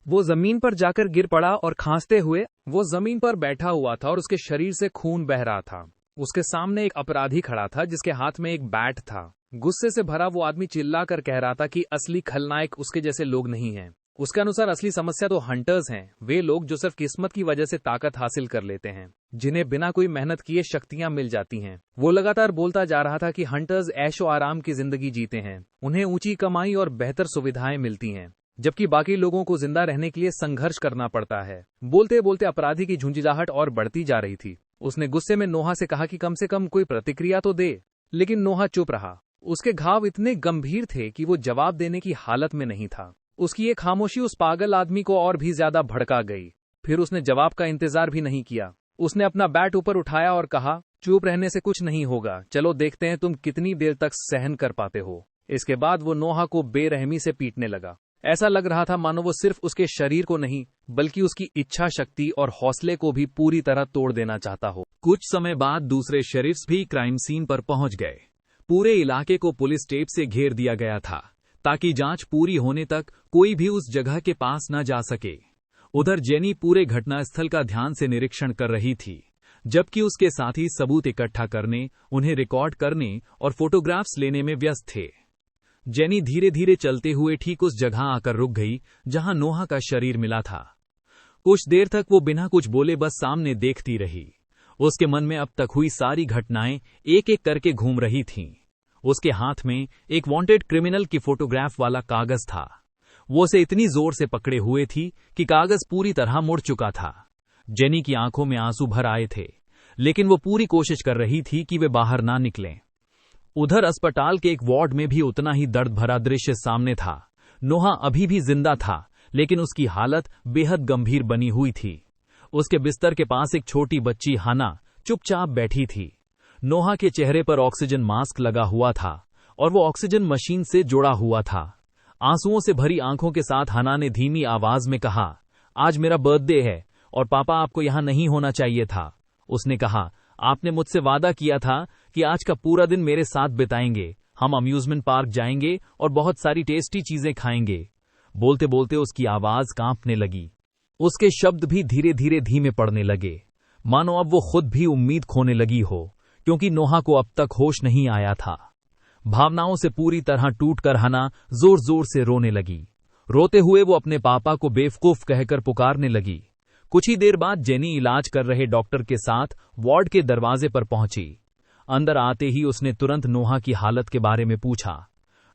वो जमीन पर जाकर गिर पड़ा और खांसते हुए वो जमीन पर बैठा हुआ था और उसके शरीर से खून बह रहा था। उसके सामने एक अपराधी खड़ा था जिसके हाथ में एक बैट था। गुस्से से भरा वो आदमी चिल्लाकर कह रहा था कि असली खलनायक उसके जैसे लोग नहीं हैं। उसके अनुसार असली समस्या तो हंटर्स हैं, वे लोग जो सिर्फ किस्मत की वजह से ताकत हासिल कर लेते हैं, जिन्हें बिना कोई मेहनत किए शक्तियां मिल जाती हैं। वो लगातार बोलता जा रहा था कि हंटर्स ऐशो आराम की जिंदगी जीते हैं, उन्हें ऊंची कमाई और बेहतर सुविधाएं मिलती हैं, जबकि बाकी लोगों को जिंदा रहने के लिए संघर्ष करना पड़ता है। बोलते बोलते अपराधी की झुंझुलाहट और बढ़ती जा रही थी। उसने गुस्से में नोहा से कहा कि कम से कम कोई प्रतिक्रिया तो दे, लेकिन नोहा चुप रहा। उसके घाव इतने गंभीर थे कि वो जवाब देने की हालत में नहीं था। उसकी ये खामोशी उस पागल आदमी को और भी ज्यादा भड़का गई। फिर उसने जवाब का इंतजार भी नहीं किया। उसने अपना बैट ऊपर उठाया और कहा, चुप रहने से कुछ नहीं होगा, चलो देखते हैं तुम कितनी देर तक सहन कर पाते हो। इसके बाद वो नोहा को बेरहमी से पीटने लगा। ऐसा लग रहा था मानो वो सिर्फ उसके शरीर को नहीं, बल्कि उसकी इच्छा शक्ति और हौसले को भी पूरी तरह तोड़ देना चाहता हो। कुछ समय बाद दूसरे शेरिफ्स भी क्राइम सीन पर पहुंच गए। पूरे इलाके को पुलिस टेप से घेर दिया गया था ताकि जांच पूरी होने तक कोई भी उस जगह के पास न जा सके। उधर जेनी पूरे घटनास्थल का ध्यान से निरीक्षण कर रही थी, जबकि उसके साथी सबूत इकट्ठा करने, उन्हें रिकॉर्ड करने और फोटोग्राफ्स लेने में व्यस्त थे। जेनी धीरे धीरे चलते हुए ठीक उस जगह आकर रुक गई जहां नोहा का शरीर मिला था। कुछ देर तक वो बिना कुछ बोले बस सामने देखती रही। उसके मन में अब तक हुई सारी घटनाएं एक एक करके घूम रही थीं। उसके हाथ में एक वांटेड क्रिमिनल की फोटोग्राफ वाला कागज था। वो उसे इतनी जोर से पकड़े हुए थी कि कागज पूरी तरह मुड़ चुका था। जेनी की आंखों में आंसू भर आए थे, लेकिन वो पूरी कोशिश कर रही थी कि वे बाहर ना निकलें। उधर अस्पताल के एक वार्ड में भी उतना ही दर्द भरा दृश्य सामने था। नोहा अभी भी जिंदा था, लेकिन उसकी हालत बेहद गंभीर बनी हुई थी। उसके बिस्तर के पास एक छोटी बच्ची हाना चुपचाप बैठी थी। नोहा के चेहरे पर ऑक्सीजन मास्क लगा हुआ था और वो ऑक्सीजन मशीन से जुड़ा हुआ था। आंसुओं से भरी आंखों के साथ हाना ने धीमी आवाज में कहा, आज मेरा बर्थडे है और पापा आपको यहाँ नहीं होना चाहिए था। उसने कहा, आपने मुझसे वादा किया था कि आज का पूरा दिन मेरे साथ बिताएंगे, हम अम्यूजमेंट पार्क जाएंगे और बहुत सारी टेस्टी चीजें खाएंगे। बोलते बोलते उसकी आवाज कांपने लगी। उसके शब्द भी धीरे धीरे धीमे पड़ने लगे, मानो अब वो खुद भी उम्मीद खोने लगी हो, क्योंकि नोहा को अब तक होश नहीं आया था। भावनाओं से पूरी तरह टूटकर हना जोर जोर से रोने लगी। रोते हुए वो अपने पापा को बेवकूफ कहकर पुकारने लगी। कुछ ही देर बाद जेनी इलाज कर रहे डॉक्टर के साथ वार्ड के दरवाजे पर पहुंची। अंदर आते ही उसने तुरंत नोहा की हालत के बारे में पूछा।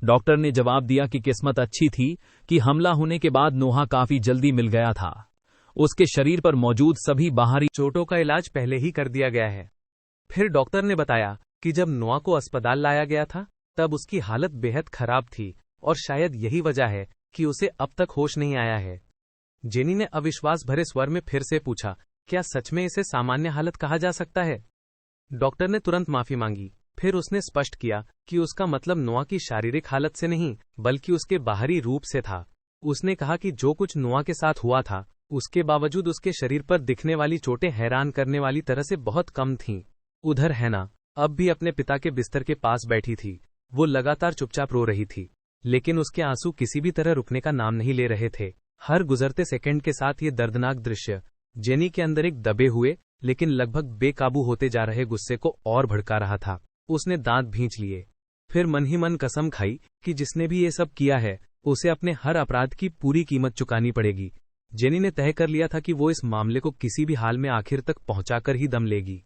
डॉक्टर ने जवाब दिया कि किस्मत अच्छी थी कि हमला होने के बाद नोहा काफी जल्दी मिल गया था। उसके शरीर पर मौजूद सभी बाहरी चोटों का इलाज पहले ही कर दिया गया है। फिर डॉक्टर ने बताया कि जब नोआ को अस्पताल लाया गया था तब उसकी हालत बेहद खराब थी और शायद यही वजह है कि उसे अब तक होश नहीं आया है। जेनी ने अविश्वास भरे स्वर में फिर से पूछा, क्या सच में इसे सामान्य हालत कहा जा सकता है? डॉक्टर ने तुरंत माफी मांगी। फिर उसने स्पष्ट किया कि उसका मतलब नोआ की शारीरिक हालत से नहीं बल्कि उसके बाहरी रूप से था। उसने कहा कि जो कुछ नोआ के साथ हुआ था उसके बावजूद उसके शरीर पर दिखने वाली चोटें हैरान करने वाली तरह से बहुत कम थीं। उधर हैना अब भी अपने पिता के बिस्तर के पास बैठी थी। वो लगातार चुपचाप रो रही थी, लेकिन उसके आंसू किसी भी तरह रुकने का नाम नहीं ले रहे थे। हर गुजरते सेकंड के साथ ये दर्दनाक दृश्य जेनी के अंदर एक दबे हुए लेकिन लगभग बेकाबू होते जा रहे गुस्से को और भड़का रहा था। उसने दांत भींच लिए, फिर मन ही मन कसम खाई कि जिसने भी ये सब किया है उसे अपने हर अपराध की पूरी कीमत चुकानी पड़ेगी। जेनी ने तय कर लिया था कि वो इस मामले को किसी भी हाल में आखिर तक पहुंचाकर ही दम लेगी।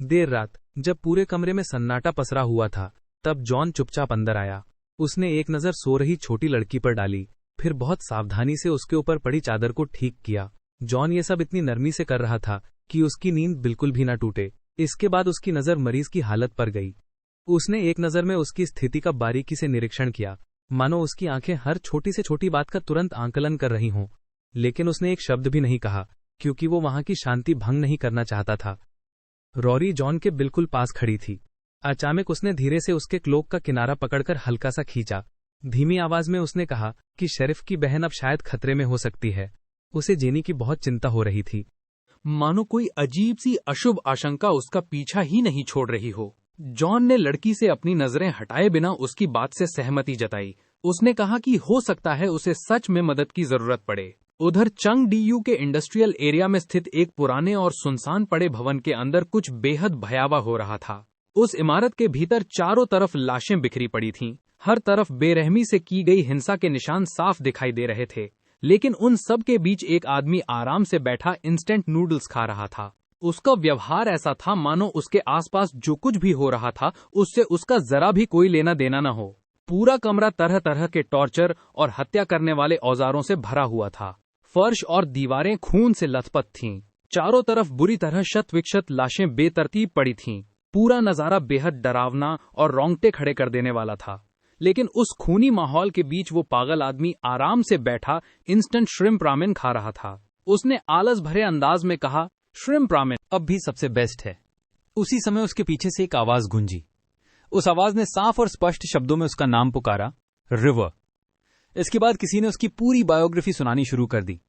देर रात जब पूरे कमरे में सन्नाटा पसरा हुआ था तब जॉन चुपचाप अंदर आया। उसने एक नजर सो रही छोटी लड़की पर डाली, फिर बहुत सावधानी से उसके ऊपर पड़ी चादर को ठीक किया। जॉन ये सब इतनी नरमी से कर रहा था कि उसकी नींद बिल्कुल भी न टूटे। इसके बाद उसकी नजर मरीज की हालत पर गई। उसने एक नजर में उसकी स्थिति का बारीकी से निरीक्षण किया, मानो उसकी आंखें हर छोटी से छोटी बात का तुरंत आंकलन कर रही हों। लेकिन उसने एक शब्द भी नहीं कहा, क्योंकि वो वहां की शांति भंग नहीं करना चाहता था। रॉरी जॉन के बिल्कुल पास खड़ी थी। अचानक उसने धीरे से उसके क्लोक का किनारा पकड़कर हल्का सा खींचा। धीमी आवाज में उसने कहा कि शेरिफ की बहन अब शायद खतरे में हो सकती है। उसे जेनी की बहुत चिंता हो रही थी, मानो कोई अजीब सी अशुभ आशंका उसका पीछा ही नहीं छोड़ रही हो। जॉन ने लड़की से अपनी नजरें हटाए बिना उसकी बात से सहमति जताई। उसने कहा कि हो सकता है उसे सच में मदद की जरूरत पड़े। उधर चंग डीयू के इंडस्ट्रियल एरिया में स्थित एक पुराने और सुनसान पड़े भवन के अंदर कुछ बेहद भयावह हो रहा था। उस इमारत के भीतर चारों तरफ लाशें बिखरी पड़ी थीं। हर तरफ बेरहमी से की गई हिंसा के निशान साफ दिखाई दे रहे थे। लेकिन उन सब के बीच एक आदमी आराम से बैठा इंस्टेंट नूडल्स खा रहा था। उसका व्यवहार ऐसा था मानो उसके आसपास जो कुछ भी हो रहा था उससे उसका जरा भी कोई लेना देना न हो। पूरा कमरा तरह तरह के टॉर्चर और हत्या करने वाले औजारों से भरा हुआ था। फर्श और दीवारें खून से लथपथ थीं। चारों तरफ बुरी तरह शत विक्षत लाशें बेतरतीब पड़ी थीं। पूरा नजारा बेहद डरावना और रोंगटे खड़े कर देने वाला था। लेकिन उस खूनी माहौल के बीच वो पागल आदमी आराम से बैठा इंस्टेंट श्रिम्प रामेन खा रहा था। उसने आलस भरे अंदाज में कहा, श्रिम्प रामेन अब भी सबसे बेस्ट है। उसी समय उसके पीछे से एक आवाज गूंजी। उस आवाज ने साफ और स्पष्ट शब्दों में उसका नाम पुकारा, रिवर। इसके बाद किसी ने उसकी पूरी बायोग्राफी सुनानी शुरू कर दी।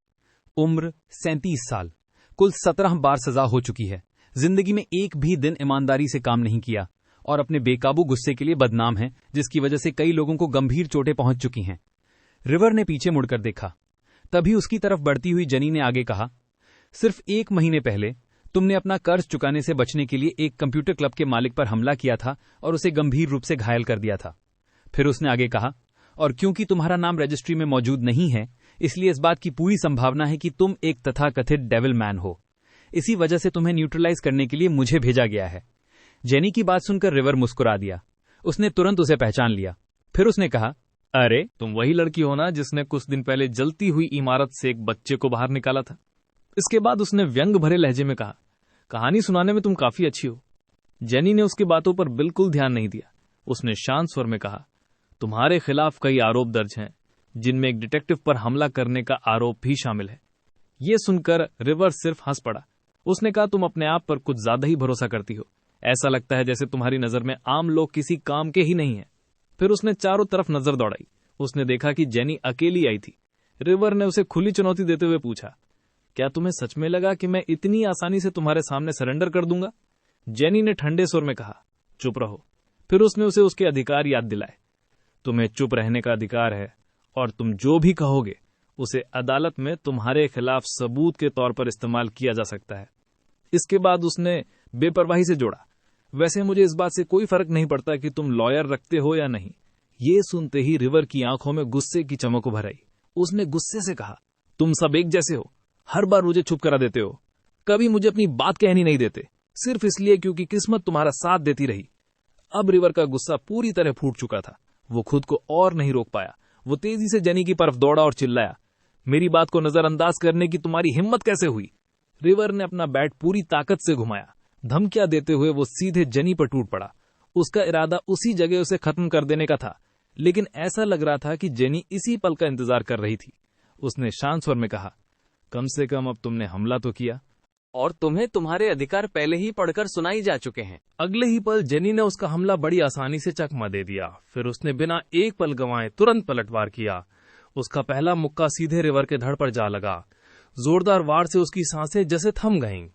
उम्र 37 साल, कुल 17 बार सजा हो चुकी है, जिंदगी में एक भी दिन ईमानदारी से काम नहीं किया और अपने बेकाबू गुस्से के लिए बदनाम है, जिसकी वजह से कई लोगों को गंभीर चोटें पहुंच चुकी हैं। रिवर ने पीछे मुड़कर देखा। तभी उसकी तरफ बढ़ती हुई जनी ने आगे कहा, सिर्फ 1 महीने पहले तुमने अपना कर्ज चुकाने से बचने के लिए एक कंप्यूटर क्लब के मालिक पर हमला किया था और उसे गंभीर रूप से घायल कर दिया था। फिर उसने आगे कहा, और क्योंकि तुम्हारा नाम रजिस्ट्री में मौजूद नहीं है, इसलिए इस बात की पूरी संभावना है कि तुम एक तथाकथित डेविल मैन हो। इसी वजह से तुम्हें न्यूट्रलाइज करने के लिए मुझे भेजा गया है। जेनी की बात सुनकर रिवर मुस्कुरा दिया। उसने तुरंत उसे पहचान लिया। फिर उसने कहा, अरे तुम वही लड़की हो ना जिसने कुछ दिन पहले जलती हुई इमारत से एक बच्चे को बाहर निकाला था। इसके बाद उसने व्यंग भरे लहजे में कहा, कहानी सुनाने में तुम काफी अच्छी हो। जेनी ने उसकी बातों पर बिल्कुल ध्यान नहीं दिया। उसने शांत स्वर में कहा, तुम्हारे खिलाफ कई आरोप दर्ज हैं, जिनमें एक डिटेक्टिव पर हमला करने का आरोप भी शामिल है। ये सुनकर रिवर सिर्फ हंस पड़ा। उसने कहा, तुम अपने आप पर कुछ ज्यादा ही भरोसा करती हो। ऐसा लगता है जैसे तुम्हारी नजर में आम लोग किसी काम के ही नहीं है। फिर उसने चारों तरफ नजर दौड़ाई। उसने देखा कि जेनी अकेली आई थी। रिवर ने उसे खुली चुनौती देते हुए पूछा, क्या तुम्हें सच में लगा कि मैं इतनी आसानी से तुम्हारे सामने सरेंडर कर दूंगा? जेनी ने ठंडे सुर में कहा, चुप रहो। फिर उसने उसे उसके अधिकार याद दिलाए। तुम्हें चुप रहने का अधिकार है और तुम जो भी कहोगे उसे अदालत में तुम्हारे खिलाफ सबूत के तौर पर इस्तेमाल किया जा सकता है। इसके बाद उसने बेपरवाही से जोड़ा, वैसे मुझे इस बात से कोई फर्क नहीं पड़ता कि तुम लॉयर रखते हो या नहीं। ये सुनते ही रिवर की आंखों में गुस्से की चमक उभर आई। उसने गुस्से से कहा, तुम सब एक जैसे हो, हर बार मुझे चुप करा देते हो, कभी मुझे अपनी बात कहनी नहीं देते, सिर्फ इसलिए क्योंकि किस्मत तुम्हारा साथ देती रही। अब रिवर का गुस्सा पूरी तरह फूट चुका था। वो खुद को और नहीं रोक पाया। वो तेजी से जेनी की तरफ दौड़ा और चिल्लाया, मेरी बात को नजरअंदाज करने की तुम्हारी हिम्मत कैसे हुई? रिवर ने अपना बैट पूरी ताकत से घुमाया। धमकियां देते हुए वो सीधे जेनी पर टूट पड़ा। उसका इरादा उसी जगह उसे खत्म कर देने का था, लेकिन ऐसा लग रहा था कि जेनी इसी पल का इंतजार कर रही थी। उसने शांत स्वर में कहा, कम से कम अब तुमने हमला तो किया, और तुम्हें तुम्हारे अधिकार पहले ही पढ़कर सुनाई जा चुके हैं। अगले ही पल जेनी ने उसका हमला बड़ी आसानी से चकमा दे दिया। फिर उसने बिना एक पल गंवाए तुरंत पलटवार किया। उसका पहला मुक्का सीधे रिवर के धड़ पर जा लगा। जोरदार वार से उसकी सांसें जैसे थम गईं।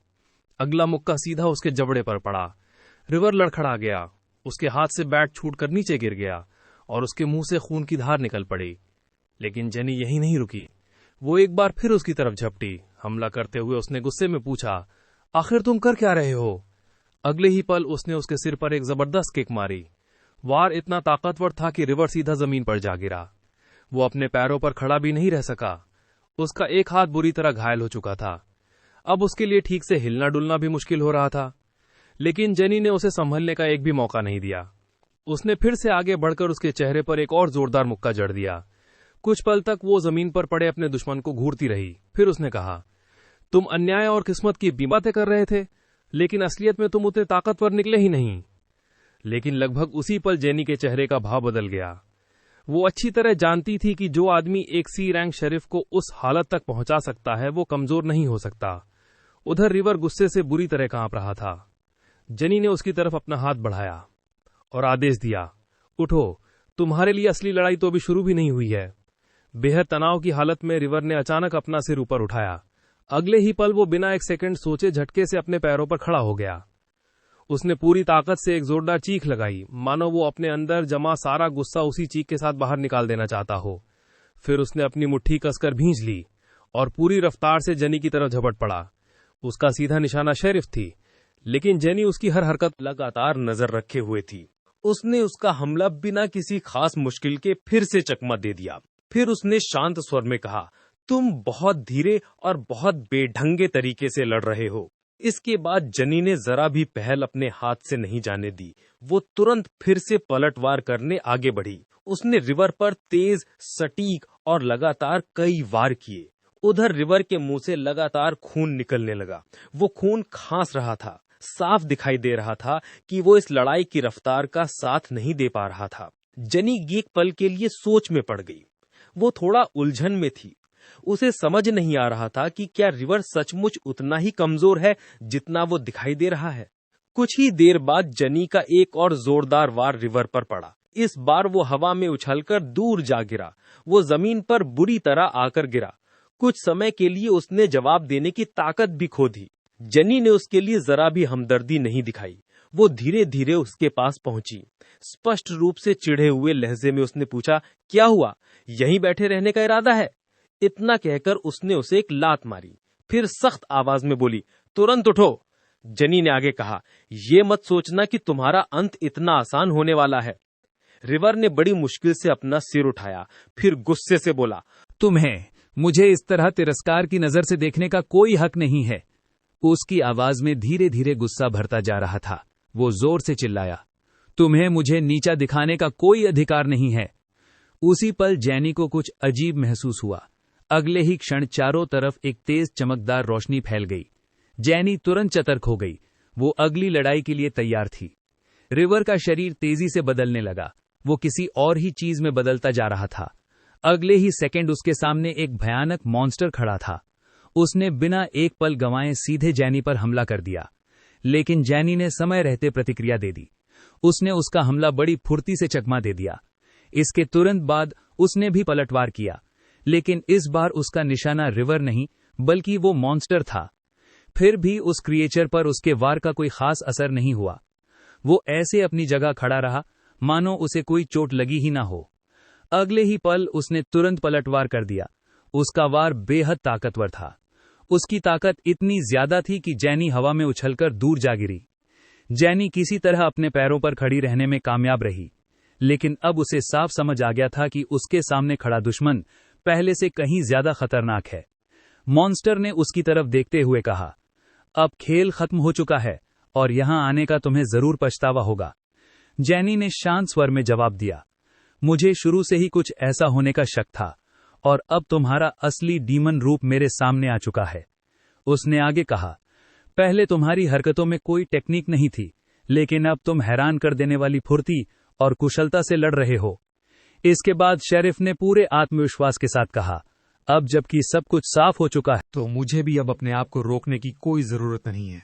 अगला मुक्का सीधा उसके जबड़े पर पड़ा। रिवर लड़खड़ा गया। उसके हाथ से बैट छूटकर नीचे गिर गया और उसके मुंह से खून की धार निकल पड़ी। लेकिन जेनी यहीं नहीं रुकी। वो एक बार फिर उसकी तरफ झपटी। हमला करते हुए उसने गुस्से में पूछा, आखिर तुम कर क्या रहे हो? अगले ही पल उसने उसके सिर पर एक जबरदस्त किक मारी। वार इतना ताकतवर था कि रिवर सीधा जमीन पर जा गिरा। वो अपने पैरों पर खड़ा भी नहीं रह सका। उसका एक हाथ बुरी तरह घायल हो चुका था। अब उसके लिए ठीक से हिलना डुलना भी मुश्किल हो रहा था। लेकिन जेनी ने उसे संभलने का एक भी मौका नहीं दिया। उसने फिर से आगे बढ़कर उसके चेहरे पर एक और जोरदार मुक्का जड़ दिया। कुछ पल तक वो जमीन पर पड़े अपने दुश्मन को घूरती रही। फिर उसने कहा, तुम अन्याय और किस्मत की बातें कर रहे थे, लेकिन असलियत में तुम उतने ताकतवर निकले ही नहीं। लेकिन लगभग उसी पल जेनी के चेहरे का भाव बदल गया। वो अच्छी तरह जानती थी कि जो आदमी एक सी रैंक शरीफ को उस हालत तक पहुंचा सकता है वो कमजोर नहीं हो सकता। उधर रिवर गुस्से से बुरी तरह कांप रहा था। जेनी ने उसकी तरफ अपना हाथ बढ़ाया और आदेश दिया, उठो, तुम्हारे लिए असली लड़ाई तो अभी शुरू भी नहीं हुई है। बेहद तनाव की हालत में रिवर ने अचानक अपना सिर ऊपर उठाया। अगले ही पल वो बिना एक सेकंड सोचे झटके से अपने पैरों पर खड़ा हो गया। उसने पूरी ताकत से एक जोरदार चीख लगाई, मानो वो अपने अंदर जमा सारा गुस्सा उसी चीख के साथ बाहर निकाल देना चाहता हो। फिर उसने अपनी मुट्ठी कसकर भींच ली और पूरी रफ्तार से जेनी की तरफ झपट पड़ा। उसका सीधा निशाना शेरिफ थी, लेकिन जेनी उसकी हर हरकत लगातार नजर रखे हुए थी। उसने उसका हमला बिना किसी खास मुश्किल के फिर से चकमा दे दिया। फिर उसने शांत स्वर में कहा, तुम बहुत धीरे और बहुत बेढंगे तरीके से लड़ रहे हो। इसके बाद जेनी ने जरा भी पहल अपने हाथ से नहीं जाने दी। वो तुरंत फिर से पलटवार करने आगे बढ़ी। उसने रिवर पर तेज, सटीक और लगातार कई वार किए। उधर रिवर के मुंह से लगातार खून निकलने लगा। वो खून खांस रहा था। साफ दिखाई दे रहा था कि वो इस लड़ाई की रफ्तार का साथ नहीं दे पा रहा था। जेनी एक पल के लिए सोच में पड़ गई। वो थोड़ा उलझन में थी। उसे समझ नहीं आ रहा था कि क्या रिवर सचमुच उतना ही कमजोर है जितना वो दिखाई दे रहा है। कुछ ही देर बाद जेनी का एक और जोरदार वार रिवर पर पड़ा। इस बार वो हवा में उछलकर दूर जा गिरा। वो जमीन पर बुरी तरह आकर गिरा। कुछ समय के लिए उसने जवाब देने की ताकत भी खो दी। जेनी ने उसके लिए जरा भी हमदर्दी नहीं दिखाई। वो धीरे धीरे उसके पास पहुंची। स्पष्ट रूप से चिढ़े हुए लहजे में उसने पूछा, क्या हुआ? यहीं बैठे रहने का इरादा है? इतना कहकर उसने उसे एक लात मारी। फिर सख्त आवाज में बोली, तुरंत उठो। जेनी ने आगे कहा, ये मत सोचना कि तुम्हारा अंत इतना आसान होने वाला है। रिवर ने बड़ी मुश्किल से अपना सिर उठाया। फिर गुस्से से बोला, तुम्हें मुझे इस तरह तिरस्कार की नजर से देखने का कोई हक नहीं है। उसकी आवाज में धीरे धीरे गुस्सा भरता जा रहा था। वो जोर से चिल्लाया, तुम्हें मुझे नीचा दिखाने का कोई अधिकार नहीं है। उसी पल जेनी को कुछ अजीब महसूस हुआ। अगले ही क्षण चारों तरफ एक तेज चमकदार रोशनी फैल गई। जेनी तुरंत चतर्क हो गई। वो अगली लड़ाई के लिए तैयार थी। रिवर का शरीर तेजी से बदलने लगा। वो किसी और ही चीज में बदलता जा रहा था। अगले ही सेकंड उसके सामने एक भयानक मॉन्स्टर खड़ा था। उसने बिना एक पल गंवाए सीधे जैनी पर हमला कर दिया, लेकिन जैनी ने समय रहते प्रतिक्रिया दे दी। उसने उसका हमला बड़ी फुर्ती से चकमा दे दिया। इसके तुरंत बाद उसने भी पलटवार किया, लेकिन इस बार उसका निशाना रिवर नहीं बल्कि वो मॉन्स्टर था। फिर भी उस क्रिएचर पर उसके वार का कोई खास असर नहीं हुआ। वो ऐसे अपनी जगह खड़ा रहा मानो उसे कोई चोट लगी ही ना हो। अगले ही पल उसने तुरंत पलटवार कर दिया। उसका वार बेहद ताकतवर था। उसकी ताकत इतनी ज्यादा थी कि जैनी हवा में उछलकर दूर जा गिरी। जैनी किसी तरह अपने पैरों पर खड़ी रहने में कामयाब रही, लेकिन अब उसे साफ समझ आ गया था कि उसके सामने खड़ा दुश्मन पहले से कहीं ज्यादा खतरनाक है। मॉन्स्टर ने उसकी तरफ देखते हुए कहा, अब खेल खत्म हो चुका है और यहां आने का तुम्हें जरूर पछतावा होगा। जैनी ने शांत स्वर में जवाब दिया, मुझे शुरू से ही कुछ ऐसा होने का शक था और अब तुम्हारा असली डीमन रूप मेरे सामने आ चुका है। उसने आगे कहा, पहले तुम्हारी हरकतों में कोई टेक्निक नहीं थी, लेकिन अब तुम हैरान कर देने वाली फुर्ती और कुशलता से लड़ रहे हो। इसके बाद शेरिफ ने पूरे आत्मविश्वास के साथ कहा, अब जबकि सब कुछ साफ हो चुका है तो मुझे भी अब अपने आप को रोकने की कोई जरूरत नहीं है।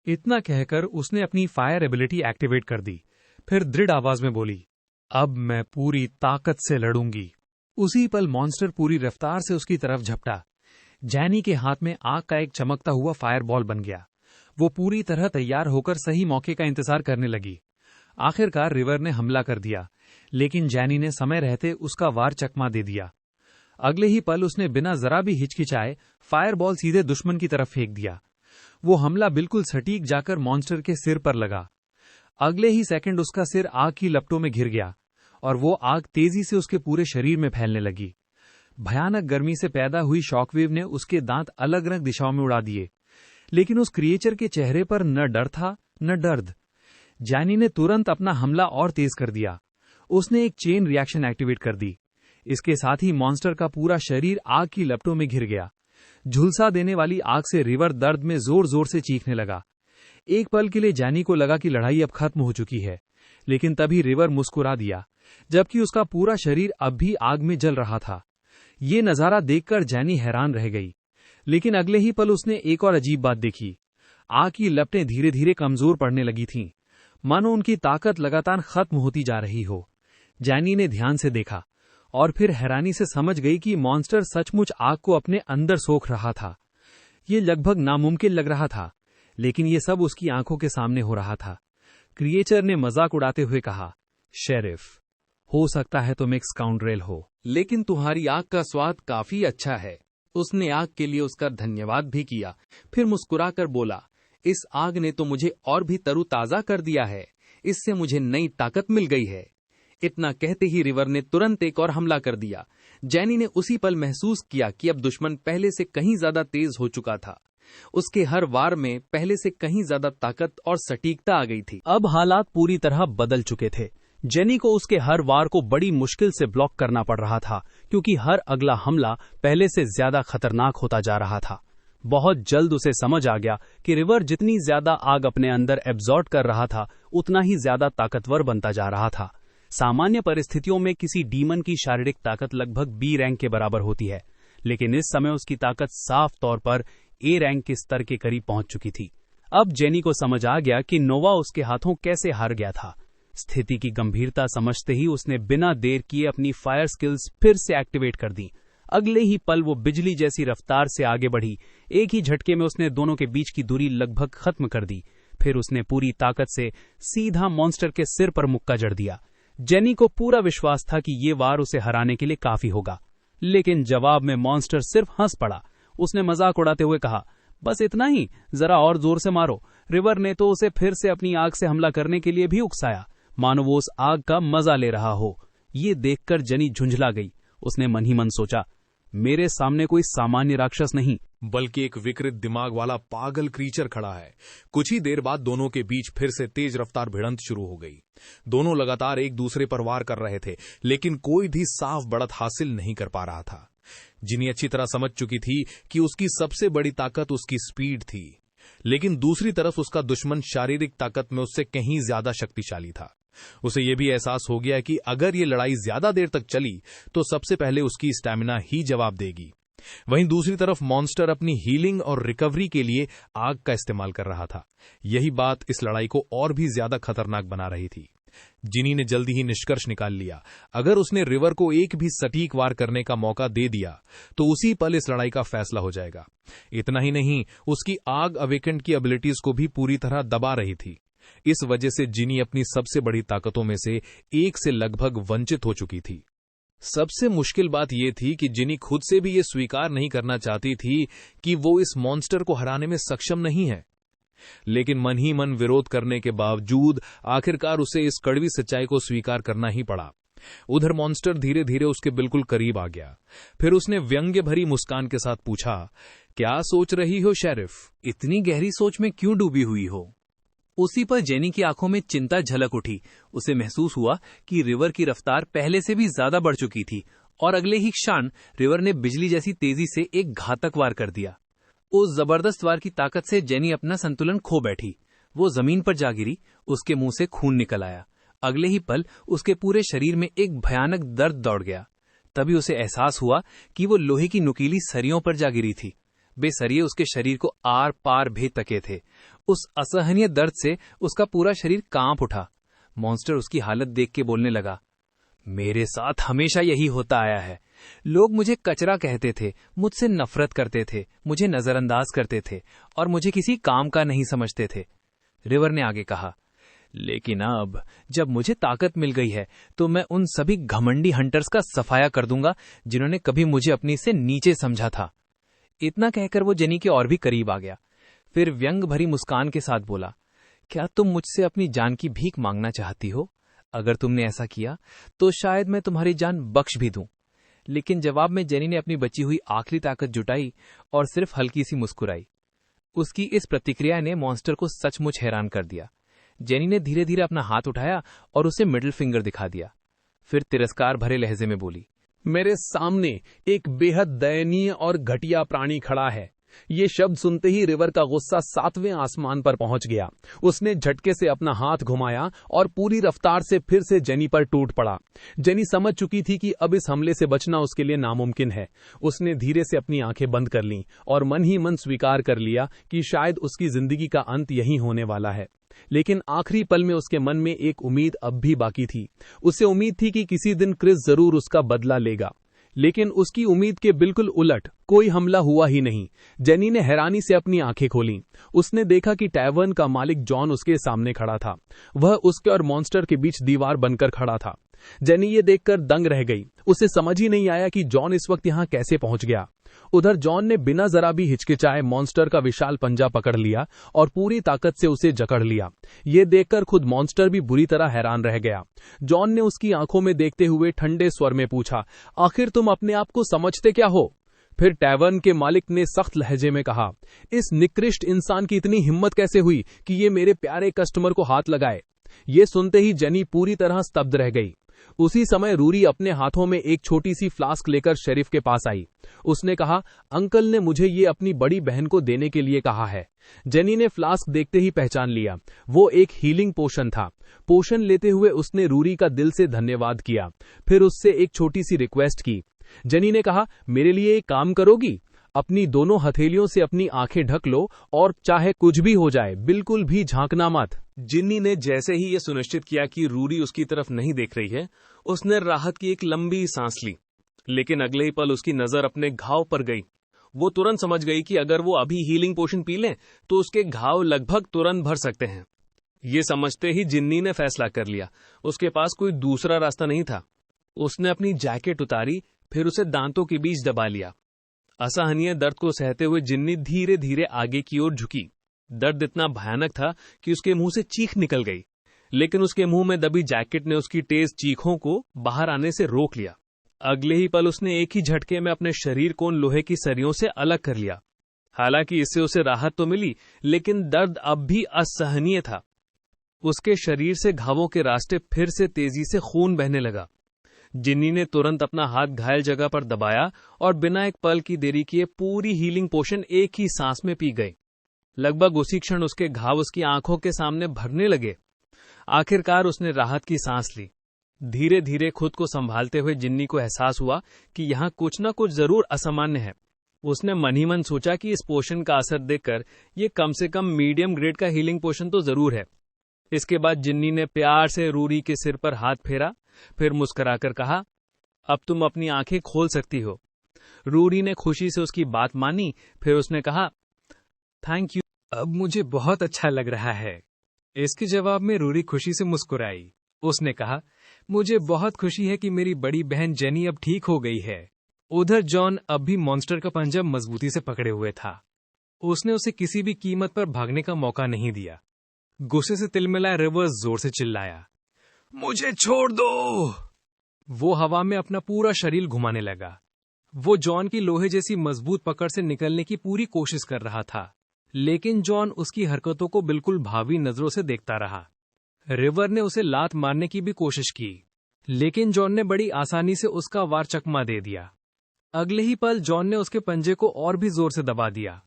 इतना कहकर उसने अपनी फायर एबिलिटी एक्टिवेट कर दी। फिर दृढ़ आवाज में बोली, अब मैं पूरी ताकत से लड़ूंगी। उसी पल मॉन्स्टर पूरी रफ्तार से उसकी तरफ झपटा। जैनी के हाथ में आग का एक चमकता हुआ फायरबॉल बन गया। वो पूरी तरह तैयार होकर सही मौके का इंतजार करने लगी। आखिरकार रिवर ने हमला कर दिया, लेकिन जैनी ने समय रहते उसका वार चकमा दे दिया। अगले ही पल उसने बिना जरा भी हिचकिचाए फायरबॉल सीधे दुश्मन की तरफ फेंक दिया। वो हमला बिल्कुल सटीक जाकर मॉन्स्टर के सिर पर लगा। अगले ही सेकंड उसका सिर आग की लपटों में घिर गया और वो आग तेजी से उसके पूरे शरीर में फैलने लगी। भयानक गर्मी से पैदा हुई शॉकवेव ने उसके दांत अलग अलग दिशाओं में उड़ा दिए, लेकिन उस क्रिएचर के चेहरे पर न डर था न दर्द। जैनी ने तुरंत अपना हमला और तेज कर दिया। उसने एक चेन रिएक्शन एक्टिवेट कर दी। इसके साथ ही मॉन्स्टर का पूरा शरीर आग की लपटों में घिर गया। झुलसा देने वाली आग से रिवर दर्द में जोर जोर से चीखने लगा। एक पल के लिए जैनी को लगा कि लड़ाई अब खत्म हो चुकी है, लेकिन तभी रिवर मुस्कुरा दिया, जबकि उसका पूरा शरीर अब भी आग में जल रहा था। ये नजारा देखकर जैनी हैरान रह गई, लेकिन अगले ही पल उसने एक और अजीब बात देखी। आग की लपटें धीरे धीरे कमजोर पड़ने लगी थीं, मानो उनकी ताकत लगातार खत्म होती जा रही हो। जैनी ने ध्यान से देखा और फिर हैरानी से समझ गई कि मॉन्स्टर सचमुच आग को अपने अंदर सोख रहा था। ये लगभग नामुमकिन लग रहा था, लेकिन ये सब उसकी आंखों के सामने हो रहा था। क्रिएचर ने मजाक उड़ाते हुए कहा, शेरिफ, हो सकता है तुम एक स्काउंड्रेल हो, लेकिन तुम्हारी आग का स्वाद काफी अच्छा है। उसने आग के लिए उसका धन्यवाद भी किया, फिर मुस्कुराकर बोला, इस आग ने तो मुझे और भी तरोताजा कर दिया है। इससे मुझे नई ताकत मिल गई है। इतना कहते ही रिवर ने तुरंत एक और हमला कर दिया। जैनी ने उसी पल महसूस किया कि अब दुश्मन पहले से कहीं ज्यादा तेज हो चुका था। उसके हर वार में पहले से कहीं ज्यादा ताकत और सटीकता आ गई थी। अब हालात पूरी तरह बदल चुके थे। जेनी को उसके हर वार को बड़ी मुश्किल से ब्लॉक करना पड़ रहा था, क्योंकि हर अगला हमला पहले से ज्यादा खतरनाक होता जा रहा था। बहुत जल्द उसे समझ आ गया कि रिवर जितनी ज्यादा आग अपने अंदर एब्जॉर्ब कर रहा था, उतना ही ज्यादा ताकतवर बनता जा रहा था। सामान्य परिस्थितियों में किसी डीमन की शारीरिक ताकत लगभग बी रैंक के बराबर होती है, लेकिन इस समय उसकी ताकत साफ तौर पर ए रैंक के स्तर के करीब पहुंच चुकी थी। अब जेनी को समझ आ गया कि नोवा उसके हाथों कैसे हार गया था। स्थिति की गंभीरता समझते ही उसने बिना देर किए अपनी फायर स्किल्स फिर से एक्टिवेट कर दी। अगले ही पल वो बिजली जैसी रफ्तार से आगे बढ़ी। एक ही झटके में उसने दोनों के बीच की दूरी लगभग खत्म कर दी। फिर उसने पूरी ताकत से सीधा मॉन्स्टर के सिर पर मुक्का जड़ दिया। जेनी को पूरा विश्वास था कि ये वार उसे हराने के लिए काफी होगा, लेकिन जवाब में मॉन्स्टर सिर्फ हंस पड़ा। उसने मजाक उड़ाते हुए कहा, बस इतना ही, जरा और जोर से मारो। रिवर ने तो उसे फिर से अपनी आग से हमला करने के लिए भी उकसाया, मानो वो उस आग का मजा ले रहा हो। ये देखकर जेनी झुंझला गई। उसने मन ही मन सोचा, मेरे सामने कोई सामान्य राक्षस नहीं, बल्कि एक विकृत दिमाग वाला पागल क्रीचर खड़ा है। कुछ ही देर बाद दोनों के बीच फिर से तेज रफ्तार भिड़ंत शुरू हो गई। दोनों लगातार एक दूसरे पर वार कर रहे थे, लेकिन कोई भी साफ बढ़त हासिल नहीं कर पा रहा था। जिनी अच्छी तरह समझ चुकी थी कि उसकी सबसे बड़ी ताकत उसकी स्पीड थी, लेकिन दूसरी तरफ उसका दुश्मन शारीरिक ताकत में उससे कहीं ज्यादा शक्तिशाली था। उसे यह भी एहसास हो गया कि अगर ये लड़ाई ज्यादा देर तक चली तो सबसे पहले उसकी स्टैमिना ही जवाब देगी। वहीं दूसरी तरफ मॉन्स्टर अपनी हीलिंग और रिकवरी के लिए आग का इस्तेमाल कर रहा था। यही बात इस लड़ाई को और भी ज्यादा खतरनाक बना रही थी। जिनी ने जल्दी ही निष्कर्ष निकाल लिया, अगर उसने रिवर को एक भी सटीक वार करने का मौका दे दिया तो उसी पल इस लड़ाई का फैसला हो जाएगा। इतना ही नहीं, उसकी आग अवेकेंड की एबिलिटीज को भी पूरी तरह दबा रही थी। इस वजह से जिनी अपनी सबसे बड़ी ताकतों में से एक से लगभग वंचित हो चुकी थी। सबसे मुश्किल बात यह थी कि जिनी खुद से भी ये स्वीकार नहीं करना चाहती थी कि वो इस मॉन्स्टर को हराने में सक्षम नहीं है, लेकिन मन ही मन विरोध करने के बावजूद आखिरकार उसे इस कड़वी सच्चाई को स्वीकार करना ही पड़ा। उधर मॉन्स्टर धीरे धीरे उसके बिल्कुल करीब आ गया। फिर उसने व्यंग्य भरी मुस्कान के साथ पूछा, क्या सोच रही हो शेरिफ? इतनी गहरी सोच में क्यों डूबी हुई हो? उसी पर जेनी की आंखों में चिंता झलक उठी। उसे महसूस हुआ कि रिवर की रफ्तार पहले से भी ज्यादा बढ़ चुकी थी और अगले ही क्षण रिवर ने बिजली जैसी तेजी से एक घातक वार कर दिया। उस जबरदस्त वार की ताकत से जेनी अपना संतुलन खो बैठी। वो जमीन पर जा गिरी, उसके मुंह से खून निकल आया। अगले ही पल उसके पूरे शरीर में एक भयानक दर्द दौड़ गया। तभी उसे एहसास हुआ कि वो लोहे की नुकीली सरियों पर जा गिरी थी। वे सरिये उसके शरीर को आर पार भेद तके थे। उस असहनीय दर्द से उसका पूरा शरीर कांप उठा। मॉन्स्टर उसकी हालत देख के बोलने लगा, मेरे साथ हमेशा यही होता आया है। लोग मुझे कचरा कहते थे, मुझसे नफरत करते थे, मुझे नजरअंदाज करते थे और मुझे किसी काम का नहीं समझते थे। रिवर ने आगे कहा, लेकिन अब जब मुझे ताकत मिल गई है तो मैं उन सभी घमंडी हंटर्स का सफाया कर दूंगा जिन्होंने कभी मुझे अपनी से नीचे समझा था। इतना कहकर वो जेनी के और भी करीब आ गया। फिर व्यंग भरी मुस्कान के साथ बोला, क्या तुम मुझसे अपनी जान की भीख मांगना चाहती हो? अगर तुमने ऐसा किया तो शायद मैं तुम्हारी जान बख्श भी दूं। लेकिन जवाब में जेनी ने अपनी बची हुई आखिरी ताकत जुटाई और सिर्फ हल्की सी मुस्कुराई। उसकी इस प्रतिक्रिया ने मॉन्स्टर को सचमुच हैरान कर दिया। जेनी ने धीरे धीरे अपना हाथ उठाया और उसे मिडिल फिंगर दिखा दिया। फिर तिरस्कार भरे लहजे में बोली, मेरे सामने एक बेहद दयनीय और घटिया प्राणी खड़ा है। ये शब्द सुनते ही रिवर का गुस्सा 7वें आसमान पर पहुंच गया। उसने झटके से अपना हाथ घुमाया और पूरी रफ्तार से फिर से जेनी पर टूट पड़ा। जेनी समझ चुकी थी कि अब इस हमले से बचना उसके लिए नामुमकिन है। उसने धीरे से अपनी आंखें बंद कर लीं और मन ही मन स्वीकार कर लिया कि शायद उसकी जिंदगी का अंत यहीं होने वाला है। लेकिन आखिरी पल में उसके मन में एक उम्मीद अब भी बाकी थी। उसे उम्मीद थी कि किसी दिन क्रिस जरूर उसका बदला लेगा। लेकिन उसकी उम्मीद के बिल्कुल उलट कोई हमला हुआ ही नहीं। जेनी ने हैरानी से अपनी आंखें खोलीं। उसने देखा कि टैवर्न का मालिक जॉन उसके सामने खड़ा था। वह उसके और मॉन्स्टर के बीच दीवार बनकर खड़ा था। जेनी ये देखकर दंग रह गई। उसे समझ ही नहीं आया कि जॉन इस वक्त यहाँ कैसे पहुंच गया। उधर जॉन ने बिना जरा भी हिचकिचाए मॉन्स्टर का विशाल पंजा पकड़ लिया और पूरी ताकत से उसे जकड़ लिया। ये देखकर खुद मॉन्स्टर भी बुरी तरह हैरान रह गया। जॉन ने उसकी आंखों में देखते हुए ठंडे स्वर में पूछा, आखिर तुम अपने आप को समझते क्या हो? फिर टैवर्न के मालिक ने सख्त लहजे में कहा, इस निकृष्ट इंसान की इतनी हिम्मत कैसे हुई कि ये मेरे प्यारे कस्टमर को हाथ लगाए? ये सुनते ही जेनी पूरी तरह स्तब्ध रह गई। उसी समय रूरी अपने हाथों में एक छोटी सी फ्लास्क लेकर शेरिफ के पास आई। उसने कहा, अंकल ने मुझे ये अपनी बड़ी बहन को देने के लिए कहा है। जेनी ने फ्लास्क देखते ही पहचान लिया। वो एक हीलिंग पोशन था। पोशन लेते हुए उसने रूरी का दिल से धन्यवाद किया। फिर उससे एक छोटी सी रिक्वेस्ट की। जेनी ने कहा, मेरे लिए एक काम करोगी? अपनी दोनों हथेलियों से अपनी आंखें ढक लो और चाहे कुछ भी हो जाए बिल्कुल भी झांकना मत। जिन्नी ने जैसे ही यह सुनिश्चित किया कि रूरी उसकी तरफ नहीं देख रही है, उसने राहत की एक लंबी सांस ली। लेकिन अगले ही पल उसकी नजर अपने घाव पर गई। वो तुरंत समझ गई कि अगर वो अभी हीलिंग पोशन पी लें तो उसके घाव लगभग तुरंत भर सकते हैं। ये समझते ही जिन्नी ने फैसला कर लिया, उसके पास कोई दूसरा रास्ता नहीं था। उसने अपनी जैकेट उतारी, फिर उसे दांतों के बीच दबा लिया। असहनीय दर्द को सहते हुए जिन्नी धीरे धीरे आगे की ओर झुकी। दर्द इतना भयानक था कि उसके मुंह से चीख निकल गई, लेकिन उसके मुंह में दबी जैकेट ने उसकी तेज चीखों को बाहर आने से रोक लिया। अगले ही पल उसने एक ही झटके में अपने शरीर को उन लोहे की सरियों से अलग कर लिया। हालांकि इससे उसे राहत तो मिली, लेकिन दर्द अब भी असहनीय था। उसके शरीर से घावों के रास्ते फिर से तेजी से खून बहने लगा। जिन्नी ने तुरंत अपना हाथ घायल जगह पर दबाया और बिना एक पल की देरी किए पूरी हीलिंग पोशन एक ही सांस में पी गई। लगभग उसी क्षण उसके घाव उसकी आंखों के सामने भरने लगे। आखिरकार उसने राहत की सांस ली। धीरे धीरे खुद को संभालते हुए जिन्नी को एहसास हुआ कि यहाँ कुछ न कुछ जरूर असामान्य है। उसने मन ही मन सोचा कि इस पोशन का असर देखकर ये कम से कम मीडियम ग्रेड का हीलिंग पोशन तो जरूर है। इसके बाद जिन्नी ने प्यार से रूरी के सिर पर हाथ फेरा, फिर मुस्कुराकर कहा, अब तुम अपनी आंखें खोल सकती हो। रूरी ने खुशी से उसकी बात मानी, फिर उसने कहा, थैंक यू, अब मुझे बहुत अच्छा लग रहा है। इसके जवाब में रूरी खुशी से मुस्कुराई। उसने कहा, मुझे बहुत खुशी है कि मेरी बड़ी बहन जेनी अब ठीक हो गई है। उधर जॉन अब भी मॉन्स्टर का पंजा मजबूती से पकड़े हुए था। उसने उसे किसी भी कीमत पर भागने का मौका नहीं दिया। गुस्से से तिलमिलाए रिवर जोर से चिल्लाया, मुझे छोड़ दो। वो हवा में अपना पूरा शरीर घुमाने लगा। वो जॉन की लोहे जैसी मजबूत पकड़ से निकलने की पूरी कोशिश कर रहा था, लेकिन जॉन उसकी हरकतों को बिल्कुल भावी नजरों से देखता रहा। रिवर ने उसे लात मारने की भी कोशिश की, लेकिन जॉन ने बड़ी आसानी से उसका वार चकमा दे दिया। अगले ही पल जॉन ने उसके पंजे को और भी जोर से दबा दिया।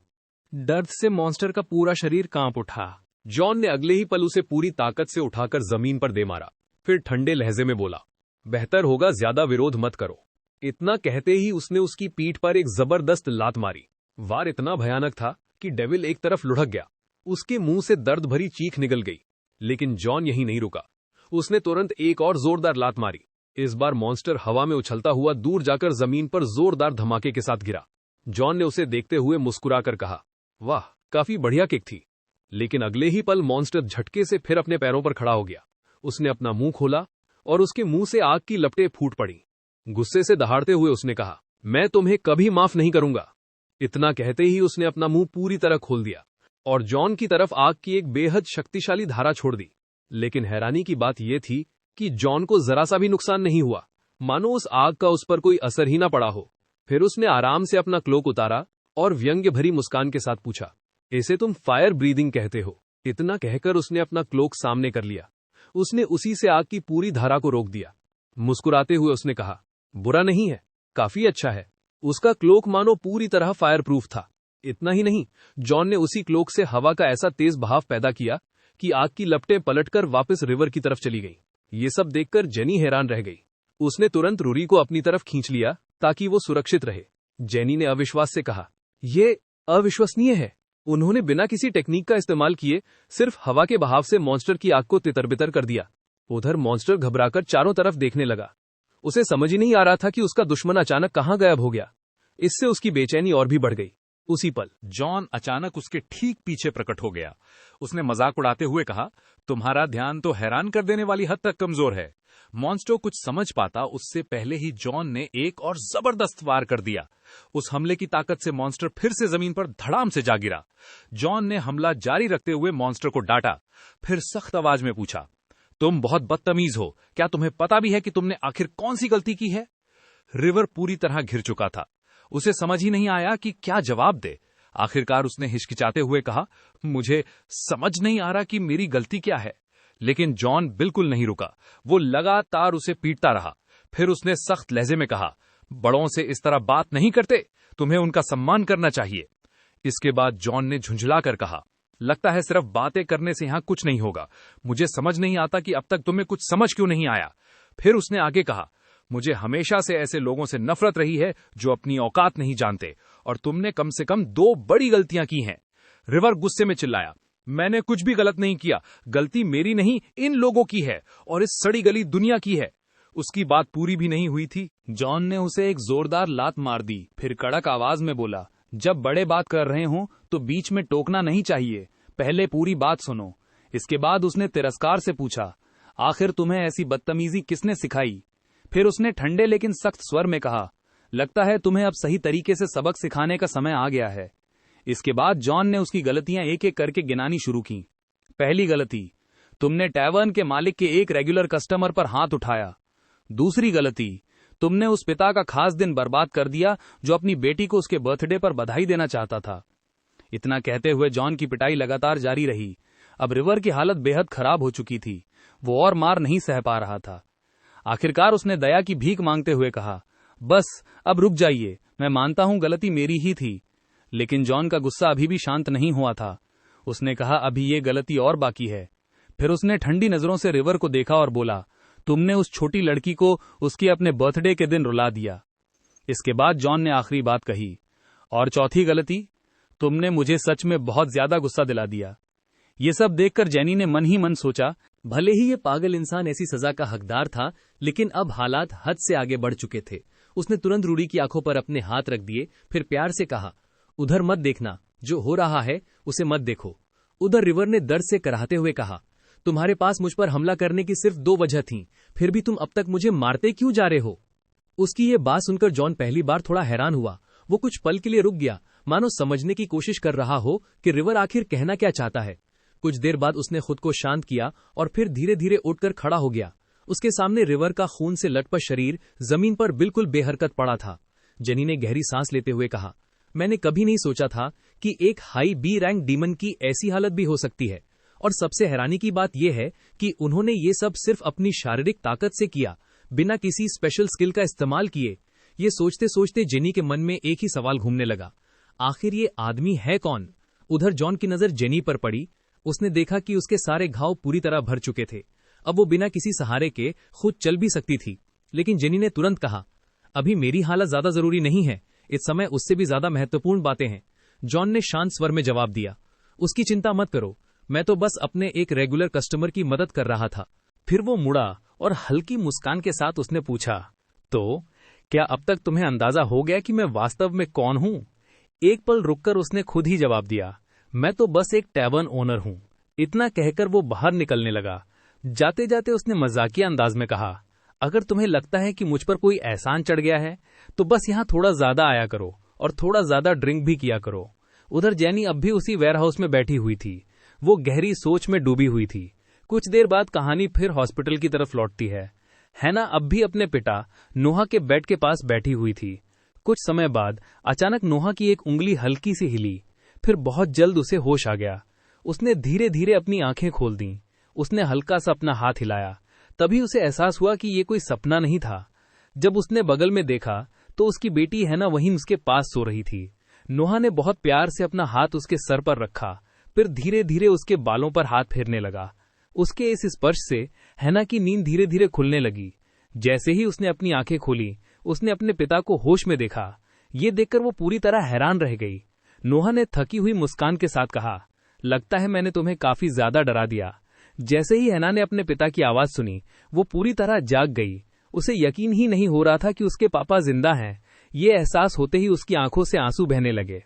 दर्द से मॉन्स्टर का पूरा शरीर कांप उठा। जॉन ने अगले ही पल उसे पूरी ताकत से उठाकर जमीन पर दे मारा, फिर ठंडे लहजे में बोला, बेहतर होगा ज्यादा विरोध मत करो। इतना कहते ही उसने उसकी पीठ पर एक जबरदस्त लात मारी। वार इतना भयानक था कि डेविल एक तरफ लुढ़क गया। उसके मुंह से दर्द भरी चीख निकल गई, लेकिन जॉन यहीं नहीं रुका। उसने तुरंत एक और जोरदार लात मारी। इस बार मॉन्स्टर हवा में उछलता हुआ दूर जाकर जमीन पर जोरदार धमाके के साथ गिरा। जॉन ने उसे देखते हुए मुस्कुराकर कहा, वाह, काफी बढ़िया किक थी। लेकिन अगले ही पल मॉन्स्टर झटके से फिर अपने पैरों पर खड़ा हो गया। उसने अपना मुंह खोला और उसके मुंह से आग की लपटें फूट पड़ी। गुस्से से दहाड़ते हुए उसने कहा, मैं तुम्हें कभी माफ नहीं करूंगा। इतना कहते ही उसने अपना मुंह पूरी तरह खोल दिया और जॉन की तरफ आग की एक बेहद शक्तिशाली धारा छोड़ दी। लेकिन हैरानी की बात यह थी कि जॉन को जरा सा भी नुकसान नहीं हुआ, मानो उस आग का उस पर कोई असर ही ना पड़ा हो। फिर उसने आराम से अपना क्लोक उतारा और व्यंग्य भरी मुस्कान के साथ पूछा, इसे तुम फायर ब्रीदिंग कहते हो? इतना कहकर उसने अपना क्लोक सामने कर लिया। उसने उसी से आग की पूरी धारा को रोक दिया। मुस्कुराते हुए उसने कहा, बुरा नहीं है, काफी अच्छा है। उसका क्लोक मानो पूरी तरह फायर प्रूफ था। इतना ही नहीं, जॉन ने उसी क्लोक से हवा का ऐसा तेज बहाव पैदा किया कि आग की लपटें पलटकर वापस रिवर की तरफ चली गई। ये सब देखकर जेनी हैरान रह गई। उसने तुरंत रूरी को अपनी तरफ खींच लिया ताकि वो सुरक्षित रहे। जेनी ने अविश्वास से कहा, ये अविश्वसनीय है। उन्होंने बिना किसी टेक्निक का इस्तेमाल किए सिर्फ हवा के बहाव से मॉन्स्टर की आग को तितर-बितर कर दिया। उधर मॉन्स्टर घबराकर चारों तरफ देखने लगा। उसे समझ ही नहीं आ रहा था कि उसका दुश्मन अचानक कहां गायब हो गया। इससे उसकी बेचैनी और भी बढ़ गई। उसी पल जॉन अचानक उसके ठीक पीछे प्रकट हो गया। उसने मजाक उड़ाते हुए कहा, तुम्हारा ध्यान तो हैरान कर देने वाली हद तक कमजोर है। मॉन्स्टर कुछ समझ पाता उससे पहले ही जॉन ने एक और जबरदस्त वार कर दिया। उस हमले की ताकत से मॉन्स्टर फिर से जमीन पर धड़ाम से जा गिरा। जॉन ने हमला जारी रखते हुए मॉन्स्टर को डांटा, फिर सख्त आवाज में पूछा, तुम बहुत बदतमीज हो, क्या तुम्हें पता भी है कि तुमने आखिर कौन सी गलती की है? रिवर पूरी तरह घिर चुका था। उसे समझ ही नहीं आया कि क्या जवाब दे। आखिरकार उसने हिचकिचाते हुए कहा, मुझे समझ नहीं आ रहा कि मेरी गलती क्या है। लेकिन जॉन बिल्कुल नहीं रुका। वो लगातार उसे पीटता रहा। फिर उसने सख्त लहजे में कहा, बड़ों से इस तरह बात नहीं करते, तुम्हें उनका सम्मान करना चाहिए। इसके बाद जॉन ने झुंझलाकर कहा, लगता है सिर्फ बातें करने से यहां कुछ नहीं होगा। मुझे समझ नहीं आता कि अब तक तुम्हें कुछ समझ क्यों नहीं आया। फिर उसने आगे कहा, मुझे हमेशा से ऐसे लोगों से नफरत रही है जो अपनी औकात नहीं जानते, और तुमने कम से कम 2 बड़ी गलतियां की हैं। रिवर गुस्से में चिल्लाया, मैंने कुछ भी गलत नहीं किया। गलती मेरी नहीं, इन लोगों की है और इस सड़ी गली दुनिया की है। उसकी बात पूरी भी नहीं हुई थी, जॉन ने उसे एक जोरदार लात मार दी। फिर कड़क आवाज में बोला, जब बड़े बात कर रहे हों तो बीच में टोकना नहीं चाहिए, पहले पूरी बात सुनो। इसके बाद उसने तिरस्कार से पूछा, आखिर तुम्हें ऐसी बदतमीजी किसने सिखाई? फिर उसने ठंडे लेकिन सख्त स्वर में कहा, लगता है तुम्हें अब सही तरीके से सबक सिखाने का समय आ गया है। इसके बाद जॉन ने उसकी गलतियां एक एक करके गिनानी शुरू की। पहली गलती, तुमने टैवर्न के मालिक के एक रेगुलर कस्टमर पर हाथ उठाया। दूसरी गलती, तुमने उस पिता का खास दिन बर्बाद कर दिया जो अपनी बेटी को उसके बर्थडे पर बधाई देना चाहता था। इतना कहते हुए जॉन की पिटाई लगातार जारी रही। अब रिवर की हालत बेहद खराब हो चुकी थी। वो और मार नहीं सह पा रहा था। आखिरकार उसने दया की भीख मांगते हुए कहा, बस अब रुक जाइए, मैं मानता हूं गलती मेरी ही थी। लेकिन जॉन का गुस्सा अभी भी शांत नहीं हुआ था। उसने कहा, अभी ये गलती और बाकी है। फिर उसने ठंडी नजरों से रिवर को देखा और बोला, तुमने उस छोटी लड़की को उसके अपने बर्थडे के दिन रुला दिया। इसके बाद जॉन ने आखिरी बात कही, और चौथी गलती, तुमने मुझे सच में बहुत ज्यादा गुस्सा दिला दिया। ये सब देखकर जेनी ने मन ही मन सोचा, भले ही ये पागल इंसान ऐसी सजा का हकदार था, लेकिन अब हालात हद से आगे बढ़ चुके थे। उसने तुरंत रूडी की आंखों पर अपने हाथ रख दिए, फिर प्यार से कहा, उधर मत देखना, जो हो रहा है उसे मत देखो। उधर रिवर ने दर्द से कराहते हुए कहा, तुम्हारे पास मुझ पर हमला करने की सिर्फ 2 वजह थीं, फिर भी तुम अब तक मुझे मारते क्यों जा रहे हो? उसकी ये बात सुनकर जॉन पहली बार थोड़ा हैरान हुआ। वो कुछ पल के लिए रुक गया, मानो समझने की कोशिश कर रहा हो कि रिवर आखिर कहना क्या चाहता है। कुछ देर बाद उसने खुद को शांत किया और फिर धीरे धीरे उठकर खड़ा हो गया। उसके सामने रिवर का खून से लटपट शरीर जमीन पर बिल्कुल बेहरकत पड़ा था। जेनी ने गहरी सांस लेते हुए कहा, मैंने कभी नहीं सोचा था कि एक हाई बी रैंक डीमन की ऐसी हालत भी हो सकती है। और सबसे हैरानी की बात यह है कि उन्होंने ये सब सिर्फ अपनी शारीरिक ताकत से किया, बिना किसी स्पेशल स्किल का इस्तेमाल किए। ये सोचते सोचते जेनी के मन में एक ही सवाल घूमने लगा, आखिर ये आदमी है कौन? उधर जॉन की नजर जेनी पर पड़ी। उसने देखा कि उसके सारे घाव पूरी तरह भर चुके थे। अब वो बिना किसी सहारे के खुद चल भी सकती थी, लेकिन जेनी ने तुरंत कहा, अभी मेरी हालत ज्यादा जरूरी नहीं है, इस समय उससे भी ज्यादा महत्वपूर्ण बातें हैं। जॉन ने शांत स्वर में जवाब दिया, उसकी चिंता मत करो, मैं तो बस अपने एक रेगुलर कस्टमर की मदद कर रहा था। फिर वो मुड़ा और हल्की मुस्कान के साथ उसने पूछा, तो क्या अब तक तुम्हें अंदाजा हो गया कि मैं वास्तव में कौन हूं? एक पल रुककर उसने खुद ही जवाब दिया, मैं तो बस एक टैवर्न ओनर हूं। इतना कहकर वो बाहर निकलने लगा। जाते जाते उसने मजाकिया अंदाज में कहा, अगर तुम्हें लगता है कि मुझ पर कोई एहसान चढ़ गया है तो बस यहाँ थोड़ा ज्यादा आया करो और थोड़ा ज्यादा ड्रिंक भी किया करो। उधर जेनी अब भी उसी वेयरहाउस में बैठी हुई थी। वो गहरी सोच में डूबी हुई थी। कुछ देर बाद कहानी फिर हॉस्पिटल की तरफ लौटती है। हैना अब भी अपने पिता नोहा के बेड के पास बैठी हुई थी। कुछ समय बाद अचानक नोहा की एक उंगली हल्की सी हिली, फिर बहुत जल्द उसे होश आ गया। उसने धीरे धीरे अपनी आंखें खोल दी। उसने हल्का सा अपना हाथ हिलाया, तभी उसे एहसास हुआ कि ये कोई सपना नहीं था। जब उसने बगल में देखा तो उसकी बेटी हैना वहीं उसके पास सो रही थी। नोहा ने बहुत प्यार से अपना हाथ उसके सर पर रखा, फिर धीरे धीरे उसके बालों पर हाथ फेरने लगा। उसके इस स्पर्श से हैना की नींद धीरे धीरे खुलने लगी। जैसे ही उसने अपनी आंखें खोली, उसने अपने पिता को होश में देखा। ये देखकर वो पूरी तरह हैरान रह गई। नोहा ने थकी हुई मुस्कान के साथ कहा, लगता है मैंने तुम्हें काफी ज्यादा डरा दिया। जैसे ही हैना ने अपने पिता की आवाज सुनी, वो पूरी तरह जाग गई। उसे यकीन ही नहीं हो रहा था कि उसके पापा जिंदा हैं। ये एहसास होते ही उसकी आंखों से आंसू बहने लगे।